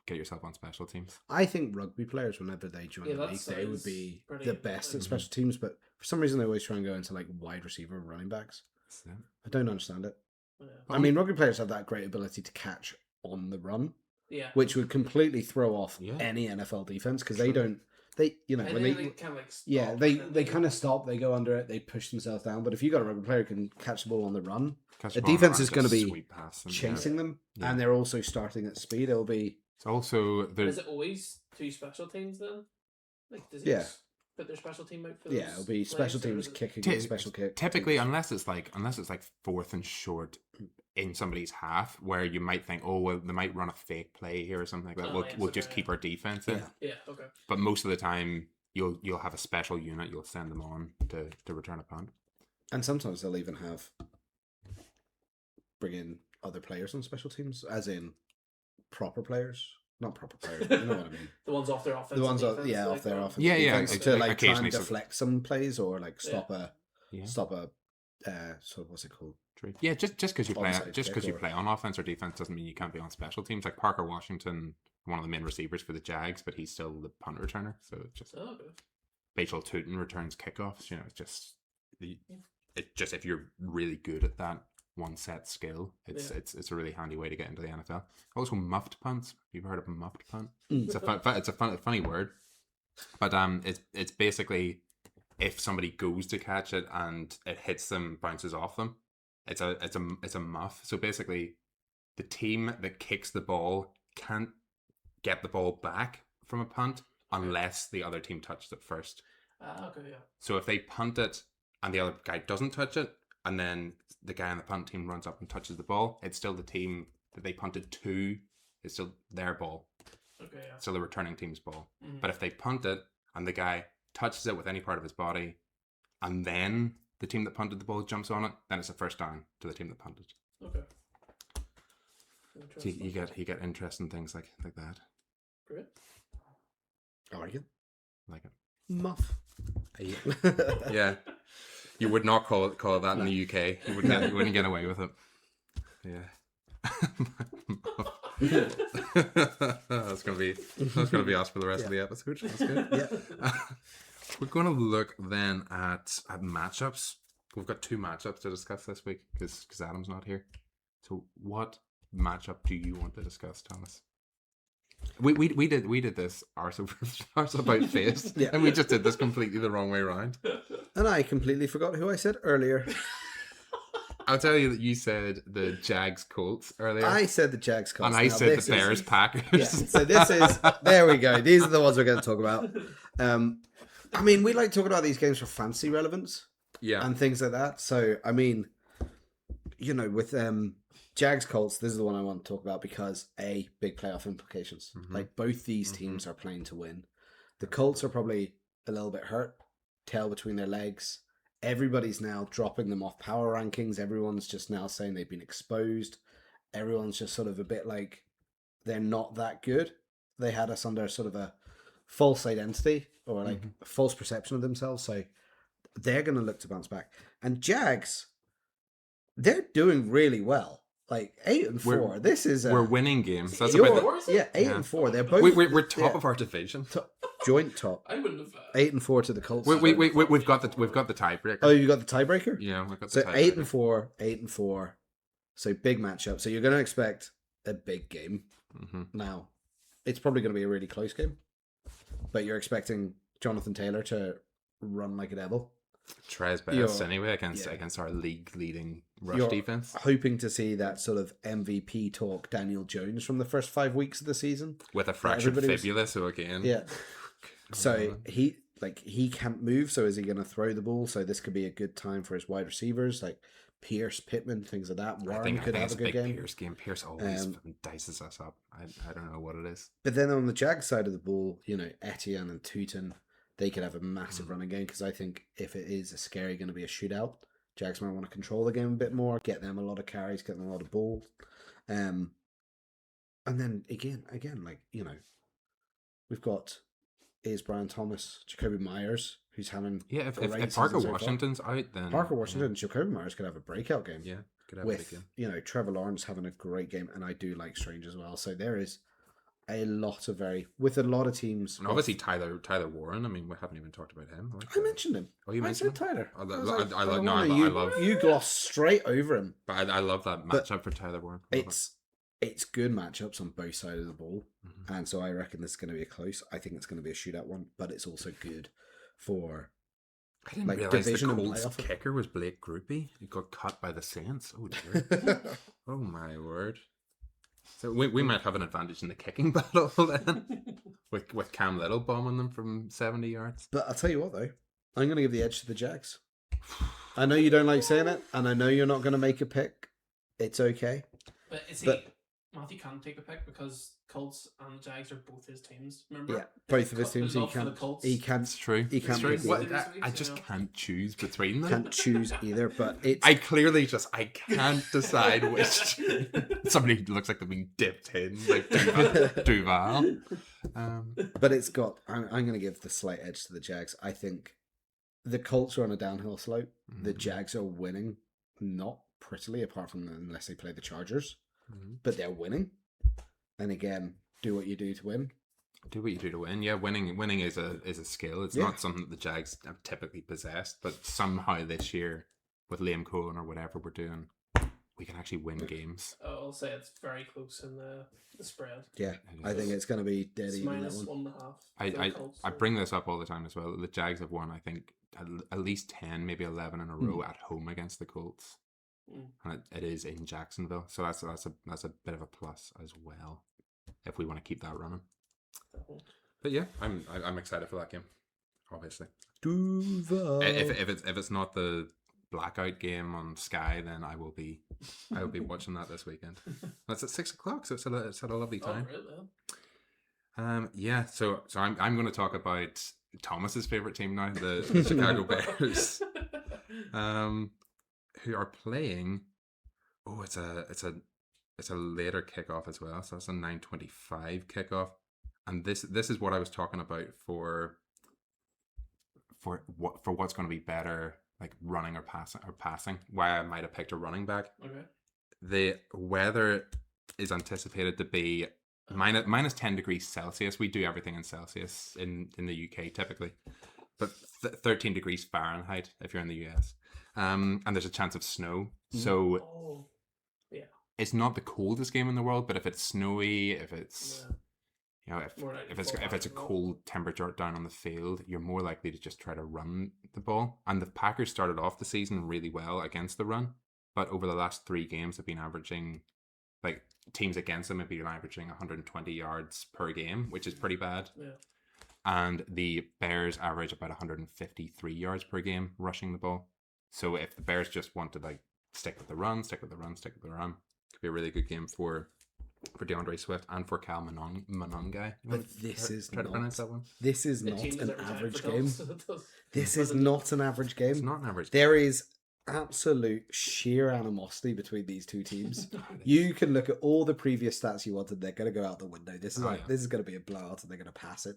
get yourself on special teams. I think rugby players, whenever they join Yeah, the that league, they would sounds be pretty- the best at Mhm. special teams, but for some reason they always try and go into like wide receiver and running backs. So, I don't understand it. Yeah. I mean, rugby players have that great ability to catch on the run, Yeah. which would completely throw off Yeah. any NFL defense because True. they don't. They, you know, And when then they kind of like stop, yeah, and they then kind of stop, they go under it, they push themselves down. But if you got a rugby player who can catch the ball on the run, catch the ball defense around, is gonna just be sweep past them, yeah. chasing them, Yeah. and they're also starting at speed, it'll be It's also Is there's it always two special teams then? Like, does Yeah. he put their special team out for yeah, those it'll be plays, special or teams is it- kicking, Ty- special kick. typically unless it's like fourth and short in somebody's half, where you might think, oh well, they might run a fake play here or something like that. Oh, we'll yes, we'll just okay. keep our defense in. Yeah. Yeah. Okay. But most of the time, you'll have a special unit. You'll send them on to return a punt. And sometimes they'll even bring in other players on special teams, as in proper players. Not proper players, but you know what I mean. The ones off their offense. The ones and off, defense, yeah, like off their that. offense. Yeah, yeah, defense, like, to like try and occasionally some- deflect some plays or like Yeah. stop a Yeah. so what's it called? True. Yeah, just because you play Onside just kick because you or- play on offense or defense doesn't mean you can't be on special teams. Like Parker Washington, one of the main receivers for the Jags, but he's still the punt returner. So it's just Oh, okay. Bachel Tootin returns kickoffs. You know, it's just if you're really good at that one set skill, it's a really handy way to get into the NFL. Also, muffed punts. You've heard of a muffed punt? It's a funny word, but it's basically if somebody goes to catch it and it hits them, bounces off them. It's a muff. So basically, the team that kicks the ball can't get the ball back from a punt unless the other team touched it first. Okay. Yeah. So if they punt it and the other guy doesn't touch it, and then the guy on the punt team runs up and touches the ball, it's still the team that they punted to. It's still their ball. Okay. Yeah. It's still the returning team's ball. Mhm. But if they punt it and the guy touches it with any part of his body, and then the team that punted the ball jumps on it, then it's a first down to the team that punted. Okay. So you get interesting things like that. Great. Oregon Like it. muff. Yeah. You would not call it that in the UK. You wouldn't get away with it. Yeah. that's gonna be us for the rest of the episode. That's good. Yeah. We're gonna look then at matchups. We've got two matchups to discuss this week because Adam's not here. So what matchup do you want to discuss, Thomas? We did this ours about face, Yeah. and we just did this completely the wrong way around. And I completely forgot who I said earlier. I'll tell you that you said the Jags Colts earlier, I said the Jags Colts. and I Now, said this the Bears is, Packers. Yeah, so this is there we go. These are the ones we're going to talk about. I mean, we like talking about these games for fantasy relevance Yeah. and things like that. So I mean, you know, with Jags Colts, this is the one I want to talk about because big playoff implications. Mhm. Like both these teams are playing to win. The Colts are probably a little bit hurt, tail between their legs. Everybody's now dropping them off power rankings. Everyone's just now saying they've been exposed. Everyone's just sort of a bit like they're not that good. They had us under sort of a false identity or like a false perception of themselves. So they're going to look to bounce back. And Jags, they're doing really well. Like 8-4. This is We're winning games. That's You're- about Four, is it? yeah, 8-4. They're both we're top yeah. of our division. joint top. I wouldn't have. 8-4 to the Colts. We've got the tiebreaker. Oh, you got the tiebreaker? Yeah, we've got So the tiebreaker. 8-4, 8-4. So big matchup. So you're going to expect a big game. Mm-hmm. Now, it's probably going to be a really close game, but you're expecting Jonathan Taylor to run like a devil. Try his best You're- anyway against yeah. our league leading rush You're defense hoping to see that sort of MVP talk Daniel Jones from the first 5 weeks of the season. with a fractured everybody was- fibula. So again, Yeah. So he can't move. So is he going to throw the ball? So this could be a good time for his wide receivers like Pierce, Pittman, things like that. I Warren think could have it's a a good big game. Pierce game. Pierce always Um, fucking dices us up. I don't know what it is. But then on the Jag side of the ball, Etienne and Tootin, they could have a massive running game because I think if it is going to be a shootout, Jags might want to control the game a bit more, get them a lot of carries, get them a lot of balls. And then again, we've got Brian Thomas, Jacoby Myers, who's having Yeah, if great Parker season so far. Washington's out, then Parker Washington, Jacoby Myers could have a breakout game. yeah, could have a big With game. Trevor Lawrence having a great game, and I do like Strange as well. So there is a lot of with a lot of teams. And obviously Tyler Warren. I mean, we haven't even talked about him. I mentioned him. Oh, you I mentioned said him? Tyler. I was love- I Tyler no, I Warner. lo- I love- You glossed straight over him. But I love that But matchup for Tyler Warren. I love it. It's good matchups on both sides of the ball, Mhm. and so I reckon this is going to be a close. I think it's going to be a shootout one, but it's also good for I didn't like, realize the division and Colts playoff. kicker was Blake Groupie. He got cut by the Saints. Oh dear. Oh my word. So we might have an advantage in the kicking battle then, with Cam Little bombing them from 70 yards. But I'll tell you what, though, I'm going to give the edge to the Jags. I know you don't like saying it, and I know you're not going to make a pick. It's okay. But is But- Matthew can't take a pick because Colts and Jags are both his teams. Remember? Yeah, both of his teams. He Love for the can't. Colts. He can't. It's true. He can't It's true. pick What- either. I just can't choose between them. Can't choose either. But it's. I clearly I can't decide which. Somebody looks like they've been dipped in, like Duval. But it's got. I'm going to give the slight edge to the Jags. I think the Colts are on a downhill slope. The Mhm. Jags are winning, not prettily, apart from unless they play the Chargers, Mhm. but they're winning. And again, do what you do to win. Do what you do to win. Yeah, winning is a skill. It's Yeah. not something that the Jags have typically possessed, but somehow this year with Liam Cohen or whatever we're doing, we can actually win games. I'll say it's very close in the spread. Yeah, It I think is. it's going to be dead It's even that minus one. 1.5. I, for the I, Colts, I so- bring this up all the time as well. The Jags have won, I think, at least 10, maybe 11 in a row at home against the Colts, and it is in Jacksonville, so that's a bit of a plus as well if we want to keep that running. But yeah, I'm excited for that game. Obviously, Duval. if it's not the blackout game on Sky, then I will be watching that this weekend. That's at 6:00, so it's at a lovely Oh, time. really? Yeah, so I'm going to talk about Thomas's favorite team now, the Chicago Bears, who are playing. Oh, it's a later kickoff as well, so it's a 9:25 kickoff, and this is what I was talking about for what's going to be better, like running or passing. Why I might have picked a running back. Okay. The weather is anticipated to be minus 10 degrees Celsius. We do everything in Celsius in the UK typically, but 13 degrees Fahrenheit if you're in the US. And there's a chance of snow. So Oh, it's not the coldest game in the world, but if it's snowy, if it's yeah. More like if it's a 4 cold temperature down on the field, you're more likely to just try to run the ball. And the Packers started off the season really well against the run, but over the last 3 games have been averaging, like, teams against them have been averaging 120 yards per game, which is pretty bad. Yeah. And the Bears average about 153 yards per game rushing the ball. So if the Bears just want to like stick with the run, could be a really good game for DeAndre Swift and for Cal Monongai. But this is try to not- pronounce that one. This is The not team an doesn't resign average for game. Colts, so it does- This is doesn't- not an average game. It's not an average. There is absolute sheer animosity between these two teams. You can look at all the previous stats you wanted; they're going to go out the window. This is Oh, yeah. this is going to be a blowout, and they're going to pass it.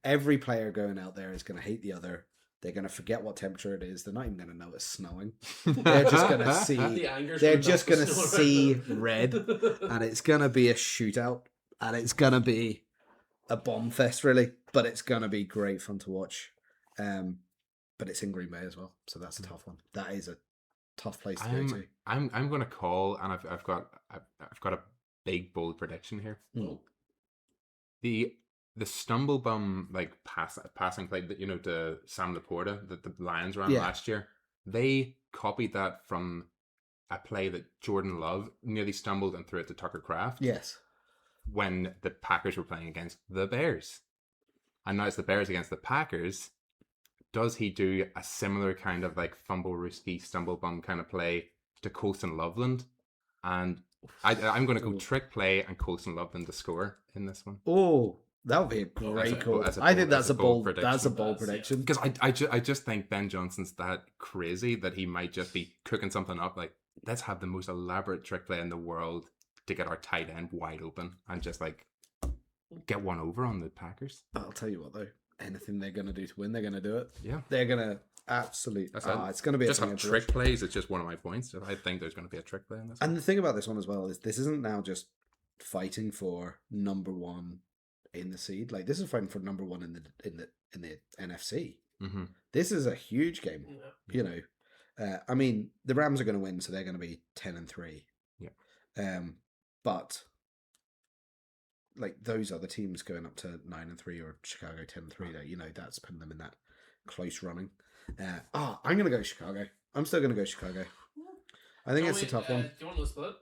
Every player going out there is going to hate the other. They're going to forget what temperature it is. They're not even going to know it's snowing. They're just going to see. The anger's They're going just up going to snow see around them. red, and it's going to be a shootout, and it's going to be a bomb fest, really. But it's gonna be great fun to watch. But it's in Green Bay as well, so that's a tough one. That is a tough place to go to. I'm going to call, and I've got a big bold prediction here. Mm. The stumble bum like passing play that to Sam Laporta that the Lions ran Yeah. last year. They copied that from a play that Jordan Love nearly stumbled and threw it to Tucker Kraft. Yes. When the Packers were playing against the Bears. And now it's the Bears against the Packers. Does he do a similar kind of like fumble risky stumble bum kind of play to Colston Loveland? And I'm going to go trick play and Colston Loveland to score in this one. Oh, that would be a great call. I think that's a bold prediction. That's a bold prediction. Because I just think Ben Johnson's that crazy that he might just be cooking something up. Like, let's have the most elaborate trick play in the world to get our tight end wide open and just like get one over on the Packers. I'll tell you what though, anything they're going to do to win, they're going to do it. Yeah. They're going to absolutely. It's going to be just have trick plays. It's just one of my points. I think there's going to be a trick play in this. And the thing about this one as well is this isn't now just fighting for number one in the seed. Like, this is fighting for number one in the NFC. Mm-hmm. This is a huge game. Yeah. I mean, the Rams are going to win, so they're going to be 10-3. Yeah. But like those other teams going up to 9-3 or Chicago 10-3, that's putting them in that close running. I'm going to go Chicago. I'm still going to go Chicago. I think it's a tough one. Do you want to split?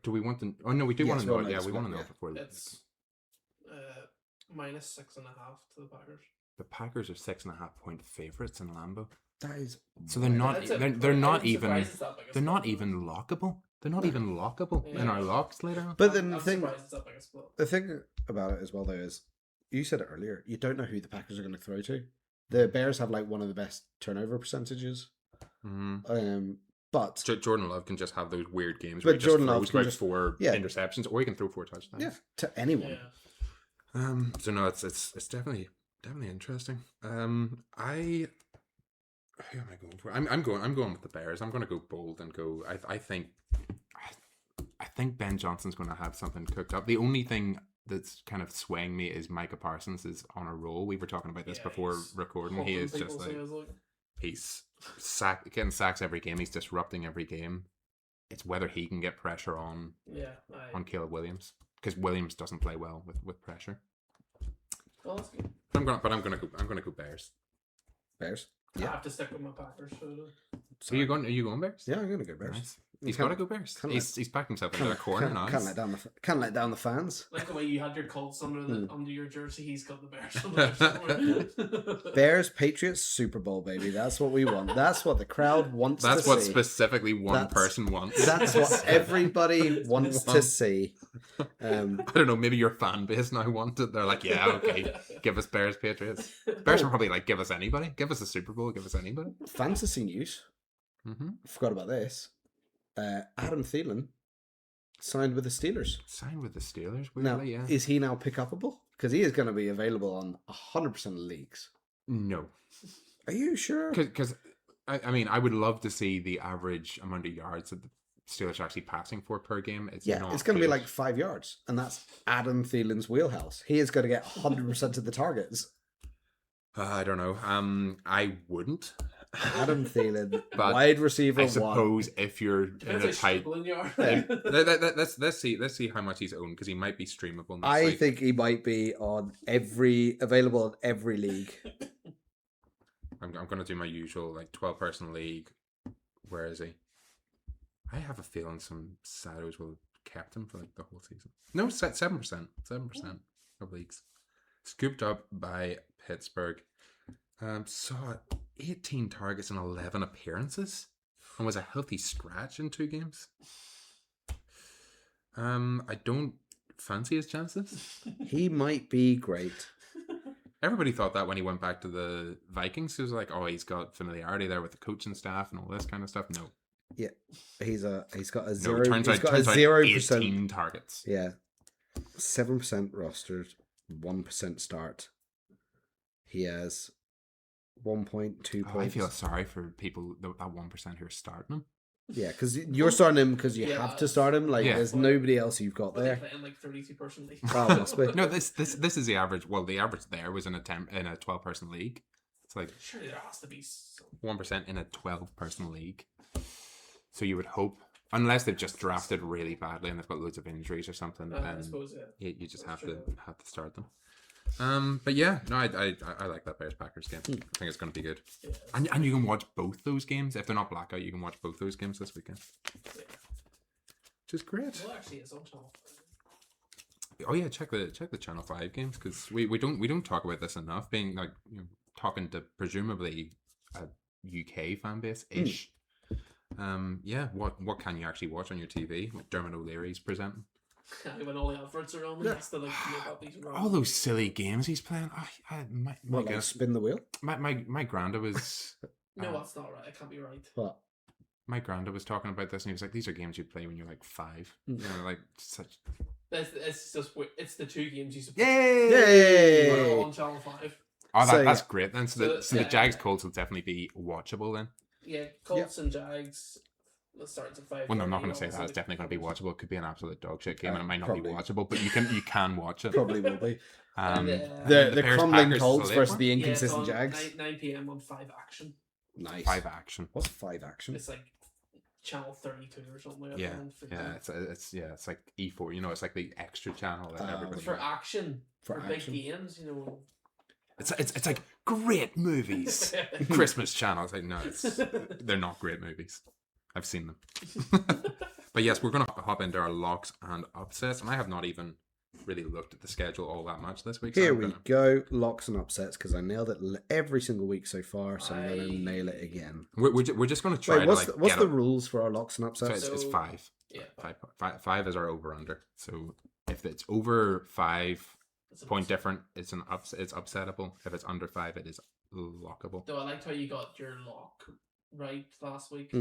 Do we want to? Oh no, we do want to know. Yeah, we want to know before. It's minus 6.5 to the Packers. The Packers are 6.5 point favorites in Lambeau. That is so they're not. They're not even. They're not even lockable. They're not even lockable in our locks later on. But then the thing about it as well though is, you said it earlier. You don't know who the Packers are going to throw to. The Bears have like one of the best turnover percentages. Mm-hmm. But Jordan Love can just have those weird games. But Jordan Love can just 4 interceptions, or he can throw 4 touchdowns. Yeah, to anyone. Yeah. So no, it's definitely interesting. Who am I going for? I'm going with the Bears. I'm going to go bold and go. I think Ben Johnson's going to have something cooked up. The only thing that's kind of swaying me is Micah Parsons is on a roll. We were talking about this before recording. He is just like he's getting sacks every game. He's disrupting every game. It's whether he can get pressure on Caleb Williams, because Williams doesn't play well with pressure. Well, that's good. I'm gonna go Bears. Bears. Yeah. I have to stick with my Packers. So are you going Bears? Yeah, I'm gonna go Bears. Nice. He's got to go Bears. He's backed himself into a corner now. Can't let down the fans. Like the way you had your Colts under your jersey, he's got the Bears. Bears, Patriots, Super Bowl, baby. That's what we want. That's what the crowd wants to see. That's what specifically one person wants. That's what everybody wants to see. I don't know, maybe your fan base now want it. They're like, yeah, okay, give us Bears, Patriots. Bears will probably like, give us anybody. Give us a Super Bowl, give us anybody. Fantasy news. Mm-hmm. Forgot about this. Adam Thielen signed with the Steelers. Weirdly, now, is he now pick upable? Because he is going to be available on 100% of leagues. No. Are you sure? Because I mean, I would love to see the average amount of yards that the Steelers are actually passing for per game. It's going to be like 5 yards, and that's Adam Thielen's wheelhouse. He is going to get 100% of the targets. I don't know. I wouldn't. Adam Thielen, wide receiver. I suppose if you're in a tight, let's see how much he's owned, because he might be streamable. I think he might be available on every league. I'm going to do my usual 12-person league. Where is he? I have a feeling some Sados will have kept him for the whole season. No, 7% of leagues. Scooped up by Pittsburgh. Saw 18 targets and 11 appearances, and was a healthy scratch in 2 games. I don't fancy his chances. He might be great. Everybody thought that when he went back to the Vikings. He was like, oh, he's got familiarity there with the coaching staff and all this kind of stuff. No. Yeah, he's got a 0%. No, turns out 18 targets. Yeah, 7% rostered, 1% start. He has 1.2 points. I feel sorry for people that 1% who are starting him. Yeah, because you're starting him because you Yeah, have to start him. Like, Yeah. there's nobody else you've got But they there. play in like 32-person league. Oh, must be. No, this is the average. Well, the average there was in a 12-person league. It's like Surely there has to be some. 1% in a 12-person league. So you would hope, unless they've just drafted really badly and they've got loads of injuries or something, I then suppose, yeah. you just That's have true. to start them. But yeah, no, I like that Bears Packers game. I think it's going to be good. Yeah. And you can watch both those games if they're not blackout. You can watch both those games this weekend, Yeah. which is great. Well, actually, it's on channel. Oh yeah, check the Channel 5 games because we don't talk about this enough. Being like talking to presumably a UK fan base ish. Yeah, what can you actually watch on your TV? What Dermot O'Leary's presenting. When all the adverts are on, he has to like make up these. All those silly games he's playing. My What, like goodness. spin the wheel? My granda was No, that's not right. It can't be right. What? my granda was talking about this and he was like, these are games you play when you're like 5. You know, like such. It's just it's the two games you support. Yay! On Channel 5. Oh, So, that's great then. So the yeah. Jags Colts will definitely be watchable then. Yeah, Colts and Jags. Let's start at 5. Well, no, I'm not going to say that. It's definitely going to be watchable. It could be an absolute dog shit game, and it might not probably. be watchable, but you can watch it. Probably will be. And, The Bears crumbling Packers is Colts the late versus one. the it's inconsistent on Jags. 9 p.m. on 5 Action. Nice. 5 action. What's 5 action? It's like Channel 32 or something like Yeah, that. it's like E4. You know, it's like the extra channel that everybody. For action, For for big action. games, you know. It's like great movies. Christmas channel. It's like no, they're not great movies. I've seen them. But yes, we're gonna hop into our locks and upsets, and I have not even really looked at the schedule all that much this week. So Here I'm we gonna- go. Locks and upsets because I nailed it every single week so far, so I'm going to nail it again. We're just gonna try Wait, to what's like what's get the it. rules for our locks and So upsets? it's So- 5. Yeah. Five is our over under. So if it's over 5 It's a point bit- different, it's it's upsettable. If it's under 5, it is lockable. Though I liked how you got your lock right last week.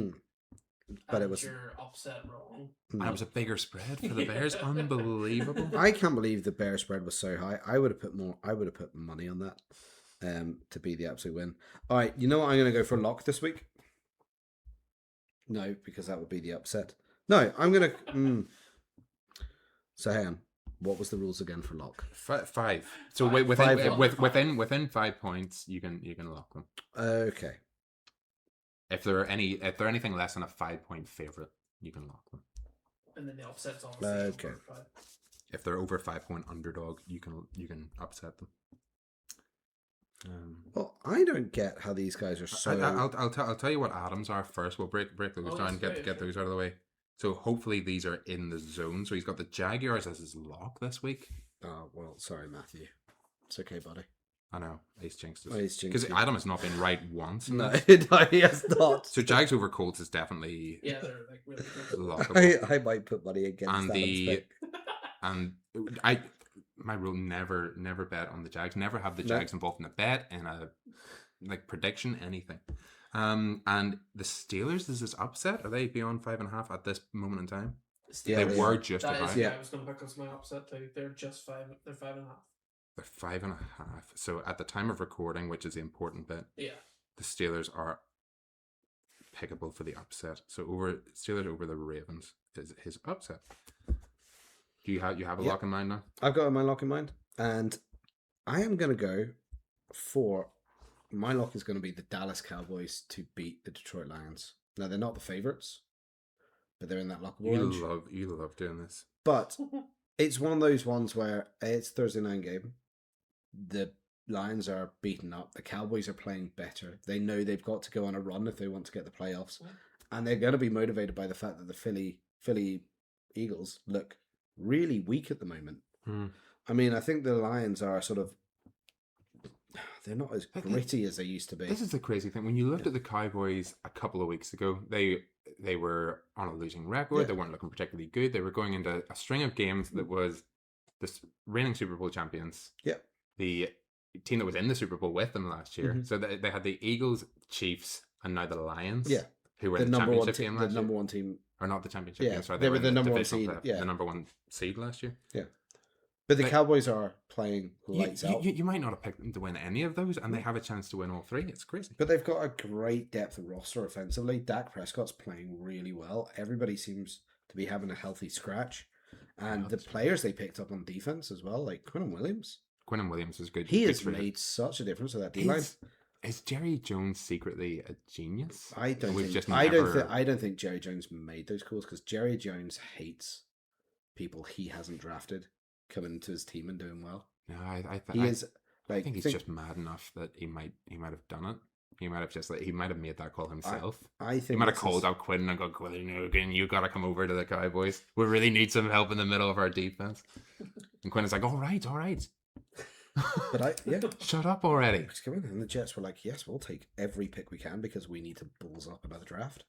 But it and was- your upset wrong. And it was a bigger spread for the Bears. Unbelievable. I can't believe the bear spread was so high. I would have put more. I would have put money on that to be the absolute win. All right, you know what? I'm going to go for a lock this week. No, because that would be the upset. No, I'm going to. So hang on. What was the rules again for lock? 5. So Five. within 5 points, you can lock them. Okay. If they're anything less than a 5-point favorite, you can lock them. And then the upset's obviously. Okay. over 5. If they're over 5-point underdog, you can upset them. Well, I don't get how these guys are so. I'll tell you what Adams are first. We'll break those Oh, down, that's get great, those out of the way. So hopefully these are in the zone. So he's got the Jaguars as his lock this week. Oh well, sorry, Matthew. It's okay, buddy. I know, Ace jinxed us. Oh, he's jinxed Because you. Adam has not been right once. No, no, he has not. So Jags over Colts is definitely Yeah, they're like really good. lockable. I might put money against And that. the and my rule never bet on the Jags. Never have the No. Jags involved in a bet, in a like prediction, anything. And the Steelers, is this upset? Are they beyond 5.5 at this moment in time? Yeah, they they were are. just That about. is, Yeah. I was going to pick us my upset too. They're just 5. They're 5.5. They're 5.5. So at the time of recording, which is the important bit, Yeah. the Steelers are pickable for the upset. So Steelers over the Ravens is his upset. Do you have a Yep. lock in mind now? I've got my lock in mind, and I am going to go for my lock is going to be the Dallas Cowboys to beat the Detroit Lions. Now they're not the favorites, but they're in that lockable range. You love doing this. But it's one of those ones where it's Thursday night game. The Lions are beaten up. The Cowboys are playing better. They know they've got to go on a run if they want to get the playoffs, and they're going to be motivated by the fact that the Philly Eagles look really weak at the moment. I mean, I think the Lions are sort of they're not as gritty as they used to be. This is the crazy thing. When you looked at the Cowboys a couple of weeks ago, they were on a losing record. Yeah. They weren't looking particularly good. They were going into a string of games that was the reigning Super Bowl champions. Yeah. The team that was in the Super Bowl with them last year. Mhm. So they had the Eagles, Chiefs, and now the Lions. Yeah. Who were The in the number one championship team. game The last number year. one team. Or not the championship Yeah, game, sorry. they were in the number one divisional seed, playoff- yeah. The number one seed last year. But the Like, Cowboys are playing lights out. you might not have picked them to win any of those, and they have a chance to win all three. It's crazy. But they've got a great depth of roster offensively. Dak Prescott's playing really well. Everybody seems to be having a healthy scratch. And the players they picked up on defense as well, like Quinnen Williams. Quinnen Williams is good. He good has for you. made such a difference with that D-line. Is Jerry Jones secretly a genius? I don't We've think. just I never- don't think Jerry Jones made those calls because Jerry Jones hates people he hasn't drafted coming into his team and doing well. No, He is I like think he's just mad enough that he might have done it. He might have just he might have made that call himself. I think He might have this called is- out Quinn and gone, Quinn, you gotta come over to the Cowboys. We really need some help in the middle of our defense. And Quinn is like, all right. But Shut up already. It's coming, and the Jets were like, "Yes, we'll take every pick we can because we need to balls up another draft."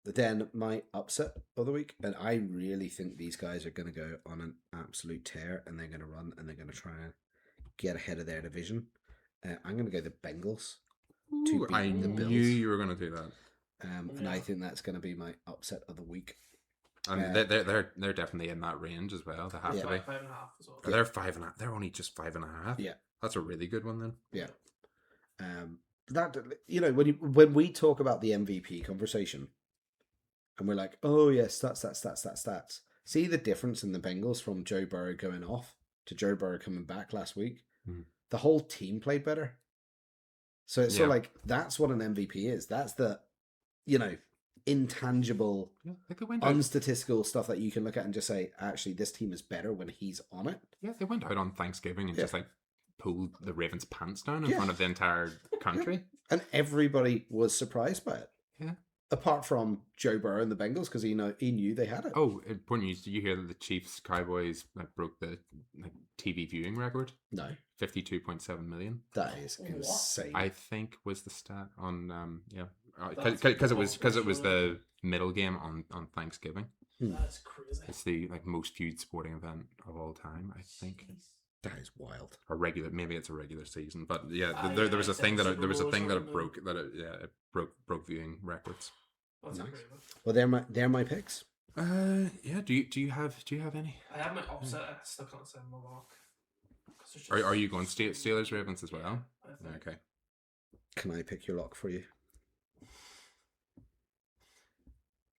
But then my upset of the week, and I really think these guys are going to go on an absolute tear, and they're going to run, and they're going to try and get ahead of their division. I'm going to go the Bengals to beat I the knew Bills, you were going to do that. and I think that's going to be my upset of the week. And they're definitely in that range as well. They have Yeah. to be. 5.5 as well. They're 5.5. They're only just 5.5. Yeah. That's a really good one then. Yeah. That when we talk about the MVP conversation, and we're like, oh yeah, stats. See the difference in the Bengals from Joe Burrow going off to Joe Burrow coming back last week. The whole team played better. So it's sort of like that's what an MVP is. That's the, intangible, Yeah, like they went out. unstatistical stuff that you can look at and just say, actually, this team is better when he's on it. Yeah, they went out on Thanksgiving and Yeah. just pulled the Ravens' pants down in Yeah. front of the entire country. And everybody was surprised by it. Yeah. Apart from Joe Burrow and the Bengals, because he knew they had it. Oh, important news! Did you hear that the Chiefs Cowboys broke the TV viewing record? No, 52.7 million. that is What? insane. I think was the stat on That's because it was impossible. the middle game on Thanksgiving. That's crazy. It's the most viewed sporting event of all time. I think. Jeez. That is wild. Or maybe it's a regular season, but yeah, Ah, there yeah, was a except thing that Super there was a Bowl thing that sort it of broke it broke viewing records. That's Nice. incredible. Well, they're my picks. Yeah. Do you have any? I have my upset. I still can't say my lock. 'Cause there's Are just- you going Steelers Ravens as well? Yeah, I think. Okay. Can I pick your lock for you?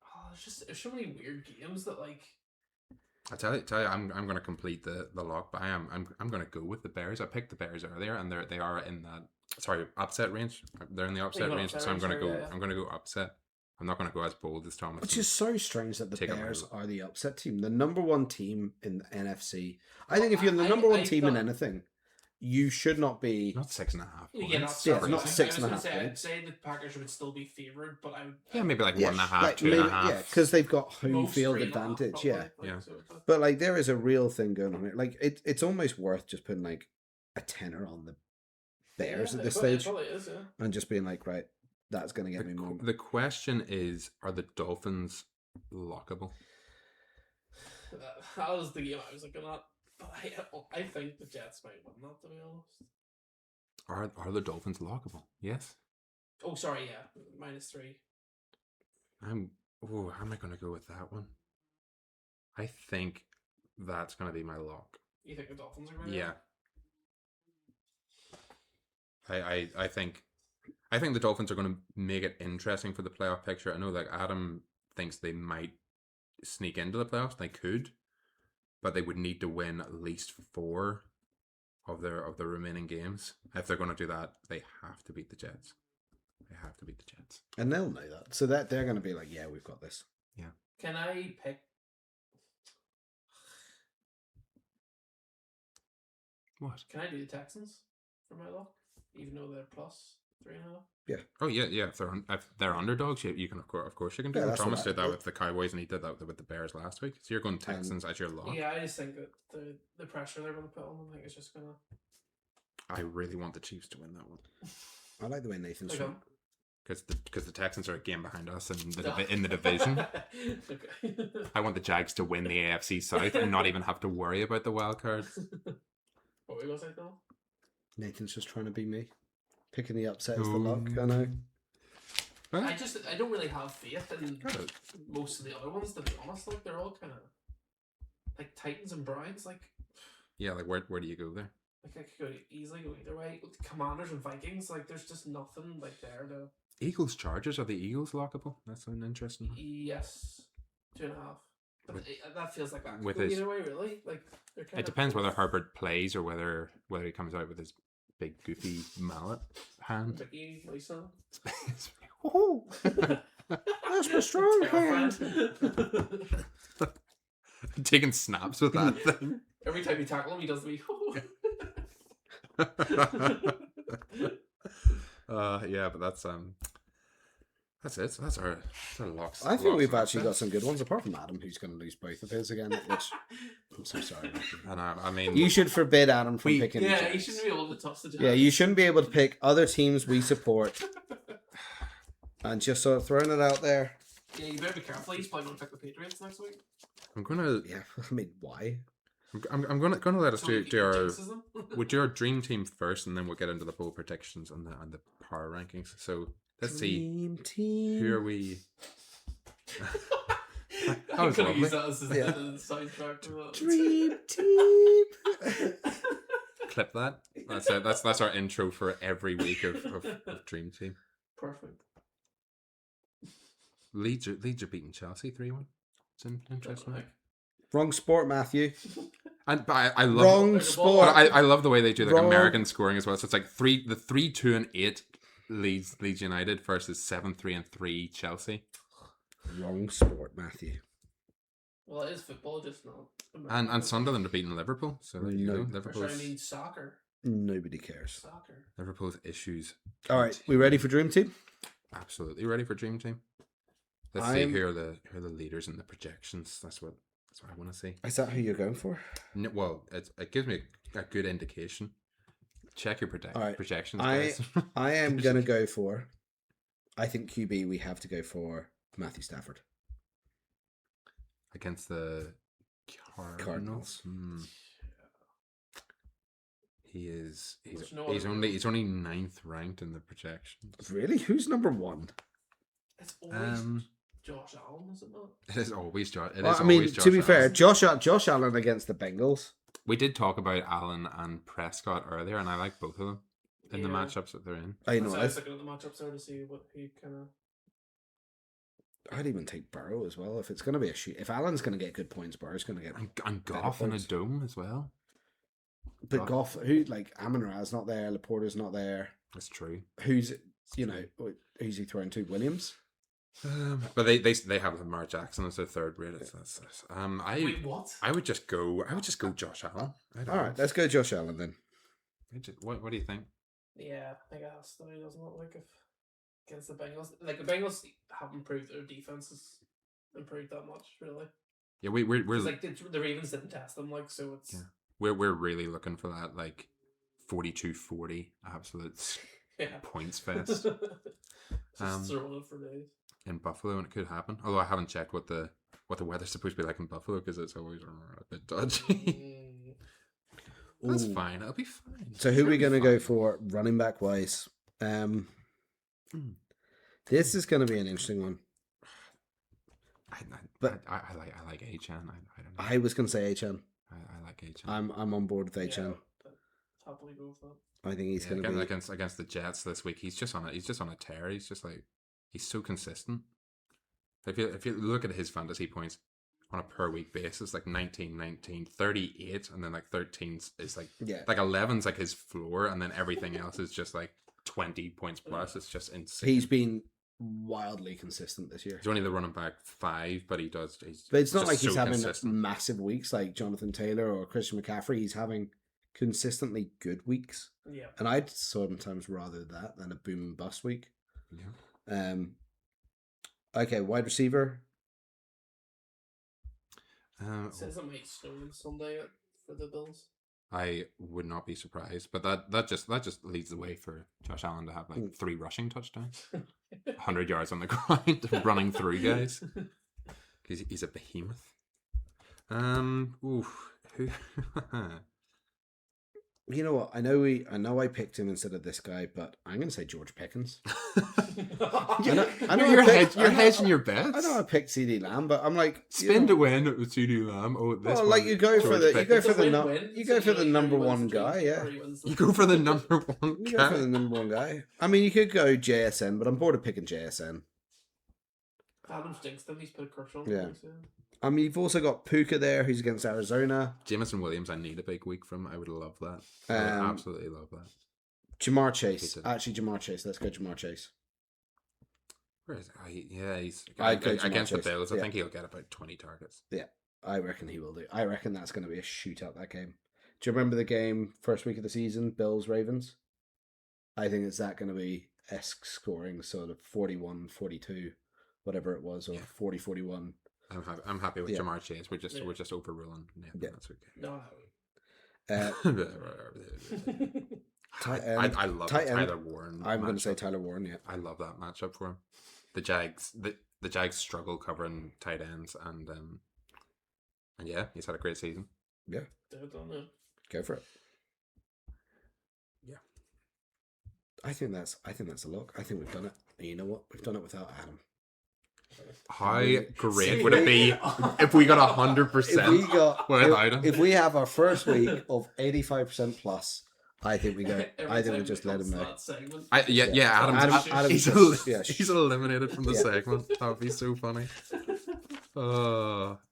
Oh, there's so many weird games that I tell you, I'm going to complete the lock, but I'm going to go with the Bears. I picked the Bears earlier, and they are in that upset range. They're in the upset got range, upset so I'm going to range, go. yeah. I'm going to go upset. I'm not going to go as bold as Thomas. Which is so strange that the Take up my Bears vote. are the upset team, the number one team in the NFC. I think if you're the number one I team in thought- anything, you should not be. not 6.5 points. yeah, not Yeah, six. not I was 6.5 gonna say, I'd points. say the Packers would still be favored, but I would. Yeah, maybe like Yeah, 1.5, like 2.5. Yeah, because they've got home most field 3.5 advantage. probably, Yeah, Yeah. so it's- but like there is a real thing going on here. Like it's almost worth just putting like a tenner on the Bears Yeah, at this it probably- stage it probably is, yeah. and just being like, right, that's going to get me more. The question is, are the Dolphins lockable? That was the game I was looking at. But I think the Jets might win that, to be honest. Are the Dolphins lockable? Yes. Oh, sorry, yeah. -3. How am I going to go with that one? I think that's going to be my lock. You think the Dolphins are going to Yeah. I think the Dolphins are going to make it interesting for the playoff picture. I know like Adam thinks they might sneak into the playoffs. They could, but they would need to win at least 4 of their remaining games. If they're going to do that, they have to beat the Jets. They have to beat the Jets. And they'll know that. So that they're going to be like, yeah, we've got this. Can I pick? What? Can I do the Texans for my lock, even though they're +3.5? Oh yeah. If they're underdogs, you can of course you can do Yeah, it. that's Thomas what did I- that with the Cowboys, and he did that with the Bears last week. So you're going Texans as your lock. Yeah, I just think that the pressure they're going to put on them, I think it's just going to. I really want the Chiefs to win that one. I like the way Nathan's Okay. Because the Texans are a game behind us in the division. Okay. I want the Jags to win the AFC South and not even have to worry about the wild card. What were you going to say, Phil? Nathan's just trying to be me. Picking the upset as the lock, I know. Well, I don't really have faith in good. most of the other ones, to be honest. Like they're all kind of like Titans and Browns, like Yeah, like where do you go there? I could easily go either way. With Commanders and Vikings, like there's just nothing like there to. Eagles Chargers, are the Eagles lockable? That's an interesting one. Yes, 2.5. But that feels like that could with go his- either way, really. Like they're kind It depends whether Herbert plays or whether he comes out with his big goofy mallet hand. Mickey Mouse. Oh, that's my strong hand. Taking snaps with that thing. Every time you tackle him, he does the Yeah, but that's it. So that's our locks. I think locks we've up actually there. got some good ones, apart from Adam, who's going to lose both of his again. Which I'm so sorry. And I mean, You should forbid Adam from We- picking. the Yeah, Jets. he shouldn't be able to touch the Jets. Yeah, you shouldn't be able to pick other teams we support. And just sort of throwing it out there. Yeah, you better be careful. He's probably going to pick the Patriots next week. I'm gonna Yeah, I mean, why? I'm gonna let us So do he our jinxes them. we'll do our dream team first, and then we'll get into the bowl predictions and the power rankings. So let's see, Dream team. who are we? I'm was going to lovely. use that as the Yeah. soundtrack for that. Dream team. Clip that. That's it. That's our intro for every week of Dream Team. Perfect. Leeds are beating Chelsea 3-1. It's an interesting. Like, Wrong sport, Matthew. And but I love Wrong Like a ball. sport. I love the way they do like Wrong. American scoring as well. So it's like 3, 2, and 8 Leeds United versus 7, 3, and 3 Chelsea. Wrong sport, Matthew. well, it is football, just not. And Sunderland are beating Liverpool. So there you No. go. For sure, Liverpool's I need soccer. Nobody cares. Soccer. Liverpool's issues. All right, we ready for Dream Team? Absolutely ready for Dream Team. Let's see who are the leaders and the projections. That's what I want to see. Is that who you're going for? Well, it gives me a good indication. Check your All right. projections, I guys. I am going to go for. I think QB we have to go for Matthew Stafford. Against the Cardinals. He's There's no he's other only room. he's only 9th ranked in the projections. Really? Who's number one? It's always Um, Josh Allen, is it not? It is always Josh. Well, I mean, to be fair, Josh Allen against the Bengals. we did talk about Allen and Prescott earlier, and I like both of them in the Yeah. matchups that they're in. I So know. I was looking at the matchups there to see what he kind of. I'd even take Burrow as well. If it's going to be a shoot, if Allen's going to get good points, Burrow's going to get. And Goff in a points. dome as well. But Goff, who like Amon-Ra's not there, Laporta's not there. That's true. Who's who's he throwing to? Williams. But they have Lamar Jackson as their third rated. Wait, what? I would just go Josh Allen. I don't All know. right, let's go Josh Allen then. What do you think? Yeah, I guess that he doesn't look like if against the Bengals. Like the Bengals haven't improved their defense has improved that much, really. Yeah, we're 'Cause, like the Ravens didn't test them, like so it's. Yeah. we're really looking for that like 42-40 absolute Yeah. points fest Just Um, throwing it for days. in Buffalo, and it could happen. Although I haven't checked what the weather's supposed to be like in Buffalo because it's always a bit dodgy. That's Ooh. fine. It'll be fine. So who are we It'll be going to go fine. for running back wise? This is going to be an interesting one. But- I like Achan. I don't know. I was going to say HN. I like Achan. I'm on board with HN. Yeah, happily go with that. I think he's Yeah, going to be. against the Jets this week. He's just on a tear. He's just like he's so consistent. If you look at his fantasy points on a per week basis, like 19, 19, 38, and then like 13 is like Yeah. like 11's like his floor, and then everything else is just like 20 points plus. It's just insane. He's been wildly consistent this year. He's only the running back 5, but he's But it's not just like he's so having consistent. massive weeks like Jonathan Taylor or Christian McCaffrey. He's having consistently good weeks. Yeah. And I'd sometimes rather that than a boom and bust week. Yeah. Okay, wide receiver. It says it might snow on Sunday for the Bills. I would not be surprised, but that just leads the way for Josh Allen to have like 3 rushing touchdowns, 100 yards on the ground, running through guys. He's a behemoth. Who? You know what? I know I picked him instead of this guy, but I'm going to say George Pickens. I know You're I hedging your bets. I know I picked CD Lamb, but I'm like Spin to win with CD Lamb. Oh, this well, one, like you go for George the Pickens. number one guy, yeah. You go for the number one You go for the guy. number one guy. I mean, you could go JSN, but I'm bored of picking JSN. Adam stinks. Then he's put Kershaw. Yeah. I mean, you've also got Puka there, who's against Arizona. Jameson Williams, I need a big week from. I would love that. I would absolutely love that. Jamar Chase. Actually, Jamar Chase. Let's go Jamar Chase. Where is he? Yeah, he's I'd go Jamar against the Chase. Bills. I Yeah. think he'll get about 20 targets. Yeah, I reckon he will do. I reckon that's going to be a shootout, that game. Do you remember the game first week of the season, Bills-Ravens? I think it's that going to be esque scoring, sort of 41-42, whatever it was, or 40-41. I'm happy with Yeah. Jamar Chase. We're just overruling. Yeah, that's okay. No. Tight end. I love Tight end. Tyler Warren. I'm going to say matchup. Tyler Warren, yeah. I love that matchup for him. The Jags, the Jags struggle covering tight ends, and yeah, he's had a great season. Yeah, go for it. Yeah, I think that's a look. I think we've done it. And you know what? We've done it without Adam. How great would it be if we got 100% without him? If we have our first week of 85% plus, I think we go. I think we just let him know. Adam's just- yeah. he's eliminated from the Yeah. segment. That would be so funny.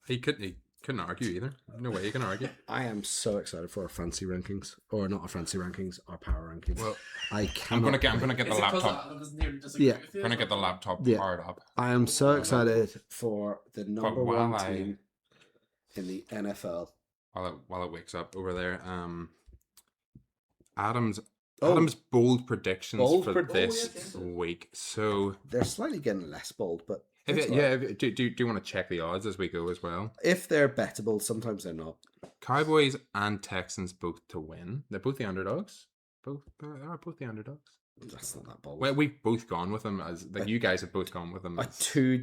He couldn't argue either. No way you can argue. I am so excited for our fancy rankings, or not our fancy rankings, our power rankings. Well, I I'm cannot. gonna get the laptop. Yeah. I'm gonna get the laptop Yeah. powered up. I am so excited for the number while one I- team in the NFL. While it wakes up over there. Adam's Oh. Adam's bold predictions Bold for pred- this Oh, yes. week. So They're slightly getting less bold, but do it's all right. you want to check the odds as we go as well? If they're bettable, sometimes they're not. Cowboys and Texans both to win. They're both the underdogs. They are both the underdogs. That's not that bold. Well, we've both gone with them as like you guys have both gone with them a two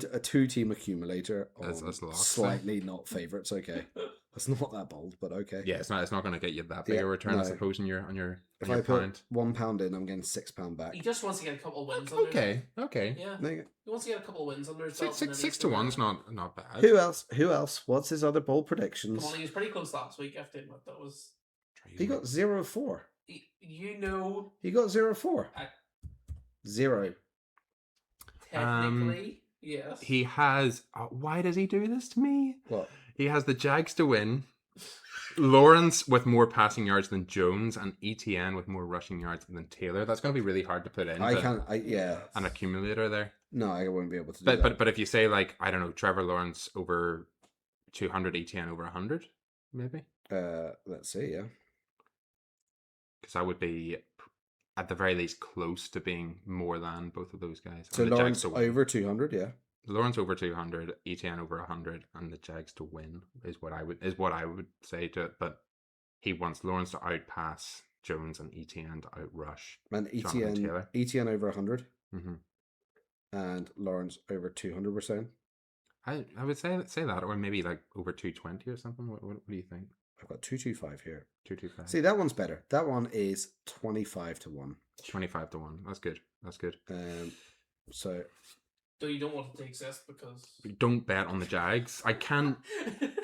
team accumulator As on locks, slightly not favourites. Okay, that's not that bold, but okay. Yeah, it's not going to get you that big Yeah, a return, I no. suppose, on your If on I your put pound. £1 in, I'm getting £6 back. He just wants to get a couple of wins. Under Okay. Yeah. There you go. He wants to get a couple of wins under his belt. and then Six he's to gonna- 1's not bad. Who else? What's his other bold predictions? Come on, he was pretty close last week. After him, that was. He got 0-4. You know, He got 0-4. I- 0. technically, yes. He has. Why does he do this to me? What? He has the Jags to win. Lawrence with more passing yards than Jones, and ETN with more rushing yards than Taylor. That's going to be really hard to put in. I but can't. Yeah. An accumulator there. No, I won't be able to do But if you say like I don't know, Trevor Lawrence over 200, ETN over 100, maybe that. Let's see. Yeah. because that would be at the very least close to being more than both of those guys. So And the Lawrence Jags to win. over 200. Yeah. Lawrence over 200, ETN over 100, and the Jags to win is what I would say to it. But he wants Lawrence to outpass Jones and ETN to outrush. And Jonathan Taylor. ETN over 100, Mm-hmm. and Lawrence over 200%. I would say that, or maybe like over 220 or something. What do you think? I've got 225 here. 225. See, that one's better. That one is 25-1. 25 to 1. That's good. That's good. So So you don't want to take Zest because. Don't bet on the Jags. I can't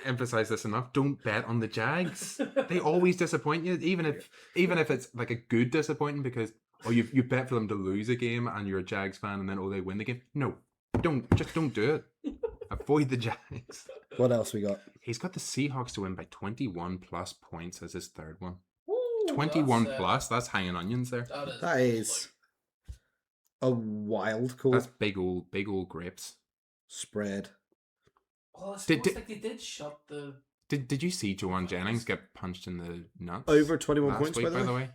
emphasize this enough. Don't bet on the Jags. They always disappoint you, even if it's like a good disappointment because you bet for them to lose a game and you're a Jags fan and then they win the game. No, don't do it. Avoid the Jags. what else we got? He's got the Seahawks to win by 21 plus points as his third one. Ooh, 21 that's, plus. That's hanging onions there. That is a wild call. That's big old grapes. Spread. Well, I Did- suppose like they did shut the. Did you see Joanne Jennings get punched in the nuts? Over 21 last points, week, by the way.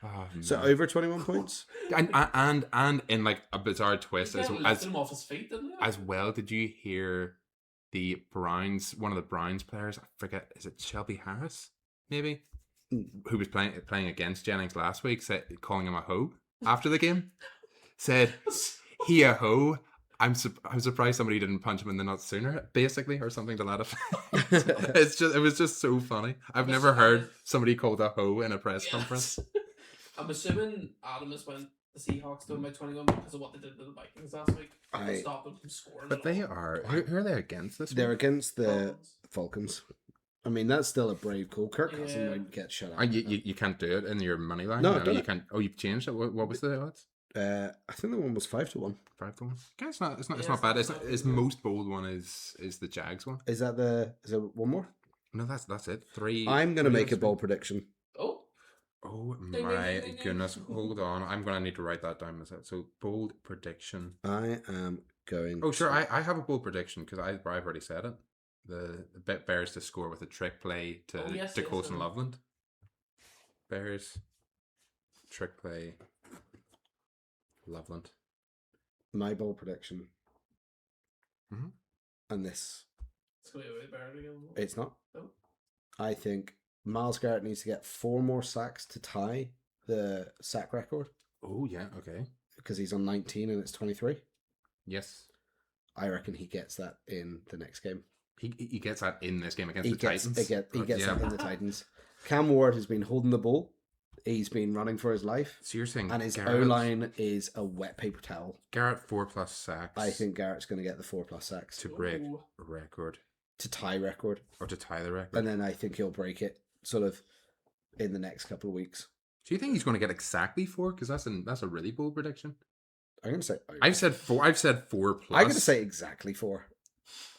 Oh, So no. over 21 points? and in like a bizarre twist He as kinda lifted him off his feet, didn't he? as well. Did you hear the Browns? One of the Browns players, I forget, is it Shelby Harris? Maybe who was playing against Jennings last week, said calling him a hoe after the game. Said he a hoe. I'm surprised somebody didn't punch him in the nuts sooner, basically, or something to that effect. It was just so funny. I've never heard somebody called a hoe in a press conference. I'm assuming Adam has went the Seahawks doing by 21 because of what they did to the Vikings last week. They stopped them from scoring. But they are. Who are they against this They're week? against the Falcons. I mean, that's still a brave call. Kirk Cousins might get shut out. You can't do it in your money line. No, you can't. Oh, you've changed it. What was the odds? I think the one was 5-1. 5-1. Okay, it's not bad. It's most bold one is the Jags one. Is it one more? No, that's it. 3. I'm gonna make a bold prediction. Oh my goodness! Hold on, I'm gonna need to write that down. So bold prediction. I am going. Oh sure, I have a bold prediction because I've already said it. The Bears to score with a trick play to Colson Loveland. Bears trick play. Loveland. My bold prediction. Mm-hmm. And this. It's going to be a bit better again. It's not. No. I think Myles Garrett needs to get 4 more sacks to tie the sack record. Oh yeah, okay. Because he's on 19 and it's 23. Yes. I reckon he gets that in the next game. He gets that in this game against the Titans. He gets that in the Titans. Cam Ward has been holding the ball. He's been running for his life. So you're saying and his O-line is a wet paper towel. Garrett 4+ sacks. I think Garrett's going to get the 4+ sacks. To break record. To tie record. Or to tie the record. And then I think he'll break it sort of in the next couple of weeks. Do you think he's going to get exactly 4? Because that's a really bold prediction. I'm going to say... I've said 4. I've said 4+. I'm going to say exactly 4.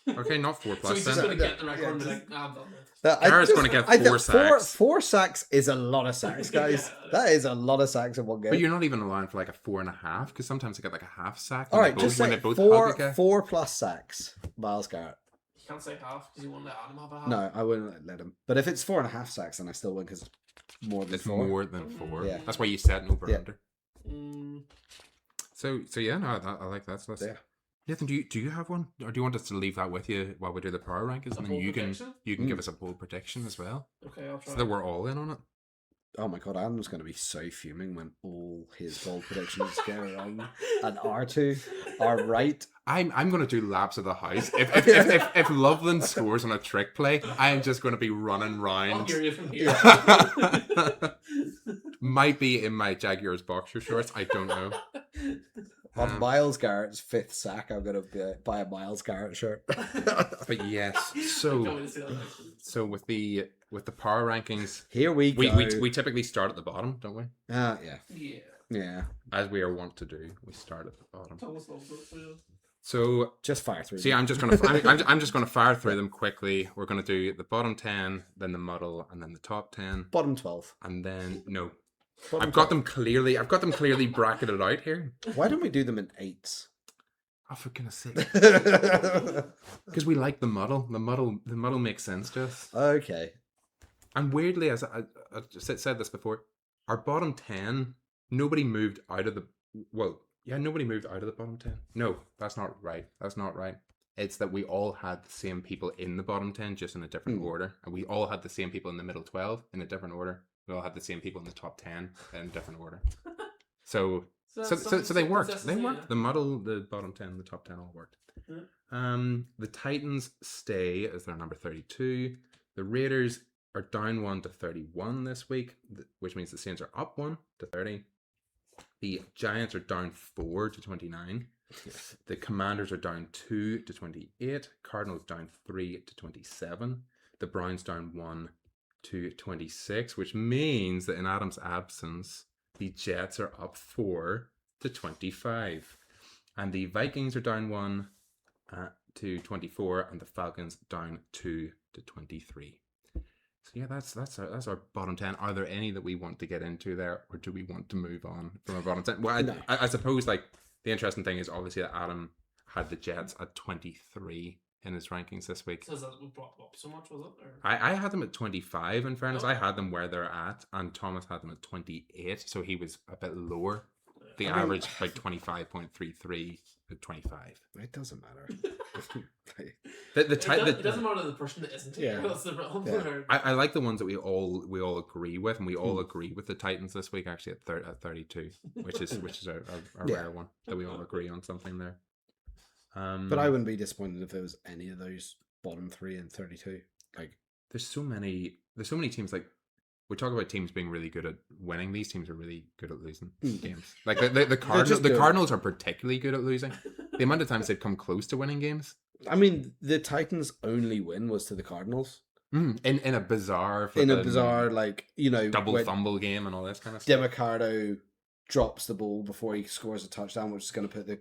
Okay, not 4+. So he's just going to get the record and be like, I'm done with this. Garrett's going to get 4 sacks. 4 sacks is a lot of sacks, guys. That is a lot of sacks in one game. But you're not even allowing for like a 4.5 because sometimes they get like a half sack. All right, just say 4+ hug sacks. Myles Garrett. You can't say half because you won't let Adam have a half. No, I wouldn't let him. But if it's 4.5 sacks, then I still win because it's more than 4. More than 4. Yeah. That's why you set an over under. Mm. So yeah, no, I like that. So yeah. Nathan, do you have one, or do you want us to leave that with you while we do the power rankings, and then you can give us a bold prediction as well? Okay, I'll try. So that we're all in on it. Oh my god, Adam's going to be so fuming when all his bold predictions go wrong and R2 are right. I'm going to do laps of the house. If Loveland scores on a trick play, I'm just going to be running round. I'll hear you from here. Might be in my Jaguars boxer shorts. I don't know. On Myles Garrett's 5th sack, I'm going to buy a Myles Garrett shirt. But yes, so with the power rankings, here we go. We typically start at the bottom, don't we? Yeah. As we are wont to do, we start at the bottom. Thomas loves it. So just fire through. See, I'm just gonna fire through them quickly. We're gonna do the bottom 10, then the muddle, and then the top 10. Bottom 12. And then no. Bottom I've got them clearly bracketed out here. Why don't we do them in 8s? Oh, for goodness sake. Because we like the muddle. The muddle makes sense to us. Okay. And weirdly, as I said this before, our bottom 10, nobody moved out of the... Well, yeah, nobody moved out of the bottom 10. No, that's not right. It's that we all had the same people in the bottom 10, just in a different order. And we all had the same people in the middle 12 in a different order. We all had the same people in the top 10 in a different order. So they worked. They worked. The muddle, the bottom 10, the top 10 all worked. The Titans stay as their number 32. The Raiders are down 1 to 31 this week, which means the Saints are up 1 to 30. The Giants are down 4 to 29. The Commanders are down 2 to 28. Cardinals down 3 to 27. The Browns down 1 to 26, which means that in Adam's absence, the Jets are up 4 to 25. And the Vikings are down 1 to 24, and the Falcons down 2 to 23. So yeah, that's our bottom 10. Are there any that we want to get into there, or do we want to move on from our bottom 10? Well, I suppose like the interesting thing is obviously that Adam had the Jets at 23 in his rankings this week. So is that what brought them up so much, was it? Or? I had them at 25, in fairness. I had them where they're at, and Thomas had them at 28, so he was a bit lower. The average, like 25.33 at 25. It doesn't matter. It doesn't matter the person that isn't here. Yeah. That's the problem. Yeah. I like the ones that we all agree with, and we all agree with the Titans this week, actually, at 32, which is a rare one, that we all agree on something there. But I wouldn't be disappointed if it was any of those bottom 3 and 32. Like, there's so many teams. Like, we talk about teams being really good at winning. These teams are really good at losing games. Like the Cardinals are particularly good at losing. The amount of times they've come close to winning games. I mean, the Titans' only win was to the Cardinals. In a bizarre, like, you know, double fumble game and all this kind of stuff. Demicardo drops the ball before he scores a touchdown, which is going to put the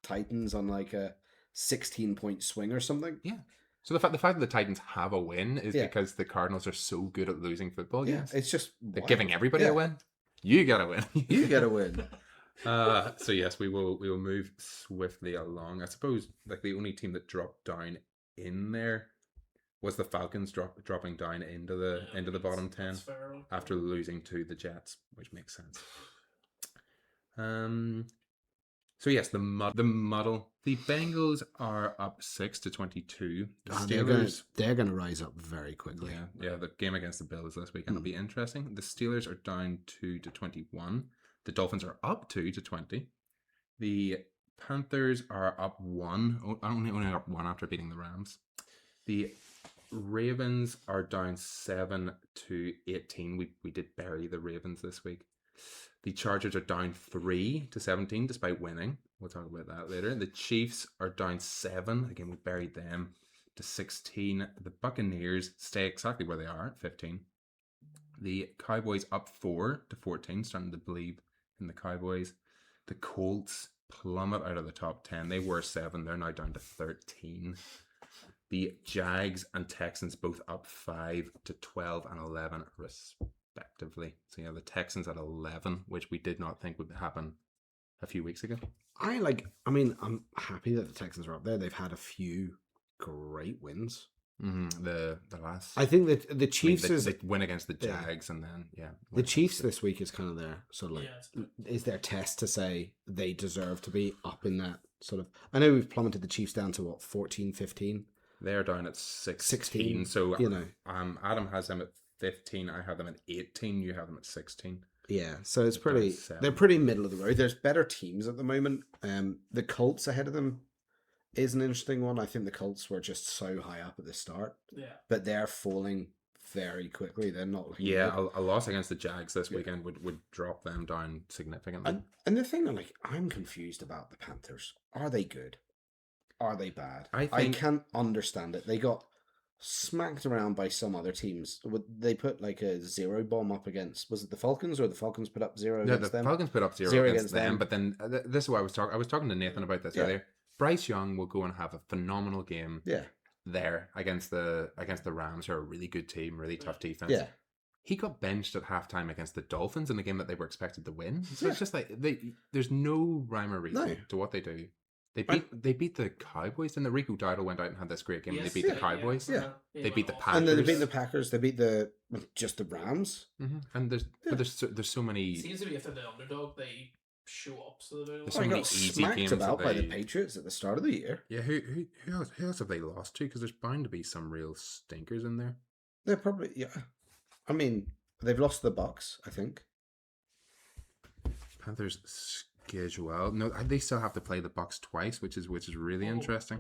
Titans on like a 16-point swing or something. Yeah. So the fact that the Titans have a win is because the Cardinals are so good at losing football games. It's just they're giving everybody a win. You gotta win. You gotta win. So yes, we will move swiftly along. I suppose like the only team that dropped down in there was the Falcons dropping down into the bottom 10 after losing to the Jets, which makes sense. So yes, the muddle. The Bengals are up 6-22. The Steelers, they're gonna rise up very quickly. Yeah. The game against the Bills this weekend will be interesting. The Steelers are down 2-21. The Dolphins are up 2-20. The Panthers are up 1. Only up 1 after beating the Rams. The Ravens are down 7-18. We did bury the Ravens this week. The Chargers are down 3-17 despite winning. We'll talk about that later. The Chiefs are down 7. Again, we buried them to 16. The Buccaneers stay exactly where they are at 15. The Cowboys up 4-14, starting to believe in the Cowboys. The Colts plummet out of the top 10. They were 7. They're now down to 13. The Jags and Texans both up 5-12 and 11 respectively. So yeah, the Texans at 11, which we did not think would happen a few weeks ago. I'm happy that the Texans are up there. They've had a few great wins. The last, I think that the Chiefs they win against the Jags, and then the Chiefs this week is kind of their sort of is their test to say they deserve to be up in that sort of. I know we've plummeted the Chiefs down to what 14, 15. They're down at 16. So you know, Adam has them at 15. I have them at 18. You have them at 16. Yeah, so it's pretty. They're pretty middle of the road. There's better teams at the moment. The Colts ahead of them is an interesting one. I think the Colts were just so high up at the start. Yeah, but they're falling very quickly. They're not. A loss against the Jags this weekend would drop them down significantly. And the thing, I'm confused about the Panthers. Are they good? Are they bad? I can't understand it. They got smacked around by some other teams. They put like a 0 bomb up against, was it the Falcons, or the Falcons put up 0 against them? The Falcons put up 0 against them. But then this is what I was talking to Nathan about this earlier. Bryce Young will go and have a phenomenal game there against the Rams, who are a really good team, really tough defense. Yeah. He got benched at halftime against the Dolphins in a game that they were expected to win. So it's just like there's no rhyme or reason to what they do. They beat the Cowboys, and the Rico Dowdle went out and had this great game. Yes, they beat the Cowboys. Yeah. They beat the Packers. And then they beat the Packers. They beat the Rams. Mm-hmm. And there's so many. It seems to be after the underdog they show up. So there's so many easy smacked games about by the Patriots at the start of the year. Yeah, who else have they lost to? Because there's bound to be some real stinkers in there. They're probably I mean, they've lost the Bucks, I think. Panthers schedule. No, they still have to play the Bucks twice, which is really interesting.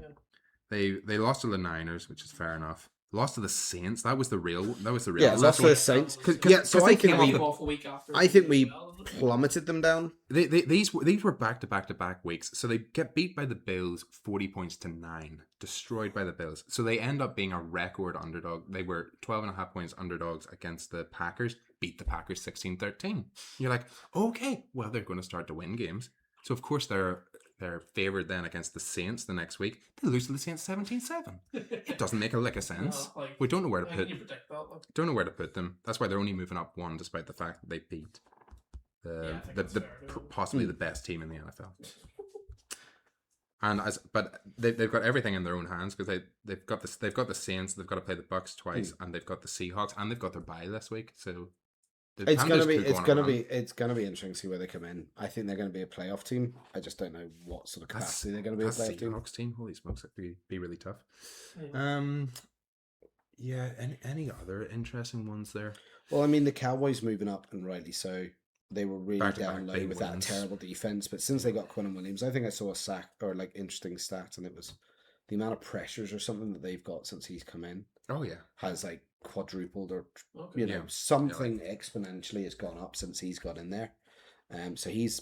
Yeah. They lost to the Niners, which is fair enough. Lost to the Saints. That was the real. Yeah, lost to the Saints. So I think we plummeted them down. These were back-to-back weeks. So they get beat by the Bills 40-9, destroyed by the Bills. So they end up being a record underdog. They were 12.5 points underdogs against the Packers. Beat the Packers 16-13. You're like, okay, well they're going to start to win games. So of course they're favored then against the Saints the next week. They lose to the Saints 17-7. It doesn't make a lick of sense. No, we don't know where to put. Don't know where to put them. That's why they're only moving up 1, despite the fact that they beat possibly the best team in the NFL. But they've got everything in their own hands, because they've got the Saints, they've got to play the Bucks twice, and they've got the Seahawks, and they've got their bye this week. So it's gonna be interesting to see where they come in. I think they're gonna be a playoff team. I just don't know what sort of capacity they're gonna be a playoff team. Seahawks team, holy smokes, it'd be really tough. Yeah. Any other interesting ones there? Well, I mean, the Cowboys moving up, and rightly so. they were really Back-to-back down low big with that wins. terrible defense. But since they got Quinn Williams, I think I saw a sack or like interesting stats, and it was the amount of pressures or something that they've got since he's come in Oh yeah. has like quadrupled or Okay. you know Yeah. something exponentially has gone up since he's got in there. So he's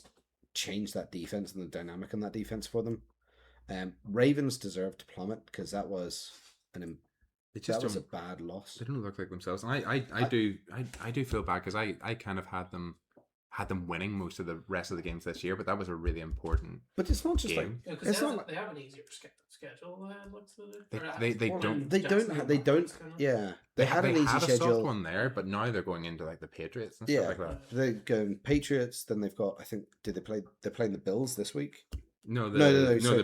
changed that defense and the dynamic in that defense for them. Ravens deserve to plummet because that was They just a don't. bad loss. They don't look like themselves, and I do feel bad because I kind of had them winning most of the rest of the games this year, but that was a really important But it's not just game. Yeah, It's because not they have an easier schedule than looks to do. They don't- they don't yeah they had an easy a soft schedule. one there, but now they're going into like the Patriots and Yeah. stuff like that. They go Patriots. Then they've got I think did they play? They're playing the Bills this week. No, No, so-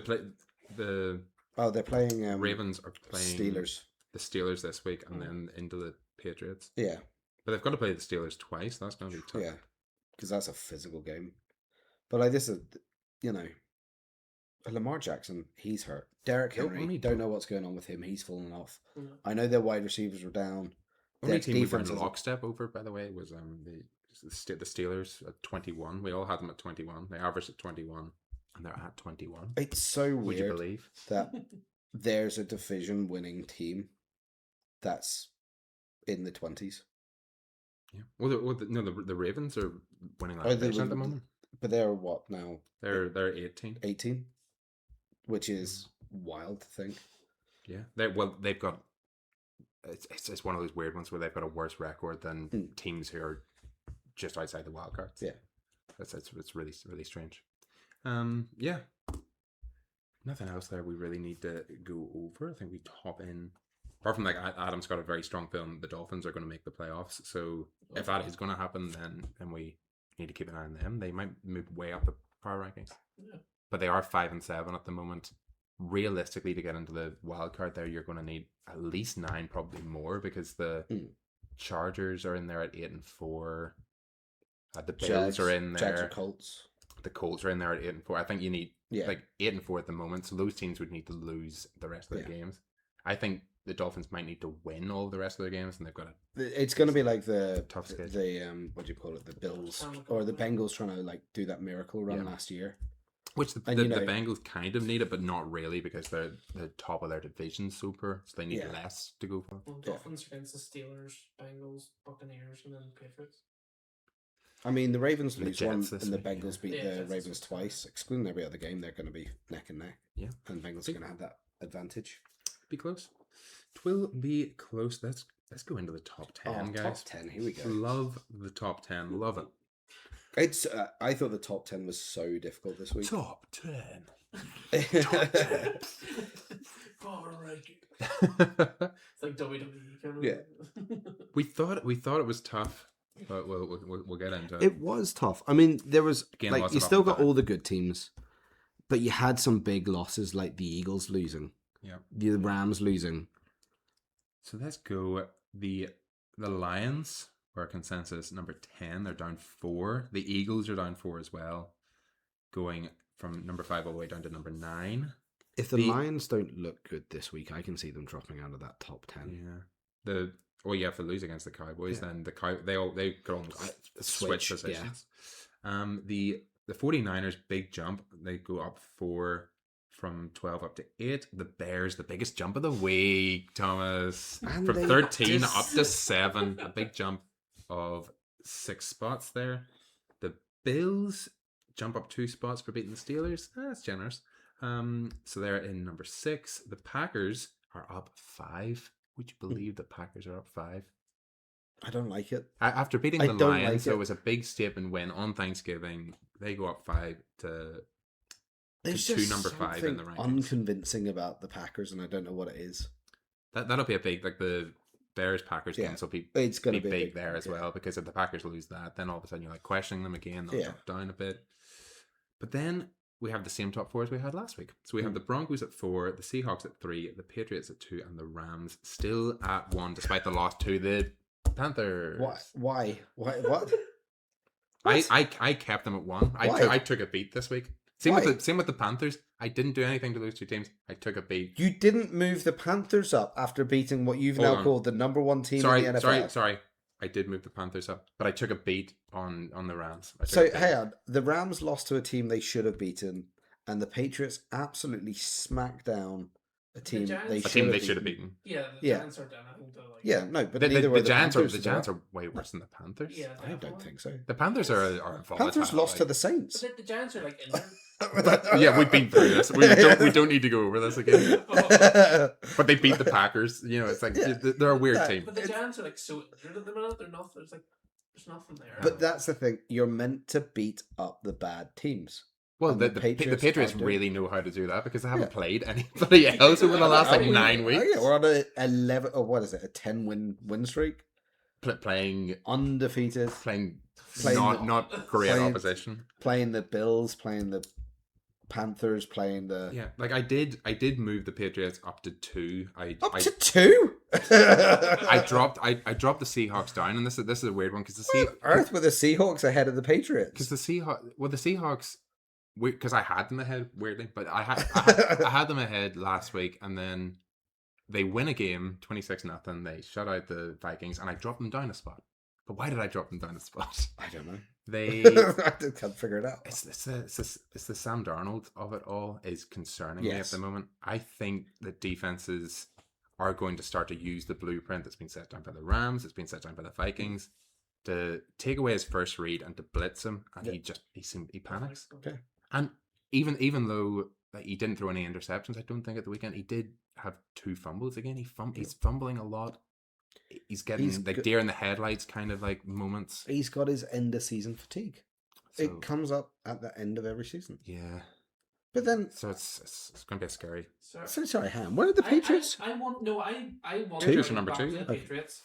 the Oh, they're playing Ravens are playing Steelers. the Steelers this week, and then into the Patriots. Yeah, But they've got to play the Steelers twice. That's going to be tough. yeah, because that's a physical game. But like this is, you know, Lamar Jackson, he's hurt. Derek He'll Henry, only don't do- know what's going on with him. He's falling off. Yeah. I know their wide receivers were down. Only Their team we were defense in is- lockstep over, by the way, was the Steelers at 21. We all had them at 21. They averaged at 21, and they're at 21. It's so Would you weird believe? that there's a division winning team that's in the 20s. Yeah. Well, the Ravens are winning that Oh, division at the moment. But they're what now? They're 18. 18, which is wild to think. Yeah. They've got. It's one of those weird ones where they've got a worse record than teams who are just outside the wild cards. Yeah. It's really really strange. Yeah. Nothing else there we really need to go over. I think we top in. Apart from like Adam's got a very strong feeling the Dolphins are going to make the playoffs. So if that is going to happen, then we need to keep an eye on them. They might move way up the power rankings. Yeah. But they are 5-7 at the moment. Realistically, to get into the wild card there, you're going to need at least 9, probably more, because the Chargers are in there at 8-4. The Bills Jags are in Jags there. or Colts. The Colts are in there at 8-4. I think you need Yeah. like 8-4 at the moment. So those teams would need to lose the rest of their games. I think the Dolphins might need to win all the rest of their games, and they've got to. It's going to be like the Tough schedule. the what do you call it? The Bills or the Bengals trying to like do that miracle run last year. Which the And, you know- Bengals kind of need it, but not really, because they're the top of their division super, so they need Yeah. less to go for. Well, Dolphins against the Steelers, Bengals, Buccaneers, and then Patriots. I mean, the Ravens And the lose Jets one, this and the week, Bengals beat Yeah, the Jets this Ravens week. twice. Excluding every other game, they're going to be neck and neck. Yeah. And Bengals are going to have that advantage. Be close. It will be close. Let's go into the top 10, guys. Top 10. Here we go. Love the top 10. Love it. It's. I thought the top 10 was so difficult this week. Top 10. Power ranking. It's like WWE. Kind of. Yeah. we thought it was tough, but we'll get into it. It was tough. I mean, there was Again, like lots you of still up and got down. all the good teams, but you had some big losses like the Eagles losing, Yeah. the Rams losing. So let's go. The Lions were consensus number 10. They're down 4. The Eagles are down 4 as well, going from number 5 all the way down to number 9. If the The- Lions don't look good this week, I can see them dropping out of that top 10. Yeah. If they lose against the Cowboys, Yeah. then they could almost switch Switch, positions. The 49ers big jump. They go up 4 from 12 up to 8. The Bears, the biggest jump of the week, Thomas. And From they 13 just- up to 7. A big jump of 6 spots there. The Bills jump up 2 spots for beating the Steelers. That's generous. So they're in number 6. The Packers are up 5. Would you believe the Packers are up 5? I don't like it. After beating I the don't Lions, like so it. it was a big statement win on Thanksgiving. They go up 5 to There's to just number 5 in the something rankings. unconvincing about the Packers, and I don't know what it is. That'll be a big, like the Bears Packers Yeah. games will be It's going be to be big there as yeah. well, because if the Packers lose that, then all of a sudden you're like questioning them again. They'll Yeah. drop down a bit. But then we have the same top 4 as we had last week. So we Hmm. have the Broncos at 4, the Seahawks at 3, the Patriots at 2, and the Rams still at 1, despite the loss to the Panthers. Why? What? I kept them at 1. Why? I took a beat this week. Same Why? with the Panthers. I didn't do anything to those 2 teams. I took a beat. You didn't move the Panthers up after beating what you've Hold now on. called the number 1 team Sorry, in the NFL. sorry. I did move the Panthers up, but I took a beat on the Rams. I took So a beat. hang on, the Rams lost to a team they should have beaten, and the Patriots absolutely smacked down a team Giants- they A a should team have they should have beaten. beaten. Yeah, the Yeah. Giants are down. I think they're like. Yeah, no, but The, neither were the Giants Panthers. are the Giants are way worse than the Panthers. Yeah, I don't definitely. think so. The Panthers are volatile. Panthers lost to like- the Saints. But the Giants are like injured. Yeah, we've been through this. We don't need to go over this again. But they beat the Packers. You know, it's like Yeah. they're a weird Yeah. team. But the Giants are like so injured at the minute. They're not. There's nothing there. But that's the thing. You're meant to beat up the bad teams. Well, And the the Patriots, Patriots are doing- really know how to do that because they haven't Yeah. played anybody else over the last like Yeah. 9 Oh, weeks. yeah, we're on a 11. Oh, what is it? A 10-win streak. Playing Undefeated. playing Playing not great playing- opposition. Playing the Bills. Playing the Panthers. Playing the Yeah, like I did move the Patriots up to 2. up to 2. I dropped the Seahawks down, and this is a weird one because Earth with the Seahawks ahead of the Patriots. the Seahawks, because I had them ahead weirdly, but I had them ahead last week, and then they win a game 26-0. They shut out the Vikings, and I dropped them down a spot. But why did I drop them down a spot? I don't know. They I can't figure it out. it's the Sam Darnold of it all is concerning me at Yes. the moment. I think that defenses are going to start to use the blueprint that's been set down by the Rams, it's been set down by the Vikings, to take away his first read and to blitz him, and Yeah. he panics. Okay. And even though like, he didn't throw any interceptions, I don't think at the weekend he did have 2 fumbles again. He's fumbling a lot. He's getting He's like go- deer in the headlights kind of like moments. He's got his end of season fatigue. So, It comes up at the end of every season. yeah. But then, So it's going to be scary. so sorry, Ham. Where are the Patriots? I want no. I want Two? to Patriots are go number back 2. to the Okay. Patriots.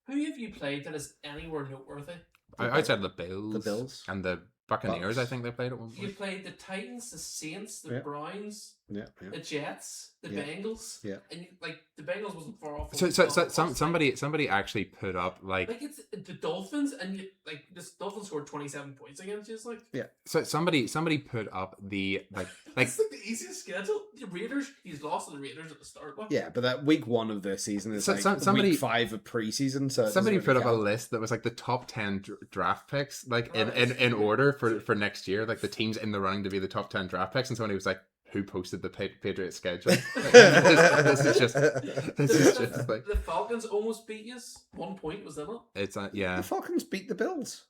Who have you played that is anywhere noteworthy? Outside the Bills, The Bills. and the Buccaneers, Bucks. I think they played at one You point. played the Titans, the Saints, the Yeah. Browns, Yeah, the Jets, the Yeah. Bengals. Yeah. And like the Bengals wasn't far off. Somebody actually put up like It's the Dolphins, and this Dolphins scored 27 points against you. It's like somebody put up the like it's like the easiest schedule. The Raiders, he's lost to the Raiders at the start. Like, Yeah, but that week 1 of the season is So- like somebody- week 5 of preseason. So it somebody doesn't put really up a count. list that was like the top 10 draft picks like in Right. order for next year, like the teams in the running to be the top 10 draft picks, and somebody was like, who posted the Patriots schedule? this is just like the Falcons almost beat us. 1 point was in it. it's The yeah. Falcons beat the Bills.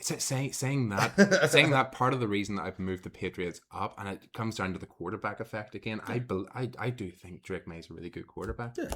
Saying that part of the reason that I've moved the Patriots up, and it comes down to the quarterback effect again. I do think Drake May's a really good quarterback. Yeah.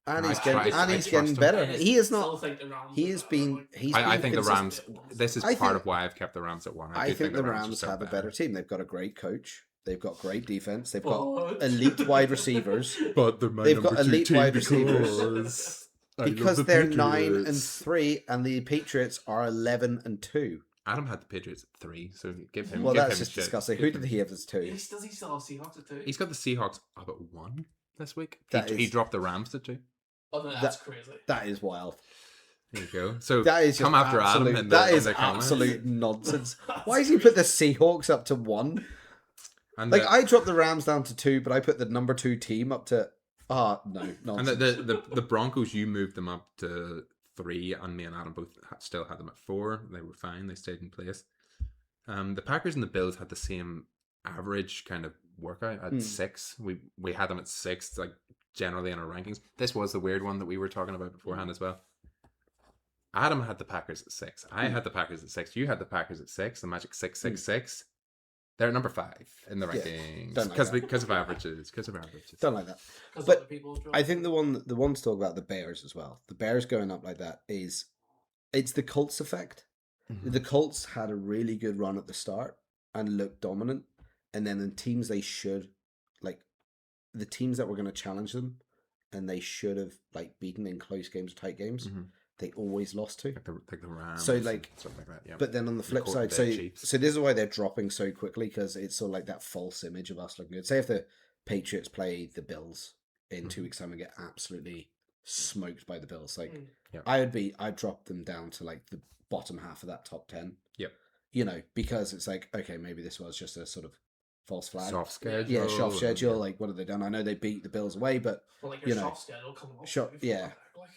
And I he's trust- getting, and I he's trust getting him. better. I just He is still not. think the Rams He are has better, been. like- He's I been think the Rams. consistent. This is I part think- of why I've kept the Rams at 1. I do think the are Rams just so have a better team. They've got a great coach. They've got great defense. They've got But- elite wide receivers. But they're my They've number got 2 elite team wide receivers. because I love Because the they're Patriots. 9-3, and the Patriots are 11-2. Adam had the Patriots at 3, so give him. Well, give that's him just shit. disgusting. Give Who did him- he have as 2? Does he still have Seahawks at 2? He's got the Seahawks up at 1 this week. That He is- dropped the Rams to 2. Oh, no, that's crazy. That is wild. There you go. So That is just come after absolute, Adam. In that the, is in the comments. absolute nonsense. Why has he put the Seahawks up to 1? And Like, the, I dropped the Rams down to 2, but I put the number 2 team up to... no, and nonsense. the Broncos, you moved them up to 3, and me and Adam both still had them at 4. They were fine. They stayed in place. The Packers and the Bills had the same average kind of workout at 6. We had them at 6, like generally in our rankings. This was the weird one that we were talking about beforehand as well. Adam had the Packers at 6. I had the Packers at 6. You had the Packers at 6. The Magic 666. They're at number 5 in the Yeah, rankings don't like that. because of averages. Because of averages. Don't like that. Because But other people I think the one to talk about the Bears as well. The Bears going up like that is... It's the Colts effect. Mhm. The Colts had a really good run at the start and looked dominant. And then the teams they should... Like, the teams that were going to challenge them and they should have, like, beaten in close games, tight games, Mhm. they always lost to. Like the Rams. So, like- and stuff like that. Yeah. But then on the flip Colts, side, the so Chiefs. this is why they're dropping so quickly, because it's sort of like that false image of us looking good. Say if the Patriots play the Bills in 2 weeks' time and get absolutely smoked by the Bills, like Mm. Yeah. I'd drop them down to like the bottom half of that top 10. Yep. You know, because it's like, okay, maybe this was just a sort of false flag. soft schedule. Yeah, soft schedule. and- Like, what have they done? I know they beat the Bills away, but Well, like your you know, soft schedule coming up. shot- yeah. Like,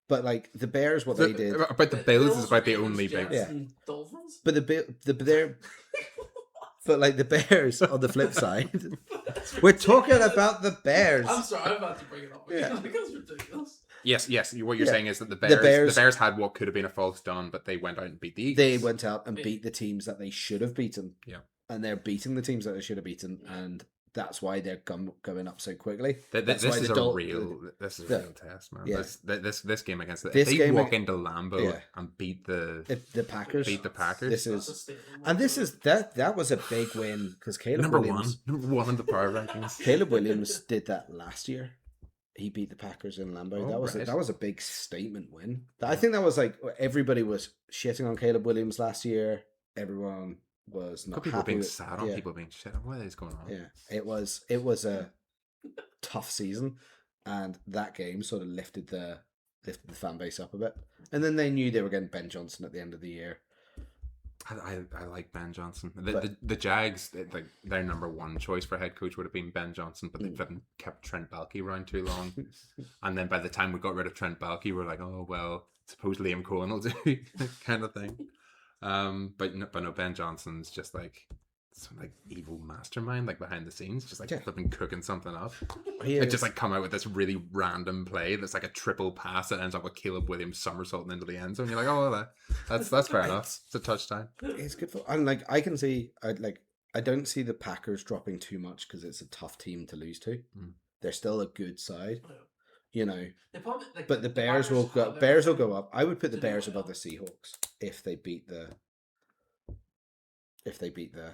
But like the Bears, what they did. But the Bills is about the only big. Jets, Yeah. and Dolphins. But but like the Bears on the flip side, we're talking about the Bears. I'm sorry, I'm about to bring it up again. Yeah. Because it's ridiculous. Yes. What you're Yeah. saying is that the Bears- Bears had what could have been a false dawn, but they went out and beat the Eagles. They went out and beat the teams that they should have beaten. Yeah. And they're beating the teams that they should have beaten, and that's why they're going up so quickly. This why is the a Dol- real test, man. Yeah. This game against the This if they game walk ag- into Lambeau Yeah. and beat the The Packers. Beat the Packers. This That's a is statement. and this is that was a big win because Caleb number Williams. one in the power rankings. Caleb Williams did that last year. He beat the Packers in Lambeau. Oh, right. That was a big statement win. I think that was like everybody was shitting on Caleb Williams last year. Everyone was not People happy being with- sad on yeah, people being shit. What is going on? Yeah, it was a tough season, and that game sort of lifted the fan base up a bit. And then they knew they were getting Ben Johnson at the end of the year. I like Ben Johnson. But- The Jags, like their number one choice for head coach would have been Ben Johnson, but they Mm. haven't kept Trent Baalke around too long. And then by the time we got rid of Trent Baalke, we're like, oh well, suppose Liam Cohen will do kind of thing. But no, Ben Johnson's just like some like evil mastermind, like behind the scenes, just like Yeah. flipping cooking something up. He Like is- just like come out with this really random play that's like a triple pass that ends up with Caleb Williams somersaulting into the end zone. You're like, oh, well, that's fair enough. It's a touchdown. it's good for. And like I can see, I don't see the Packers dropping too much because it's a tough team to lose to. Mm. They're still a good side, you know. They probably, like, But the Bears will go. have Bears will everything. go up. I would put the to do Bears well. above the Seahawks if they beat the. Yeah.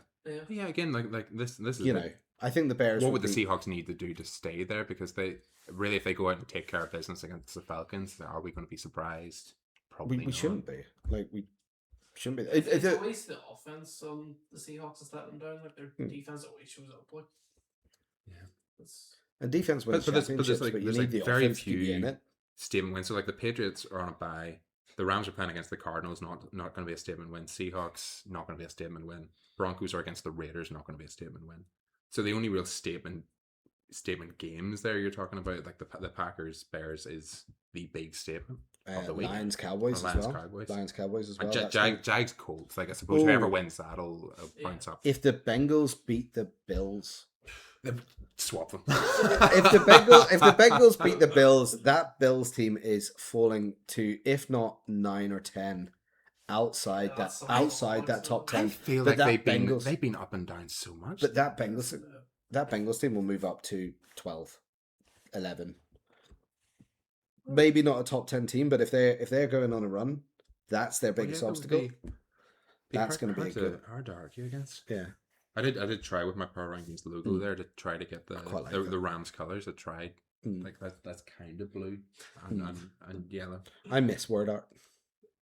Yeah, again, like this is You know, I think the Bears. what will would the beat- Seahawks need to do to stay there? Because they really, if they go out and take care of business against the Falcons, are we going to be surprised? Probably We not. shouldn't be. Like we shouldn't be. It's always the offense on the Seahawks that's let them down. Like their Hmm. defense always shows up. Like, Yeah. it's, A defense wins But there's championships, but, like you there's need like the very offense to keep you in few it. statement wins. So like the Patriots are on a bye. The Rams are playing against the Cardinals, not going to be a statement win. Seahawks not going to be a statement win. Broncos are against the Raiders, not going to be a statement win. So the only real statement games there you're talking about, like the Packers Bears, is the big statement of the week. Lions Cowboys Or as Lions, well. Cowboys. Lions Cowboys as And well. That's fine. Jags Colts. Like I suppose Ooh. whoever wins that'll Yeah. bounce up. If the Bengals beat the Bills, Swap them. if the Bengals beat the Bills, that Bills team is falling to, if not 9 or 10, outside Yeah, that that's something. outside that top I 10. feel But like that they've been up and down so much. But that Bengals team will move up to 12, 11. Maybe not a top 10 team, but if they're going on a run, that's their Well, biggest yeah, that would obstacle. That's going to be a good. hard to argue against. Yeah. I did try with my Power Rankings logo there to try to get the quite like the, that. the Rams colors. I tried Mm. like that's kind of blue and yellow. I miss word art.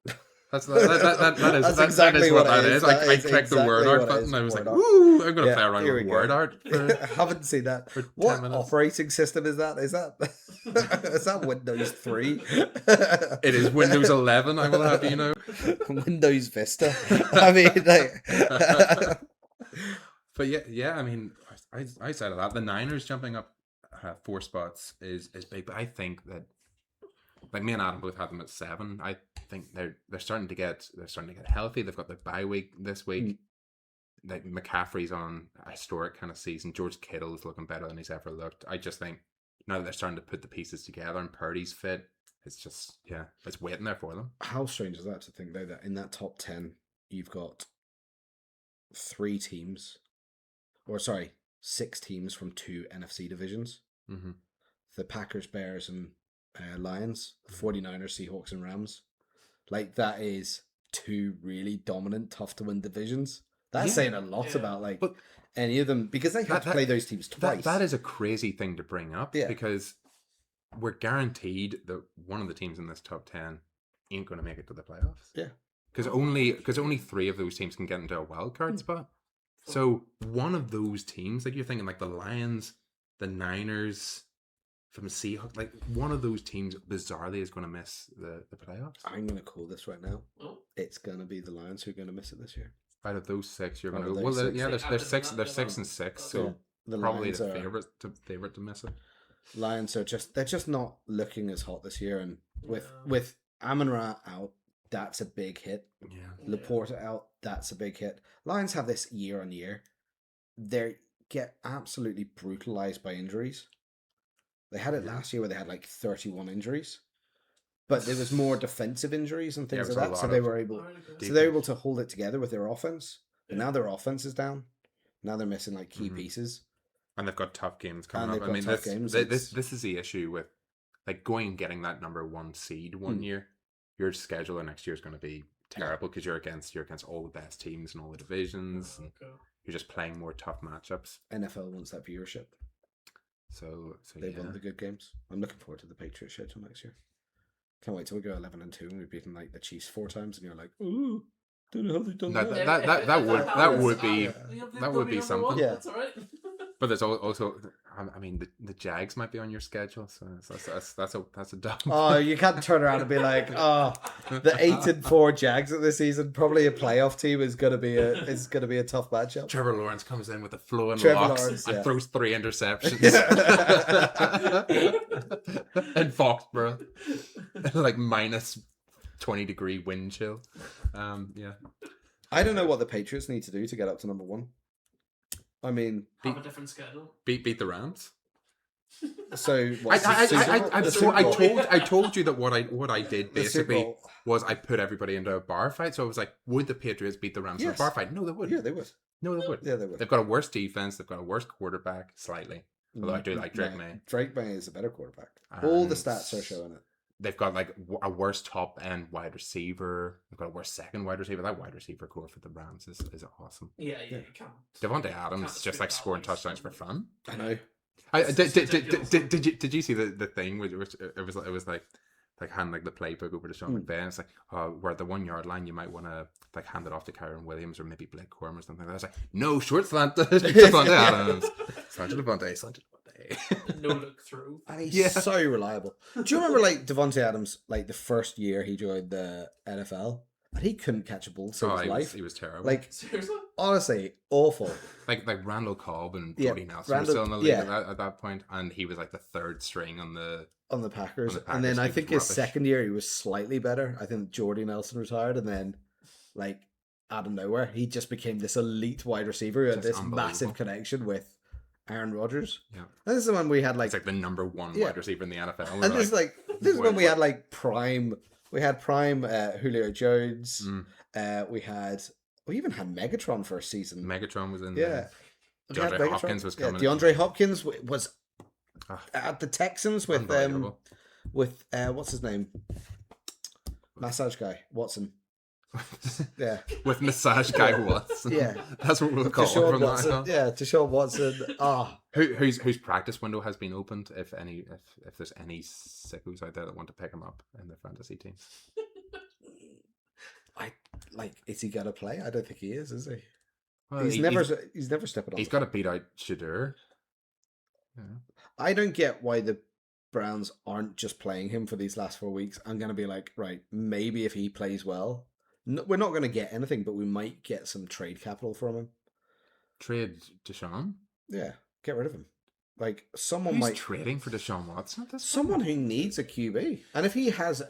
That is That's that exactly is what what it that is. is. That I is clicked the word exactly art what it button. is, I was like, word art. "Ooh, I'm gonna Yeah, play around here with we word go. art." I haven't seen that. for 10 What minutes. operating system is that? Is that Windows 3? It is Windows 11. I will have you know. Windows Vista. I mean, like, But yeah. I mean, outside of that, the Niners jumping up 4 spots is big. But I think that, like me and Adam both had them at 7. I think they're starting to get healthy. They've got their bye week this week. Like McCaffrey's on a historic kind of season. George Kittle is looking better than he's ever looked. I just think now that they're starting to put the pieces together and Purdy's fit, it's just it's waiting there for them. how strange is that to think though that in that top 10 you've got 6 teams from 2 NFC divisions: Mm-hmm. the Packers, Bears, and Lions, 49ers, Seahawks, and Rams. Like that is 2 really dominant, tough to win divisions. That's Yeah. saying a lot Yeah. about like But any of them because they have to play those teams twice. That is a crazy thing to bring up Yeah. because we're guaranteed that one of the teams in this top 10 ain't going to make it to the playoffs. Yeah. Because only 3 of those teams can get into a wild card spot. So one of those teams, like you're thinking like the Lions, the Niners, from Seahawks, like one of those teams bizarrely is going to miss the playoffs. I'm going to call this right now. Oh, It's going to be the Lions who are going to miss it this year. Out of those 6, you're Out going of to those well, 6, yeah, yeah. there's 6, Yeah. there's 6 and 6, so Yeah. The probably Lions the are- favorite to miss it. Lions are they're just not looking as hot this year, and With Amon-Ra out, that's a big hit. Yeah. Laporta out, that's a big hit. Lions have this year on year. They get absolutely brutalized by injuries. They had it last year where they had like 31 injuries. But it was more defensive injuries and Yeah, things it like was that. a So lot they of were able Alright, so they were able to hold it together with their offense. And Yeah. now their offense is down. Now they're missing like key Mhm. pieces. And they've got tough games And coming they've up. I got mean, tough this, games, this it's- this is the issue with like going and getting that number 1 seed one year. Your schedule next year is going to be terrible because you're against all the best teams in all the divisions, and Okay. you're just playing more tough matchups. NFL wants that viewership. So They yeah. won the good games. I'm looking forward to the Patriots schedule next year. Can't wait till we go 11-2 and we've beaten like the Chiefs 4 times, and you're like, ooh, don't know how they've done That- that. that would- that would be- Yeah, that would be number something. one, Yeah. That's alright. But there's also, I mean, the Jags might be on your schedule, so that's a dump. Oh, you can't turn around and be like, oh, the 8-4 Jags of this season, probably a playoff team, is gonna be a tough matchup. Trevor Lawrence comes in with a flowing Trevor locks Lawrence, and yeah. throws 3 interceptions Yeah. in Foxborough, like minus 20-degree wind chill. Yeah. I don't know what the Patriots need to do to get up to number 1. I mean, Have a different schedule. Beat the Rams. so what's the Super Bowl? The Super Bowl? I told you that what I did The Super basically Bowl. was I put everybody into a bar fight. So I was like, would the Patriots beat the Rams in a Yes. bar fight? No, they Yeah, wouldn't. they would. No, they wouldn't. Yeah, they would. They've got a worse defense. They've got a worse quarterback, slightly. Although I do like Drake No, May. Drake May is a better quarterback. All the And stats are showing it. They've got like a worse top end wide receiver. They've got a worse second wide receiver. That wide receiver core for the Rams is awesome. Yeah, Yeah. you can't. Devontae Adams Can't just like speak scoring that way. touchdowns for fun. I know. Did you see the thing which it was like hand like the playbook over to Sean McVay, and it's like, we're at the 1 yard line, you might want to like hand it off to Kyron Williams or maybe Blake Corum or something like that. I was like, no, short slant to Devontae Adams. Slant to Devontae. No look through. And he's Yeah. so reliable. Do you remember like Devontae Adams, like the first year he joined the NFL, and he couldn't catch a ball to save his life? He was terrible. Like, Seriously? honestly, awful. like Randall Cobb and Yeah, Brody Nelson Randall- were still in the league yeah. at that point, and he was like the third string on the. On the Packers. On the And then Packers, I he think was his rubbish. second year he was slightly better. I think Jordy Nelson retired, and then like out of nowhere he just became this elite wide receiver who had Just this unbelievable. massive connection with Aaron Rodgers. Yeah. And this is when we had like It's like the number 1 Yeah. wide receiver in the NFL. and this is when we what? had like prime Julio Jones. Mm. We even had Megatron for a season. Megatron was in Yeah. there. We had DeAndre Megatron. Hopkins was Yeah, coming. DeAndre Hopkins was Ah, at the Texans with unbelievable. what's his name? Massage guy Watson. Yeah, With massage guy Watson. Yeah. That's what we'll call him Deshaun from now Watson. on. Yeah, Deshaun Watson. Whose practice window has been opened? If there's any sickos out there that want to pick him up in their fantasy teams. Is he gonna play? I don't think he is he? Well, He's never stepping on. He's got to beat out Shadur. Yeah. I don't get why the Browns aren't just playing him for these last 4 weeks. I'm gonna be like, right, maybe if he plays well, we're not gonna get anything, but we might get some trade capital from him. Trade Deshaun. Yeah, get rid of him. Like someone Who's might trading for Deshaun Watson at this someone point? who needs a QB, and if he has,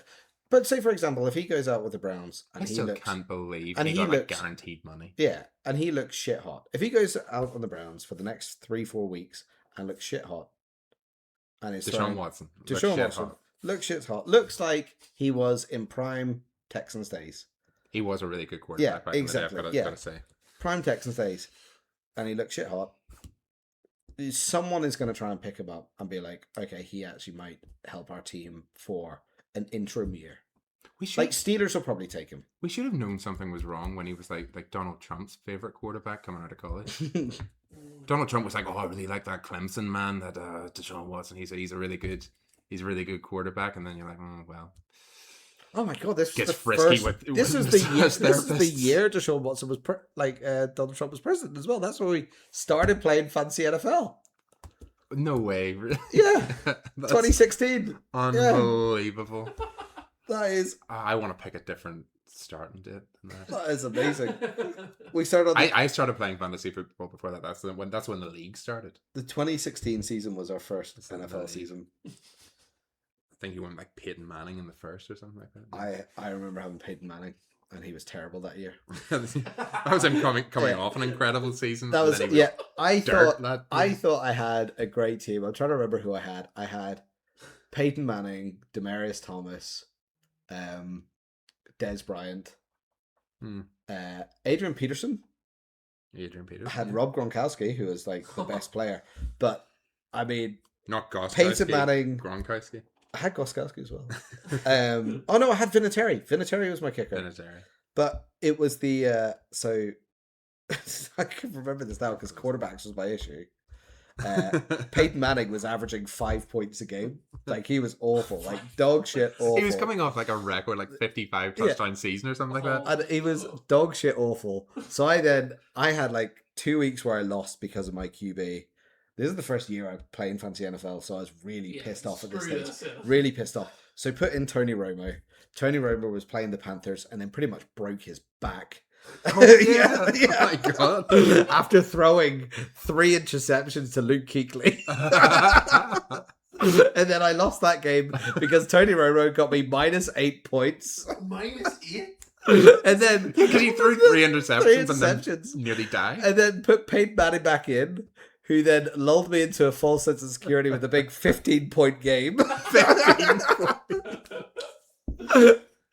but say for example, if he goes out with the Browns and I he still looks, can't believe and he he got like looks- guaranteed money. yeah, and he looks shit hot. If he goes out on the Browns for the next 3-4 weeks and looks shit hot, and is Deshaun Watson. Looks Deshaun shit Watson hot. looks shit hot. Looks like he was in prime Texans days. He was a really good quarterback Yeah, back exactly, in the day, yeah. I've got to say. Prime Texans days, and he looks shit hot. Someone is going to try and pick him up and be like, okay, he actually might help our team for an interim year. We should Like Steelers will probably take him. we should have known something was wrong when he was like Donald Trump's favorite quarterback coming out of college. Donald Trump was like, "Oh, I really like that Clemson man, that Deshaun Watson. He's a really good quarterback." And then you're like, "Oh well." Oh my god, this Gets was the frisky first, with this is the year, massage this is the therapists. year Deshaun Watson was Donald Trump was president as well. That's when we started playing fancy NFL. No way. Yeah, That's 2016. unbelievable. That is I want to pick a different starting date than that. that is amazing. We started on I started playing fantasy football before that. That's when the league started. the 2016 season was our first It's the NFL league. season. think he went like Peyton Manning in the first or something like that. I remember having Peyton Manning, and he was terrible that year. That was him coming off an incredible season. That and was then he I dirt thought that I year. thought I had a great team. I'm trying to remember who I had. I had Peyton Manning, Demaryius Thomas, Des Bryant, Hmm. Adrian Peterson. Adrian I Peters. had Rob Gronkowski, who was like the best player. But I mean, Not Goskowski. Peyton Manning. Gronkowski. I had Goskowski as well. Oh no, I had Vinatieri. Vinatieri was my kicker. Vinatieri. But it was the so I can remember this now because quarterbacks was my issue. Peyton Manning was averaging 5 points a game. Like he was awful, like dog shit awful. He was coming off like a record, like 55 touchdown season or something like that. And he was dog shit awful. So I had like 2 weeks where I lost because of my QB. This is the first year I play in fancy NFL, so I was really pissed off at this stage. Really pissed off. So put in Tony Romo. Tony Romo was playing the Panthers and then pretty much broke his back. Oh, yeah. Oh my God. After throwing 3 interceptions to Luke Kuechly. And then I lost that game because Tony Romo got me -8 points. -8? And then Because he threw 3 interceptions, and interceptions. then nearly died. And then put Peyton Manning back in, who then lulled me into a false sense of security with a big 15-point game. 15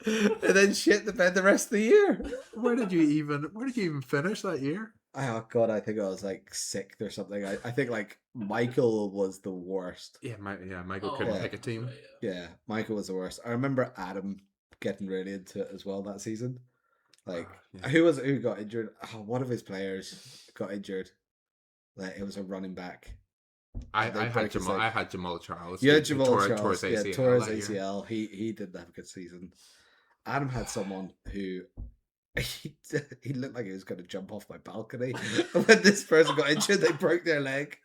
And then shit the bed the rest of the year. Where did you even finish that year? Oh god, I think I was like 6th or something. I think like Michael was the worst. Yeah, Michael couldn't yeah. pick a team. Yeah, Michael was the worst. I remember Adam getting really into it as well that season. Like Yeah. who got injured? Oh, one of his players got injured. Like it was a running back. I They had broke his Jamal. leg. I had Jamal Charles. You who had Jamal tore Charles. his ACL Tore his that year. ACL. He didn't have a good season. Adam had someone who he looked like he was going to jump off my balcony. When this person got injured, they broke their leg,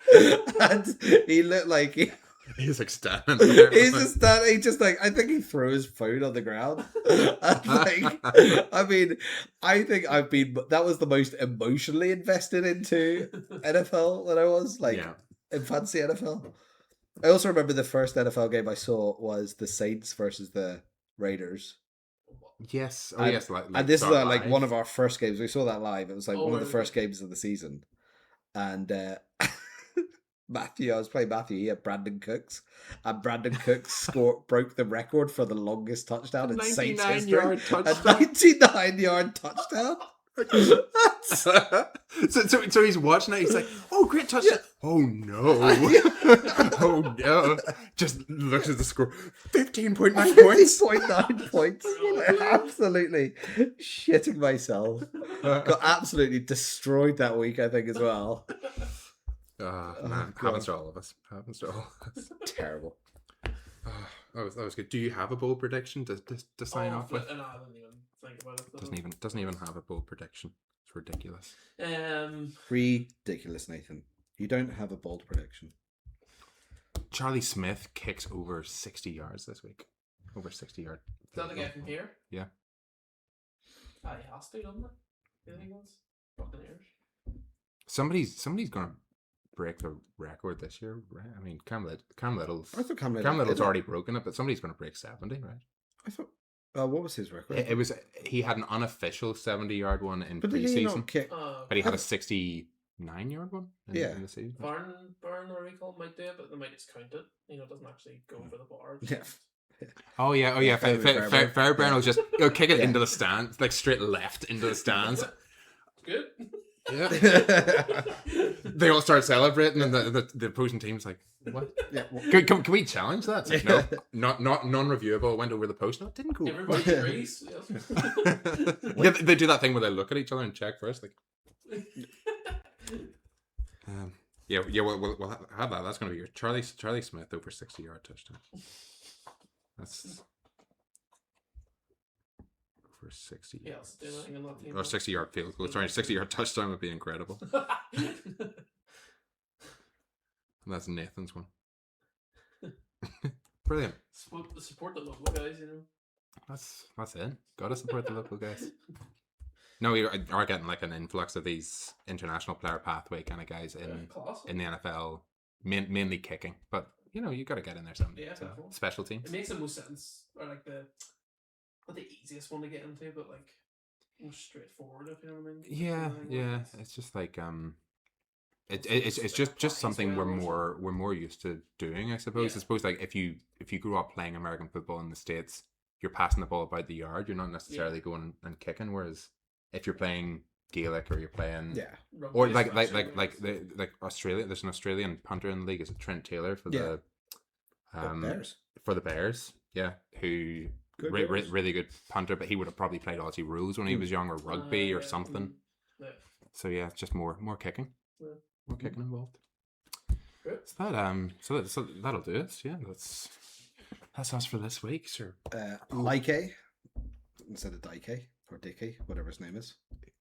and he looked like He's like standing there. he's just standing. He just like I think he threw his phone on the ground. And like, I mean, I think that was the most emotionally invested into NFL that I was like Yeah. in fancy NFL. I also remember the first NFL game I saw was the Saints versus the Raiders. Yes. Oh, And- yes. And this is Dark like Live. one of our first games. We saw that live. It was like Oh, one of the really? first games of the season. And Matthew, I was playing Matthew. He had Brandon Cooks, and Brandon Cooks broke the record for the longest touchdown in Saints history. 99-yard A touchdown. 99-yard touchdown. so he's watching it. He's like, "Oh, great touchdown! Oh no! Oh no!" Just looks at the score. 15.9 points. 50.9 points. Absolutely shitting myself. Got absolutely destroyed that week, I think, as well. Man, God. happens to all of us. Happens to all of us. Terrible. That was good. Do you have a bold prediction to sign off with? No, I didn't even think about it. Doesn't even have a bold prediction. It's ridiculous. Ridiculous, Nathan. You don't have a bold prediction. Charlie Smith kicks over 60 yards this week. Over 60 yard. Is that the guy from here? Yeah. He has to, doesn't it? You think he was? Buccaneers. Somebody's gonna break the record this year, right? I mean, Cam Little's I thought Cam Little's already broken it, but somebody's gonna break 70, right? I thought. What was his record? It was he had an unofficial 70-yard one in But did he preseason, not kick? but he had a 69-yard one in the season. Burn or recall might do it, but they might just count it. It doesn't actually go for the bar. Yeah. Oh yeah. Fairbairn. Fairbairn will just kick it Yeah. into the stands, like straight left into the stands. Good. Yeah. They all start celebrating, and the opposing team's like, "What? Yeah. Can we challenge that?" It's like, no, not non-reviewable. Went over the post. No, it didn't go. Everybody agrees. Yes. Yeah, they do that thing where they look at each other and check first. Like, yeah. We'll have that. That's going to be your Charlie Smith over 60-yard touchdown. That's over 60 yards. Yes, do anything on that team. Or 60-yard field goal. Sorry, 60-yard touchdown would be incredible. And that's Nathan's one. Brilliant. Support the local guys, That's it. Gotta support the local guys. No, we are getting like an influx of these international player pathway kind of guys Class. in the NFL, mainly kicking, but you know, you got to get in there someday. Yeah, So, definitely. special team. It makes the most sense, or like not the easiest one to get into, but like more straightforward, if you know what I mean. Yeah, yeah. It's just like it's just something we're more used to doing, I suppose. Yeah. I suppose like if you grew up playing American football in the States, you're passing the ball about the yard. You're not necessarily going and kicking. Whereas if you're playing Gaelic or you're playing Rugby or is like actually like Australia, there's an Australian punter in the league. Is it Trent Taylor for Yeah. the Bears. for the Bears? Yeah, who Good Bears. really good punter, but he would have probably played Aussie rules when he was young, or rugby or yeah, something. Yeah. So yeah, it's just more kicking, Yeah. more kicking involved. Good. So that'll do it. Yeah, that's us for this week. Sure. Like instead of Dike or Dicky, whatever his name is.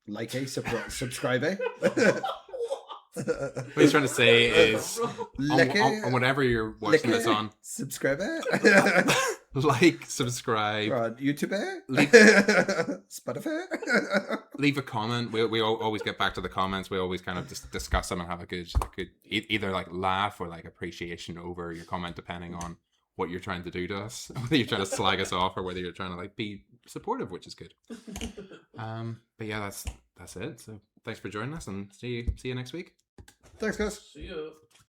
Like subscribe. What he's trying to say is on whatever you're watching this on, subscribe. like, subscribe, on YouTube, Spotify. leave a comment. We always get back to the comments. We always kind of discuss them and have a good either like laugh or like appreciation over your comment, depending on what you're trying to do to us. Whether you're trying to slag us off or whether you're trying to like be supportive, which is good. But yeah, that's it. So thanks for joining us, and see you next week. Thanks, guys. See you.